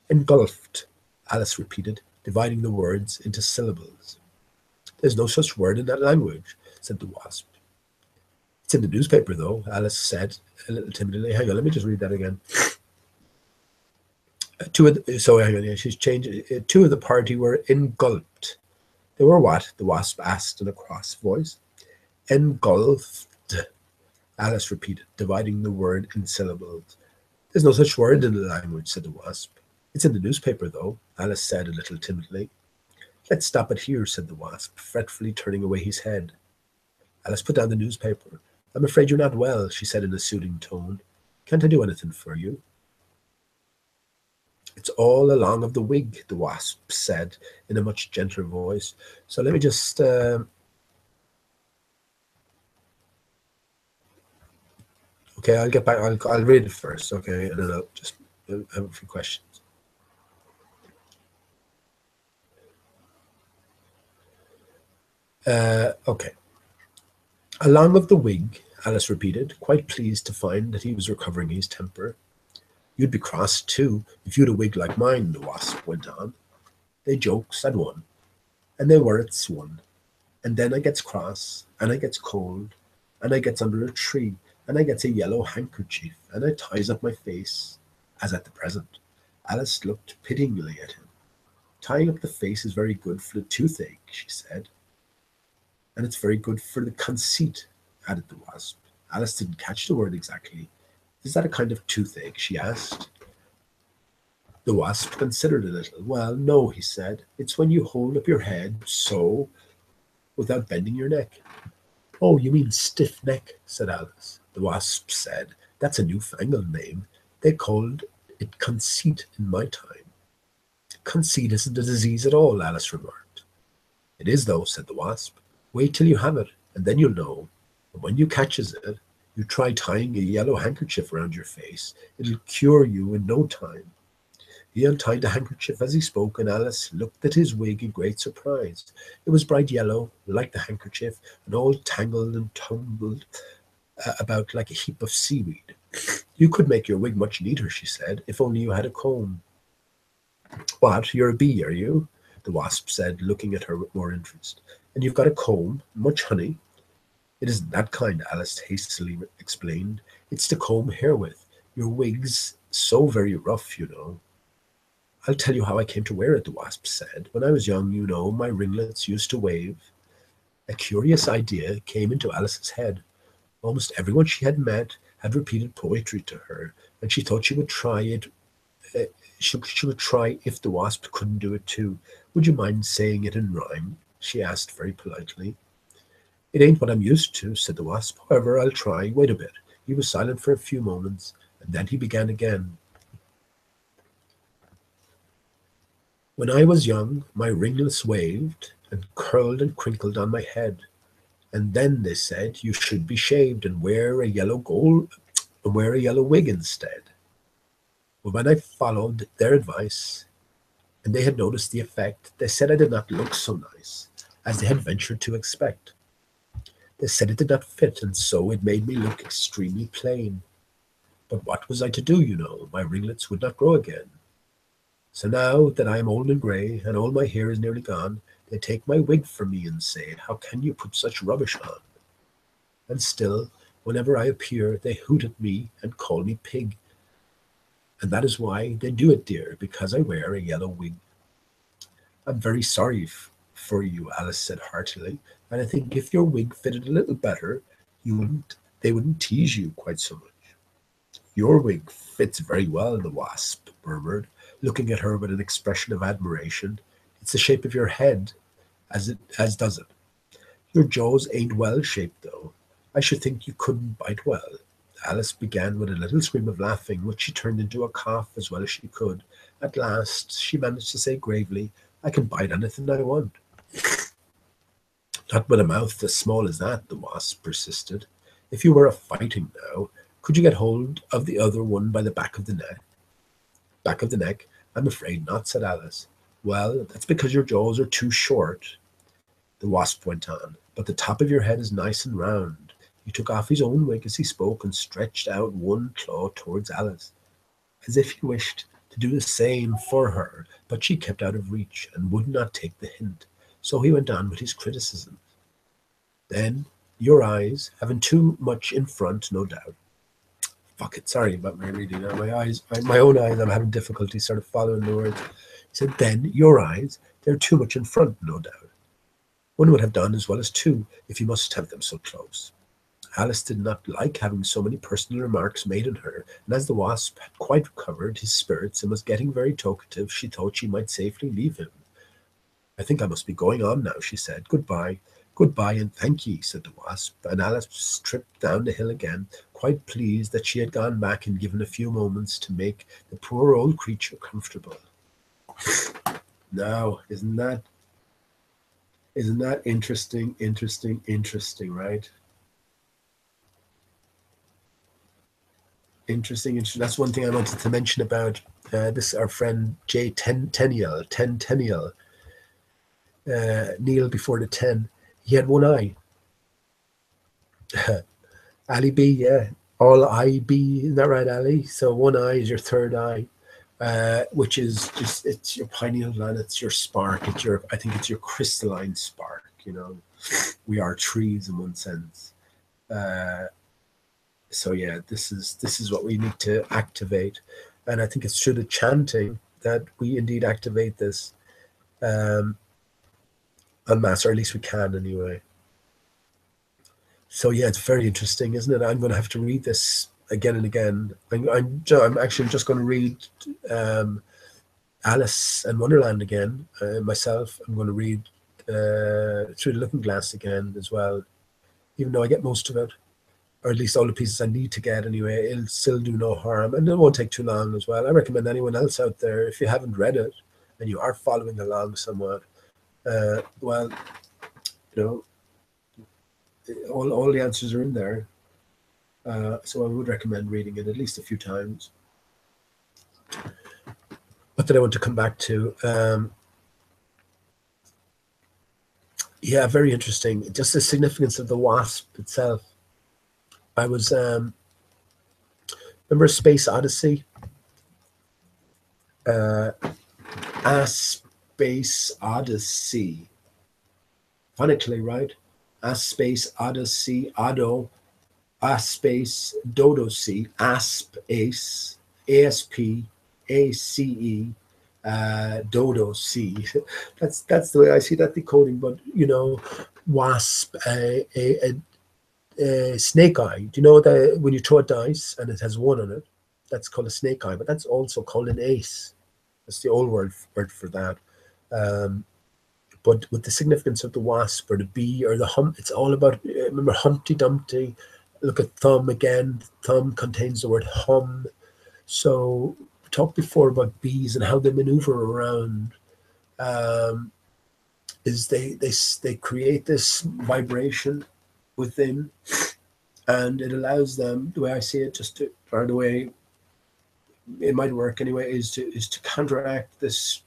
Engulfed, Alice repeated, dividing the words into syllables. There's no such word in that language, said the wasp. It's in the newspaper, though, Alice said a little timidly. Hang on, let me just read that again. Hang on, yeah, she's changed. Two of the party were engulfed. They were what? The wasp asked in a cross voice. Engulfed, Alice repeated, dividing the word in syllables. There's no such word in the language, said the wasp. It's in the newspaper, though, Alice said a little timidly. Let's stop it here, said the wasp, fretfully turning away his head. Alice put down the newspaper. I'm afraid you're not well, she said in a soothing tone. Can't I do anything for you? It's all along of the wig, the wasp said in a much gentler voice. So let me just... Okay, I'll get back. I'll read it first, okay, and then I'll just have a few questions. Okay. Along of the wig, Alice repeated, quite pleased to find that he was recovering his temper. You'd be cross, too, if you'd a wig like mine, the wasp went on. They jokes, I'd won, and they worrits one. And then I gets cross, and I gets cold, and I gets under a tree, and I gets a yellow handkerchief, and I ties up my face, as at the present. Alice looked pityingly at him. Tying up the face is very good for the toothache, she said. And it's very good for the conceit, added the wasp. Alice didn't catch the word exactly. Is that a kind of toothache, she asked. The wasp considered a little. Well, no, he said. It's when you hold up your head so, without bending your neck. Oh, you mean stiff neck, said Alice. The wasp said, that's a newfangled name. They called it conceit in my time. Conceit isn't a disease at all, Alice remarked. It is, though, said the wasp. Wait till you have it, and then you'll know. And when you catches it, you try tying a yellow handkerchief around your face. It'll cure you in no time. He untied the handkerchief as he spoke, and Alice looked at his wig in great surprise. It was bright yellow, like the handkerchief, and all tangled and tumbled about like a heap of seaweed. You could make your wig much neater, she said, if only you had a comb. What, you're a bee, are you? The wasp said, looking at her with more interest. And you've got a comb, much honey. It isn't that kind, Alice hastily explained. It's to comb hair with. Your wig's so very rough, you know. I'll tell you how I came to wear it, the wasp said. When I was young, you know, my ringlets used to wave. A curious idea came into Alice's head. Almost everyone she had met had repeated poetry to her, and she thought she would try it. She would try if the wasp couldn't do it too. Would you mind saying it in rhyme? She asked very politely. It ain't what I'm used to, said the wasp. However, I'll try. Wait a bit. He was silent for a few moments, and then he began again. When I was young, my ringlets waved and curled and crinkled on my head. And then they said you should be shaved and wear a yellow wig instead. But when I followed their advice, and they had noticed the effect, they said I did not look so nice as they had ventured to expect. They said it did not fit, and so it made me look extremely plain. But what was I to do, you know? My ringlets would not grow again. So now that I am old and grey, and all my hair is nearly gone, they take my wig from me and say, how can you put such rubbish on? And still, whenever I appear, they hoot at me and call me pig. And that is why they do it, dear, because I wear a yellow wig. I'm very sorry for you, Alice said heartily, and I think if your wig fitted a little better, they wouldn't tease you quite so much. Your wig fits very well, the wasp murmured, looking at her with an expression of admiration. It's the shape of your head, as does it. Your jaws ain't well shaped, though. I should think you couldn't bite well. Alice began with a little scream of laughing, which she turned into a cough as well as she could. At last, she managed to say gravely, I can bite anything I want. Not with a mouth as small as that, the wasp persisted. If you were a fighting now, could you get hold of the other one by the back of the neck? Back of the neck? I'm afraid not, said Alice. Well, that's because your jaws are too short. The wasp went on. But the top of your head is nice and round. He took off his own wig as he spoke and stretched out one claw towards Alice, as if he wished to do the same for her, but she kept out of reach and would not take the hint. So he went on with his criticism. Then, your eyes, having too much in front, no doubt. Fuck it, sorry about my reading now. My own eyes, I'm having difficulty sort of following the words. He said, then, your eyes, they're too much in front, no doubt. One would have done as well as two, if you must have them so close. Alice did not like having so many personal remarks made on her, and as the wasp had quite recovered his spirits and was getting very talkative, she thought she might safely leave him. I think I must be going on now, she said. Goodbye. Goodbye and thank ye, said the wasp, and Alice tripped down the hill again, quite pleased that she had gone back and given a few moments to make the poor old creature comfortable. Now, isn't that interesting, right? Interesting. That's one thing I wanted to mention about this. Our friend Jay Tenniel, Neil before the 10. He had one eye. Ali B, yeah, all eye B. Isn't that right, Ali? So one eye is your third eye, which is just it's your pineal gland. It's your spark. I think it's your crystalline spark. You know, we are trees in one sense. So yeah, this is what we need to activate, and I think it's through the chanting that we indeed activate this en masse, or at least we can anyway. So yeah, it's very interesting, isn't it? I'm going to have to read this again and again. I'm actually just going to read Alice and Wonderland again myself. I'm going to read Through the Looking Glass again as well, even though I get most of it, or at least all the pieces I need to get anyway. It'll still do no harm, and it won't take too long as well. I recommend anyone else out there, if you haven't read it and you are following along somewhat, well, you know, all the answers are in there. So I would recommend reading it at least a few times. What did I want to come back to? Yeah, very interesting. Just the significance of the wasp itself. I was remember Space Odyssey? A Space Odyssey. Phonetically, right? A Space Odyssey, Odo, A Space Dodo C, Asp Ace, ASP, ACE, Dodo C. That's the way I see that decoding. But you know, wasp, snake eye. Do you know that when you throw a dice and it has one on it, that's called a snake eye, but that's also called an ace. That's the old word for that. But with the significance of the wasp or the bee or the hum, it's all about, remember Humpty Dumpty? Look at thumb again. Thumb contains the word hum. So we talked before about bees and how they maneuver around. Is they create this vibration within, and it allows them, the way I see it, or the way it might work anyway, is to counteract this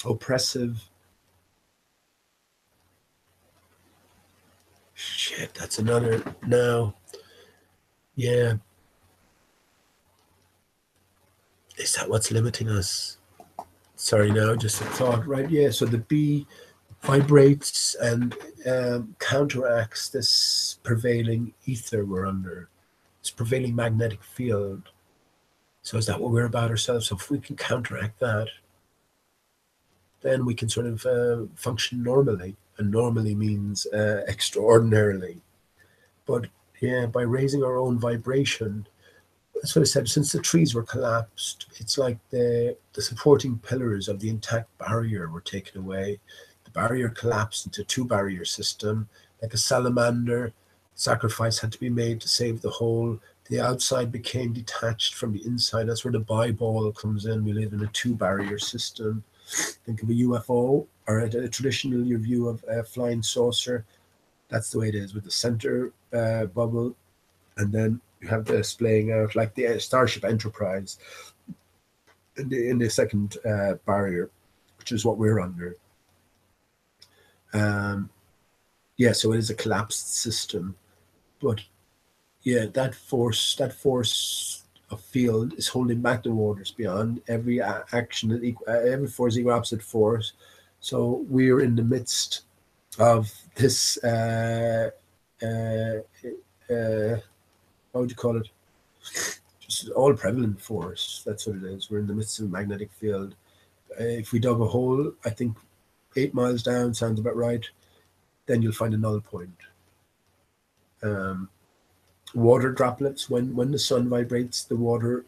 oppressive. Shit, that's another now. Yeah. Is that what's limiting us? Sorry, now just a thought, right? Yeah, so the bee vibrates and counteracts this prevailing ether we're under, this prevailing magnetic field. So is that what we're about ourselves? So if we can counteract that, then we can sort of function normally. And normally means extraordinarily. But yeah, by raising our own vibration, that's what I said, since the trees were collapsed, it's like the supporting pillars of the intact barrier were taken away. The barrier collapsed into a two-barrier system. Like a salamander, sacrifice had to be made to save the whole. The outside became detached from the inside. That's where the ball comes in. We live in a two-barrier system. Think of a UFO or a traditional view of a flying saucer. That's the way it is, with the center bubble, and then you have this playing out like the Starship Enterprise in the second barrier, which is what we're under. Yeah, so it is a collapsed system, but yeah, that force of field is holding back the waters beyond every action. Every force equal opposite force. So we're in the midst of this. Uh, what would you call it? Just all prevalent force. That's what it is. We're in the midst of a magnetic field. If we dug a hole, I think 8 miles down sounds about right. Then you'll find a null point. Water droplets, when the sun vibrates the water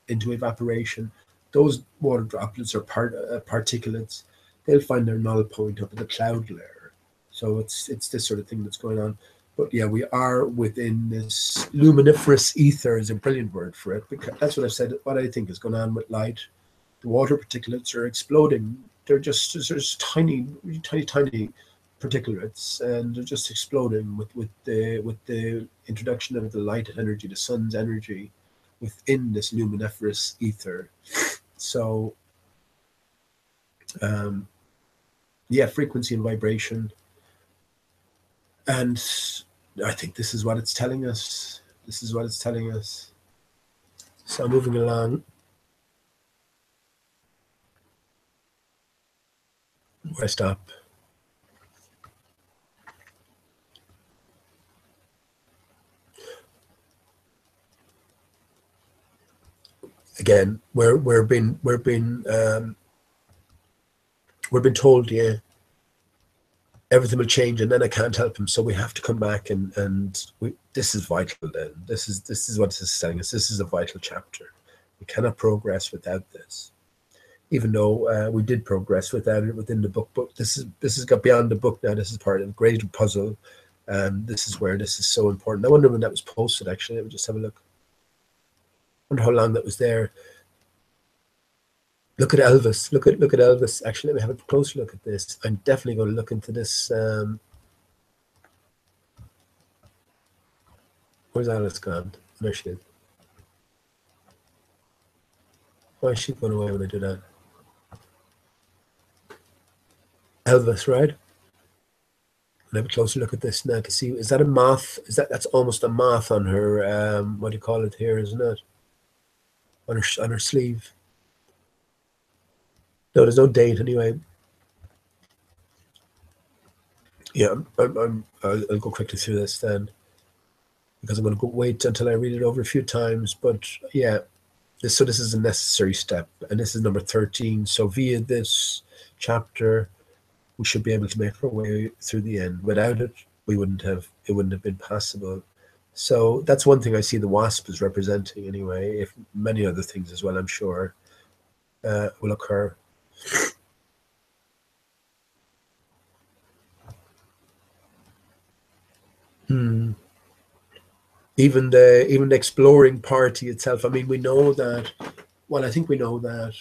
into evaporation, those water droplets are particulates. They'll find their null point up in the cloud layer. So it's this sort of thing that's going on. But yeah, we are within this luminiferous ether is a brilliant word for it, because that's what I've said. What I think is going on with light, the water particulates are exploding. They're just tiny, tiny particulates, and they're just exploding with the introduction of the light energy, the sun's energy, within this luminiferous ether. So, yeah, frequency and vibration. And I think this is what it's telling us. This is what it's telling us. So moving along. Where I stop. Again, we're being told, yeah, everything will change, and then I can't help him. So we have to come back, and this is vital. Then this is what this is telling us. This is a vital chapter. We cannot progress without this, even though we did progress without it within the book. But this has got beyond the book now. This is part of the greater puzzle, and this is where this is so important. I wonder when that was posted. Actually, let me just have a look. I wonder how long that was there. Look at Elvis. Look at Elvis. Actually, let me have a closer look at this. I'm definitely going to look into this. Where's Alice gone? There she is. Why is she going away when I do that? Elvis, right? I'll have a closer look at this now to see. Is that a moth? That's almost a moth on her? What do you call it here? Isn't it? On her sleeve. No, there's no date anyway. Yeah, I'll go quickly through this then, because I'm going to wait until I read it over a few times. But yeah, this is a necessary step, and this is number 13. So via this chapter, we should be able to make our way through the end. Without it, it wouldn't have been possible. So that's one thing I see the wasp is representing anyway, if many other things as well, I'm sure, will occur. Even the exploring party itself. I mean, we know that. Well, I think we know that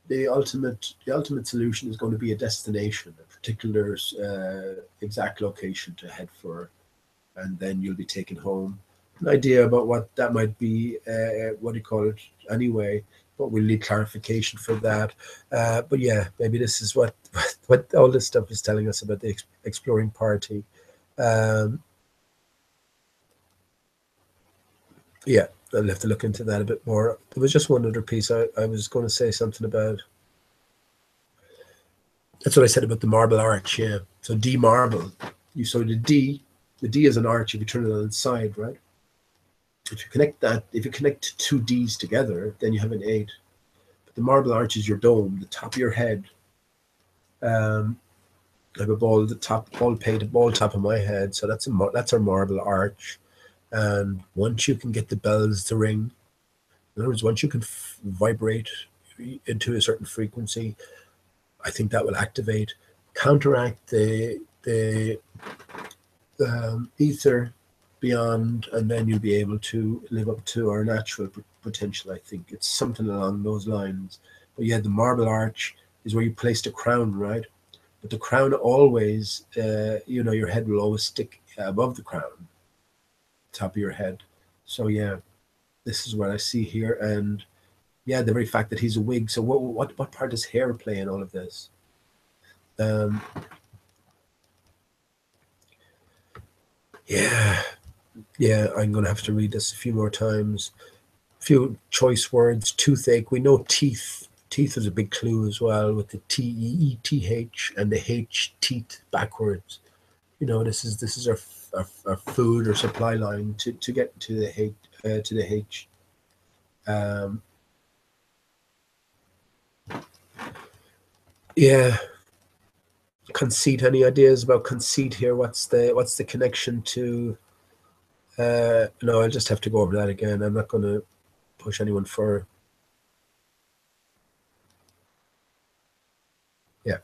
the ultimate solution is going to be a destination, a particular exact location to head for, and then you'll be taken home. An idea about what that might be, what do you call it anyway, but we'll need clarification for that. But yeah, maybe this is what all this stuff is telling us about the exploring party. Yeah, I'll have to look into that a bit more. There was just one other piece I was going to say something about. That's what I said about the marble arch, yeah. So D marble. So the D is an arch if you turn it on its side, right? If you connect two Ds together, then you have an 8. But the marble arch is your dome, the top of your head. I have a ball top of my head, so that's our marble arch. And once you can get the bells to ring, in other words, once you can vibrate into a certain frequency, I think that will counteract the ether beyond, and then you'll be able to live up to our natural potential. I think it's something along those lines. But yeah, the marble arch is where you place the crown, right? But the crown always, your head will always stick above the crown, top of your head. So yeah, this is what I see here, and yeah, the very fact that he's a wig. So what part does hair play in all of this? Yeah, yeah, I'm going to have to read this a few more times. A few choice words. Toothache. We know teeth. Teeth is a big clue as well, with the Teeth and the H, teeth backwards. This is our food or supply line to get to the H. Um, yeah, conceit. Any ideas about conceit here? What's the connection to? No, I'll just have to go over that again. I'm not going to push anyone for. Yeah.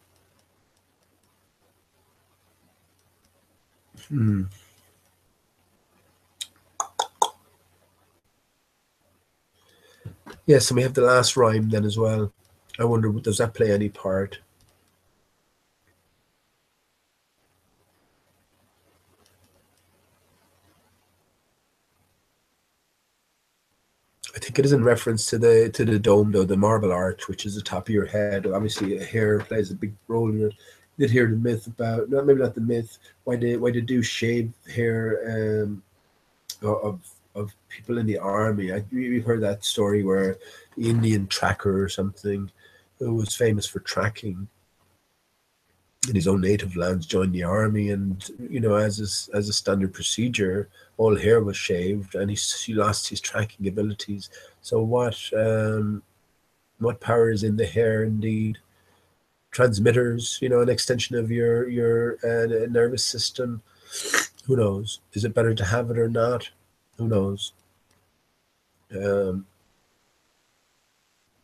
Hmm. Yes, and we have the last rhyme then as well. I wonder, does that play any part? I think it is in reference to the dome, though, the marble arch, which is the top of your head. Obviously, hair plays a big role in it. You did hear the myth about, not maybe not the myth, why they do shave hair of people in the army. We've heard that story where the Indian tracker or something, who was famous for tracking in his own native lands, joined the army, and as a standard procedure, all hair was shaved, and he lost his tracking abilities. So what power is in the hair? Indeed, transmitters, an extension of your nervous system. Who knows? Is it better to have it or not? Who knows? Um,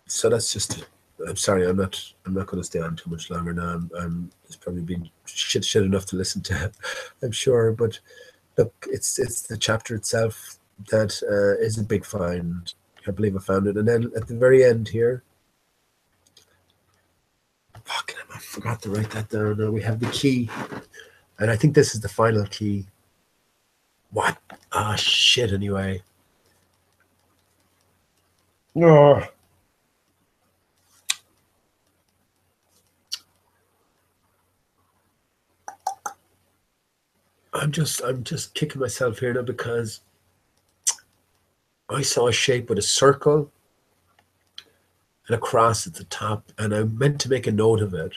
so that's just. I'm sorry. I'm not going to stay on too much longer now. It's probably been shit enough to listen to. I'm sure, but look, it's the chapter itself that is a big find. I believe I found it, and then at the very end here, fucking, I forgot to write that down. Now we have the key, and I think this is the final key. What? Ah, shit. Anyway, oh, I'm just kicking myself here now because I saw a shape with a circle and a cross at the top, and I meant to make a note of it,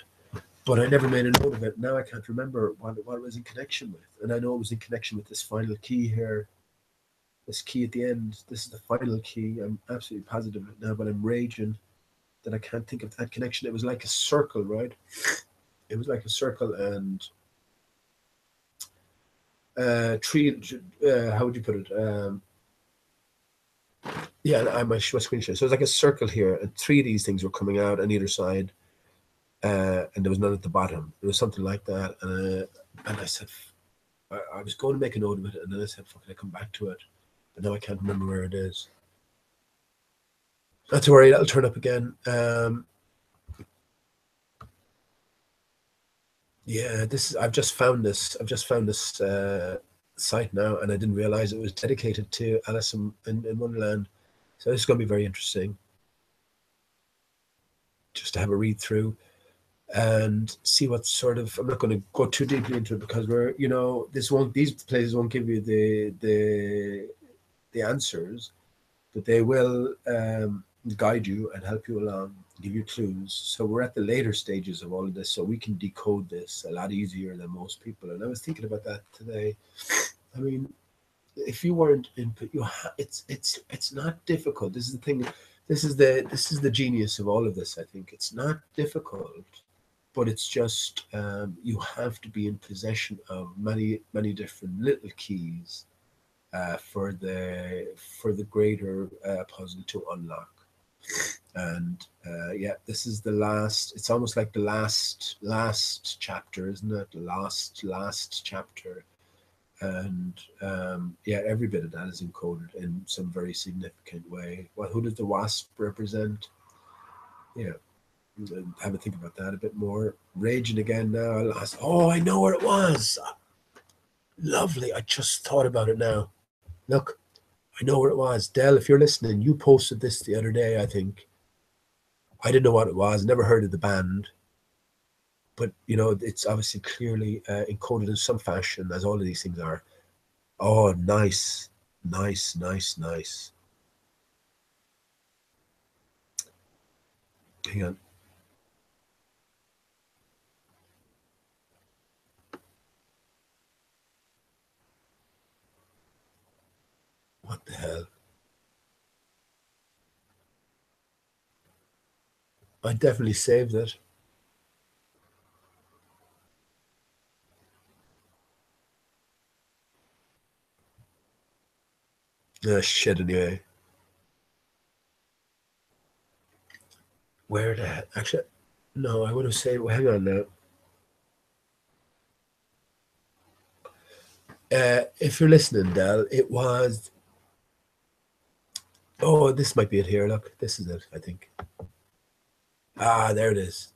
but I never made a note of it. Now I can't remember what it was in connection with, and I know it was in connection with this final key here. This key at the end. This is the final key. I'm absolutely positive of it now, but I'm raging that I can't think of that connection. It was like a circle, right? It was like a circle and tree. How would you put it? Yeah, I my screen share. So it was like a circle here, and three of these things were coming out on either side, and there was none at the bottom. It was something like that, and I said, I was going to make a note of it, and then I said, "Fuck it, I come back to it," but now I can't remember where it is. Not to worry, that'll turn up again. Yeah, this is. I've just found this. I've just found this site now, and I didn't realize it was dedicated to Alice in Wonderland. So this is going to be very interesting, just to have a read through and see what sort of. I'm not going to go too deeply into it because these places won't give you the answers, but they will guide you and help you along, give you clues. So we're at the later stages of all of this, so we can decode this a lot easier than most people. And I was thinking about that today. I mean, if you weren't input, it's not difficult. This is the thing. This is the genius of all of this. I think it's not difficult, but it's just you have to be in possession of many different little keys for the greater puzzle to unlock. And yeah, this is the last. It's almost like the last chapter, isn't it? The last chapter, and yeah, every bit of that is encoded in some very significant way. Well, who does the wasp represent? Yeah, have a think about that a bit more. Raging again now. Oh, I know where it was. Lovely. I just thought about it now. Look, I know where it was. Dell, if you're listening, you posted this the other day, I think. I didn't know what it was, never heard of the band, but it's obviously clearly encoded in some fashion, as all of these things are. Oh, nice, nice, nice, nice. Hang on. What the hell? I definitely saved it. Shit. Anyway, where the heck? Actually, no. I would have saved. Well, hang on now. If you're listening, Del, it was. Oh, this might be it here. Look, this is it. I think. Ah, there it is.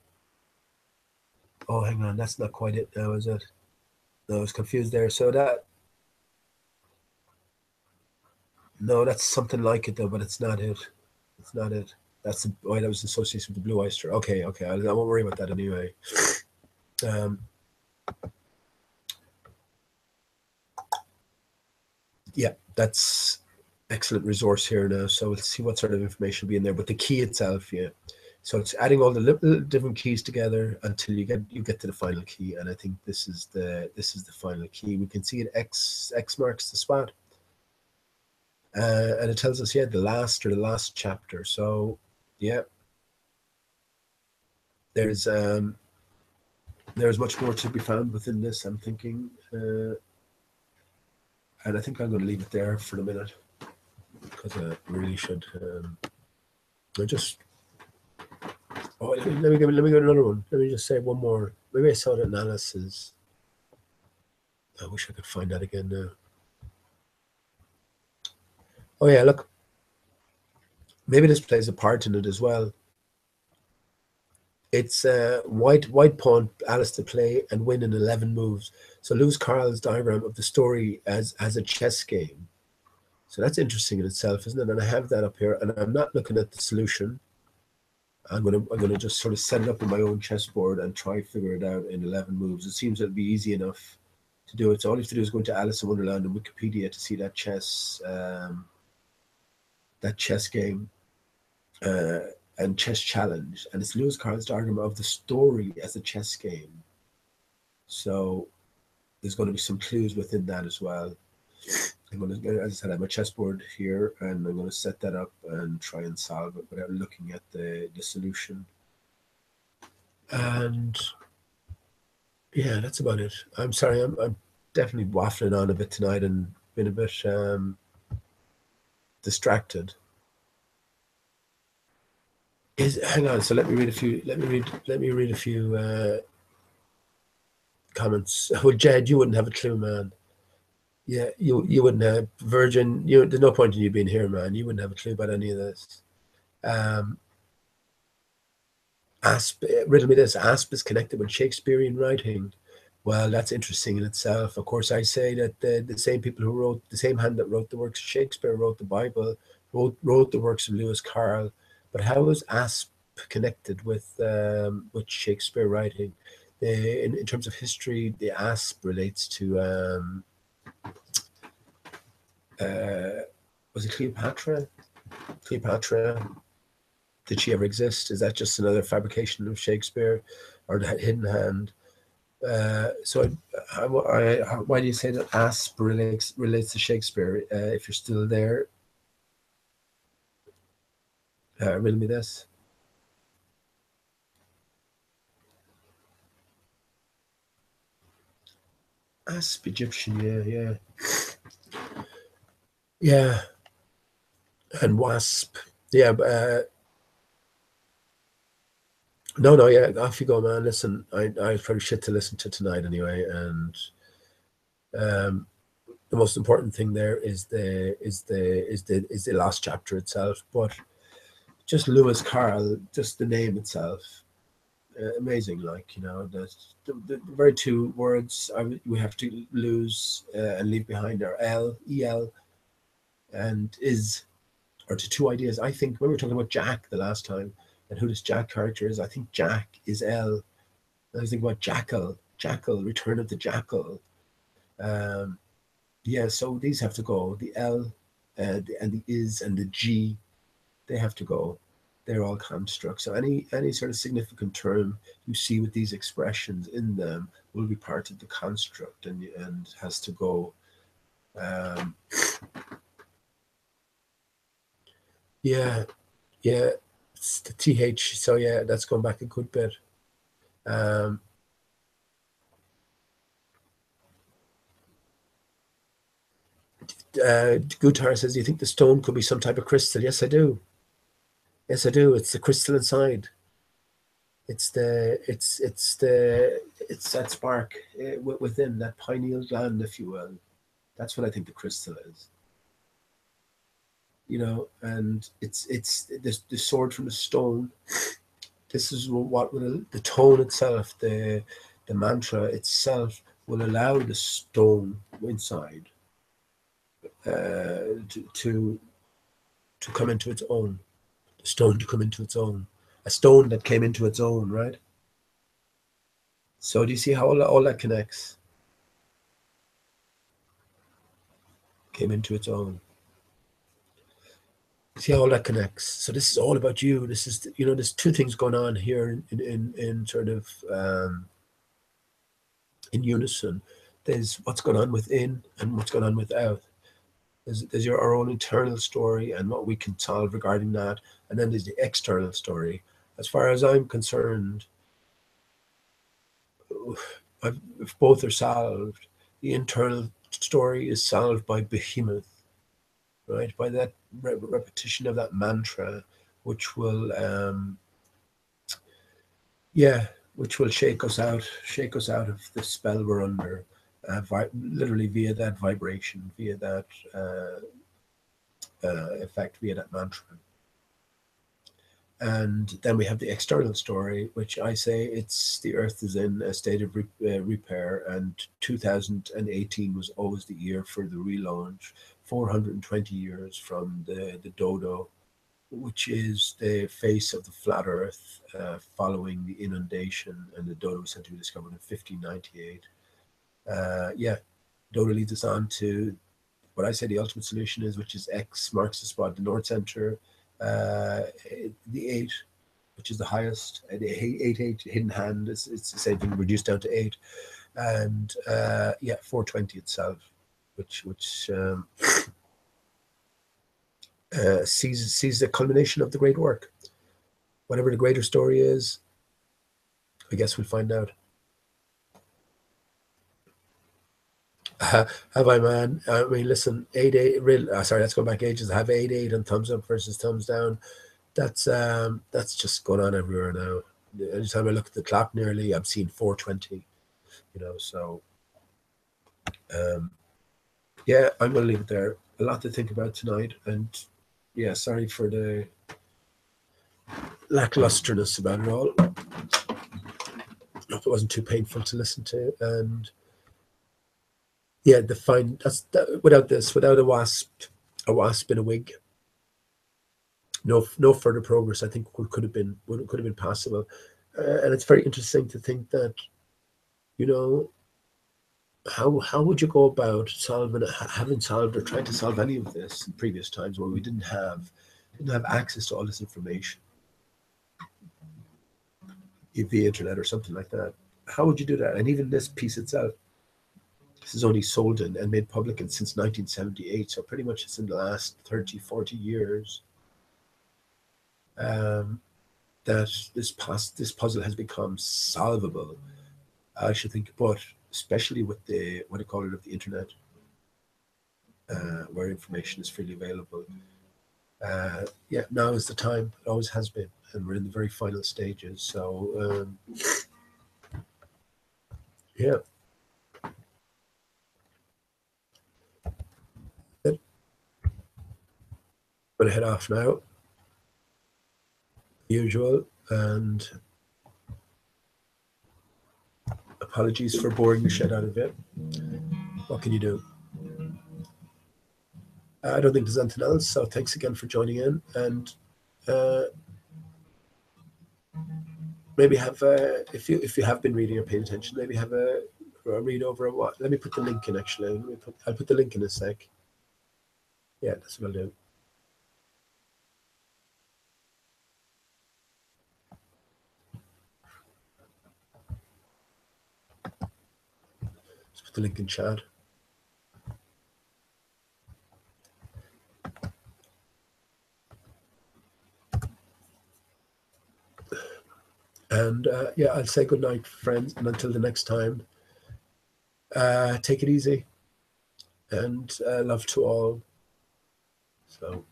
Oh, hang on. That's not quite it now, is it? No, I was confused there. So that. No, that's something like it though, but it's not it. It's not it. That's the why that was associated with the blue oyster. Okay, okay. I won't worry about that anyway. Um, yeah, that's excellent resource here now. So let's see what sort of information will be in there. But the key itself, yeah. So it's adding all the little different keys together until you get to the final key. And I think this is the final key. We can see it X marks the spot. And it tells us, yeah, the last chapter. So yeah, there's there's much more to be found within this, I'm thinking. And I think I'm going to leave it there for the minute because I really should. I just. Oh, let me get another one. Let me just say one more. Maybe I saw the analysis. I wish I could find that again now. Oh yeah, look. Maybe this plays a part in it as well. It's white pawn Alice to play and win in 11 moves. So Lewis Carroll's diagram of the story as a chess game. So that's interesting in itself, isn't it? And I have that up here, and I'm not looking at the solution. I'm gonna just sort of set it up on my own chessboard and try figure it out in 11 moves. It seems it'll be easy enough to do it. So all you have to do is go into Alice in Wonderland and Wikipedia to see that chess game uh, and chess challenge, and it's Lewis Carroll's diagram of the story as a chess game. So there's going to be some clues within that as well. I'm going to, as I said, I have a chessboard here, and I'm going to set that up and try and solve it without looking at the solution. And yeah, that's about it. I'm sorry, I'm definitely waffling on a bit tonight and been a bit distracted. Is hang on, so let me read a few. Let me read a few comments. Well, Jed, you wouldn't have a clue, man. Yeah, you wouldn't have Virgin. There's no point in you being here, man. You wouldn't have a clue about any of this. Um, Asp, riddle me this. Asp is connected with Shakespearean writing. Well, that's interesting in itself. Of course, I say that the same people who wrote the same hand that wrote the works of Shakespeare wrote the Bible, wrote the works of Lewis Carroll. But how is Asp connected with Shakespeare writing? In terms of history, the Asp relates to uh, was it Cleopatra? Cleopatra, did she ever exist? Is that just another fabrication of Shakespeare, or the hidden hand? So, why do you say that Asp relates to Shakespeare? If you're still there, riddle me this. Asp Egyptian, yeah, yeah, yeah, and wasp, yeah. No, no, yeah. Off you go, man. Listen, I have probably shit to listen to tonight anyway, and um, the most important thing there is the last chapter itself. But just Lewis Carroll, just the name itself, amazing. Like the very two words we have to lose and leave behind are el and is, or to two ideas. I think when we were talking about Jack the last time and who this Jack character is, I think Jack is L. I was thinking about Jackal, Return of the Jackal. Um, Yeah, so these have to go. The L and the is and the G, they have to go. They're all constructs. So any sort of significant term you see with these expressions in them will be part of the construct and has to go. Um, yeah, yeah, it's the th. So yeah, that's going back a good bit. Um, Guitar says, "Do you think the stone could be some type of crystal?" Yes, I do. Yes, I do. It's the crystal inside. It's that spark within that pineal gland, if you will. That's what I think the crystal is. You know, and it's the sword from the stone. This is what will the tone itself, the mantra itself will allow the stone inside to come into its own. The stone to come into its own. A stone that came into its own, right? So do you see how all that connects? Came into its own. See how all that connects. So this is all about you. This is, you know, there's two things going on here in sort of in unison. There's what's going on within and what's going on without. There's our own internal story and what we can solve regarding that, and then there's the external story. As far as I'm concerned, if both are solved, the internal story is solved by behemoth, right? By that repetition of that mantra, which will, yeah, which will shake us out of the spell we're under, literally via that vibration, via that effect, via that mantra. And then we have the external story, which I say it's the Earth is in a state of repair, and 2018 was always the year for the relaunch. 420 years from the dodo, which is the face of the flat Earth following the inundation, and the dodo was said to be discovered in 1598. Yeah, dodo leads us on to what I say the ultimate solution is, which is X marks the spot, the North Center, uh, the 8, which is the highest, the 8 hidden hand. It's the same thing reduced down to 8, and yeah, 420 itself, which sees the culmination of the great work. Whatever the greater story is, I guess we'll find out. Have I, man? I mean, listen, 8-8. Sorry, let's go back ages. I have 8-8 and thumbs up versus thumbs down. That's just going on everywhere now. Anytime I look at the clock, nearly I'm seeing 420. You know, so yeah, I'm gonna leave it there. A lot to think about tonight, and yeah, sorry for the lacklusterness about it all. Hope it wasn't too painful to listen to, and yeah, without this, without a wasp in a wig, no further progress. I think could have been possible, and it's very interesting to think that, you know, how would you go about having solved or trying to solve any of this in previous times where we didn't have access to all this information via internet or something like that? How would you do that? And even this piece itself, this is only sold and made public since 1978, so pretty much it's in the last 30, 40 years that this puzzle has become solvable, I should think, but especially with the, what I call it, of the internet, where information is freely available. Yeah, now is the time. It always has been, and we're in the very final stages. So yeah, I'm gonna head off now, usual, and apologies for boring the shit out of it. What can you do? I don't think there's anything else. So thanks again for joining in, and uh, maybe have if you have been reading or paying attention, maybe have a read over what. Let me put the link in. Actually, I'll put the link in a sec. Yeah, that's what I'll do. Let's put the link in chat. And yeah, I'll say good night, friends, and until the next time, take it easy, and love to all. So.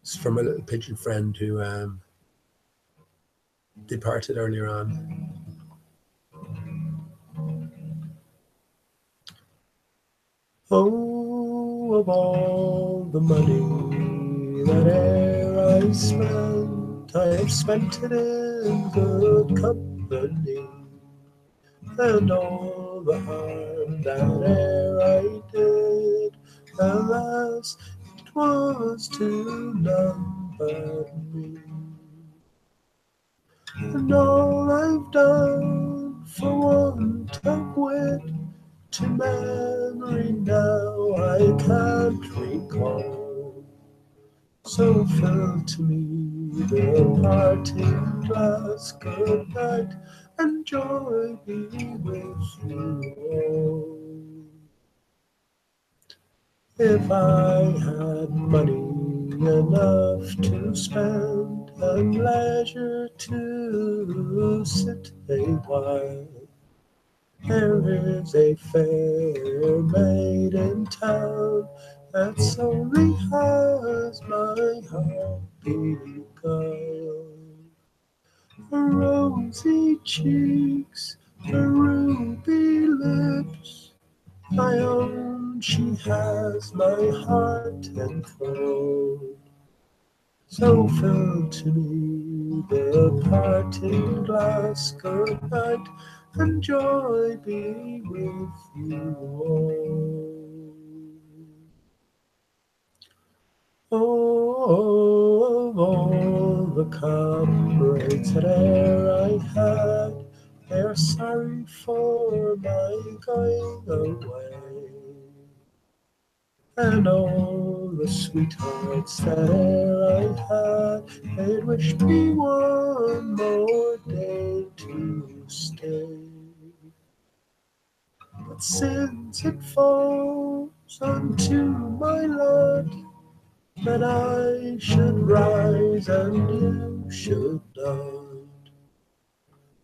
It's from a little pigeon friend who departed earlier on. Oh, of all the money that e'er I spent, I have spent it in good company, and all the harm that e'er I did, alas, it was to none but me. And all I've done for want of wit, to memory now I can't recall. So fill to me the parting glass, good night, and joy be with you all. If I had money enough to spend, and leisure to sit a while, there is a fair maid in town that solely has my heart beguiled. Her rosy cheeks, her ruby lips, I own she has my heart enthralled. So fill to me the parting glass, good night, and joy be with you all. Oh, of all the comrades that e'er I had, they're sorry for my going away. And all the sweethearts that e'er I had, they'd wish me one more day to stay. But since it falls unto my lot that I should rise and you should not,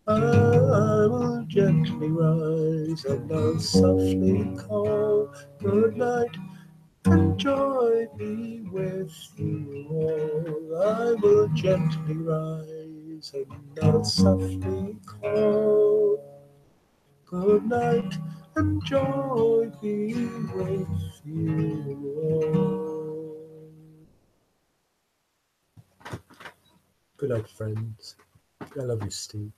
I will gently rise and I'll softly call good night, and joy be with you all. I will gently rise and I'll softly call good night, and joy be with you all. Good night, friends. I love you, Steve.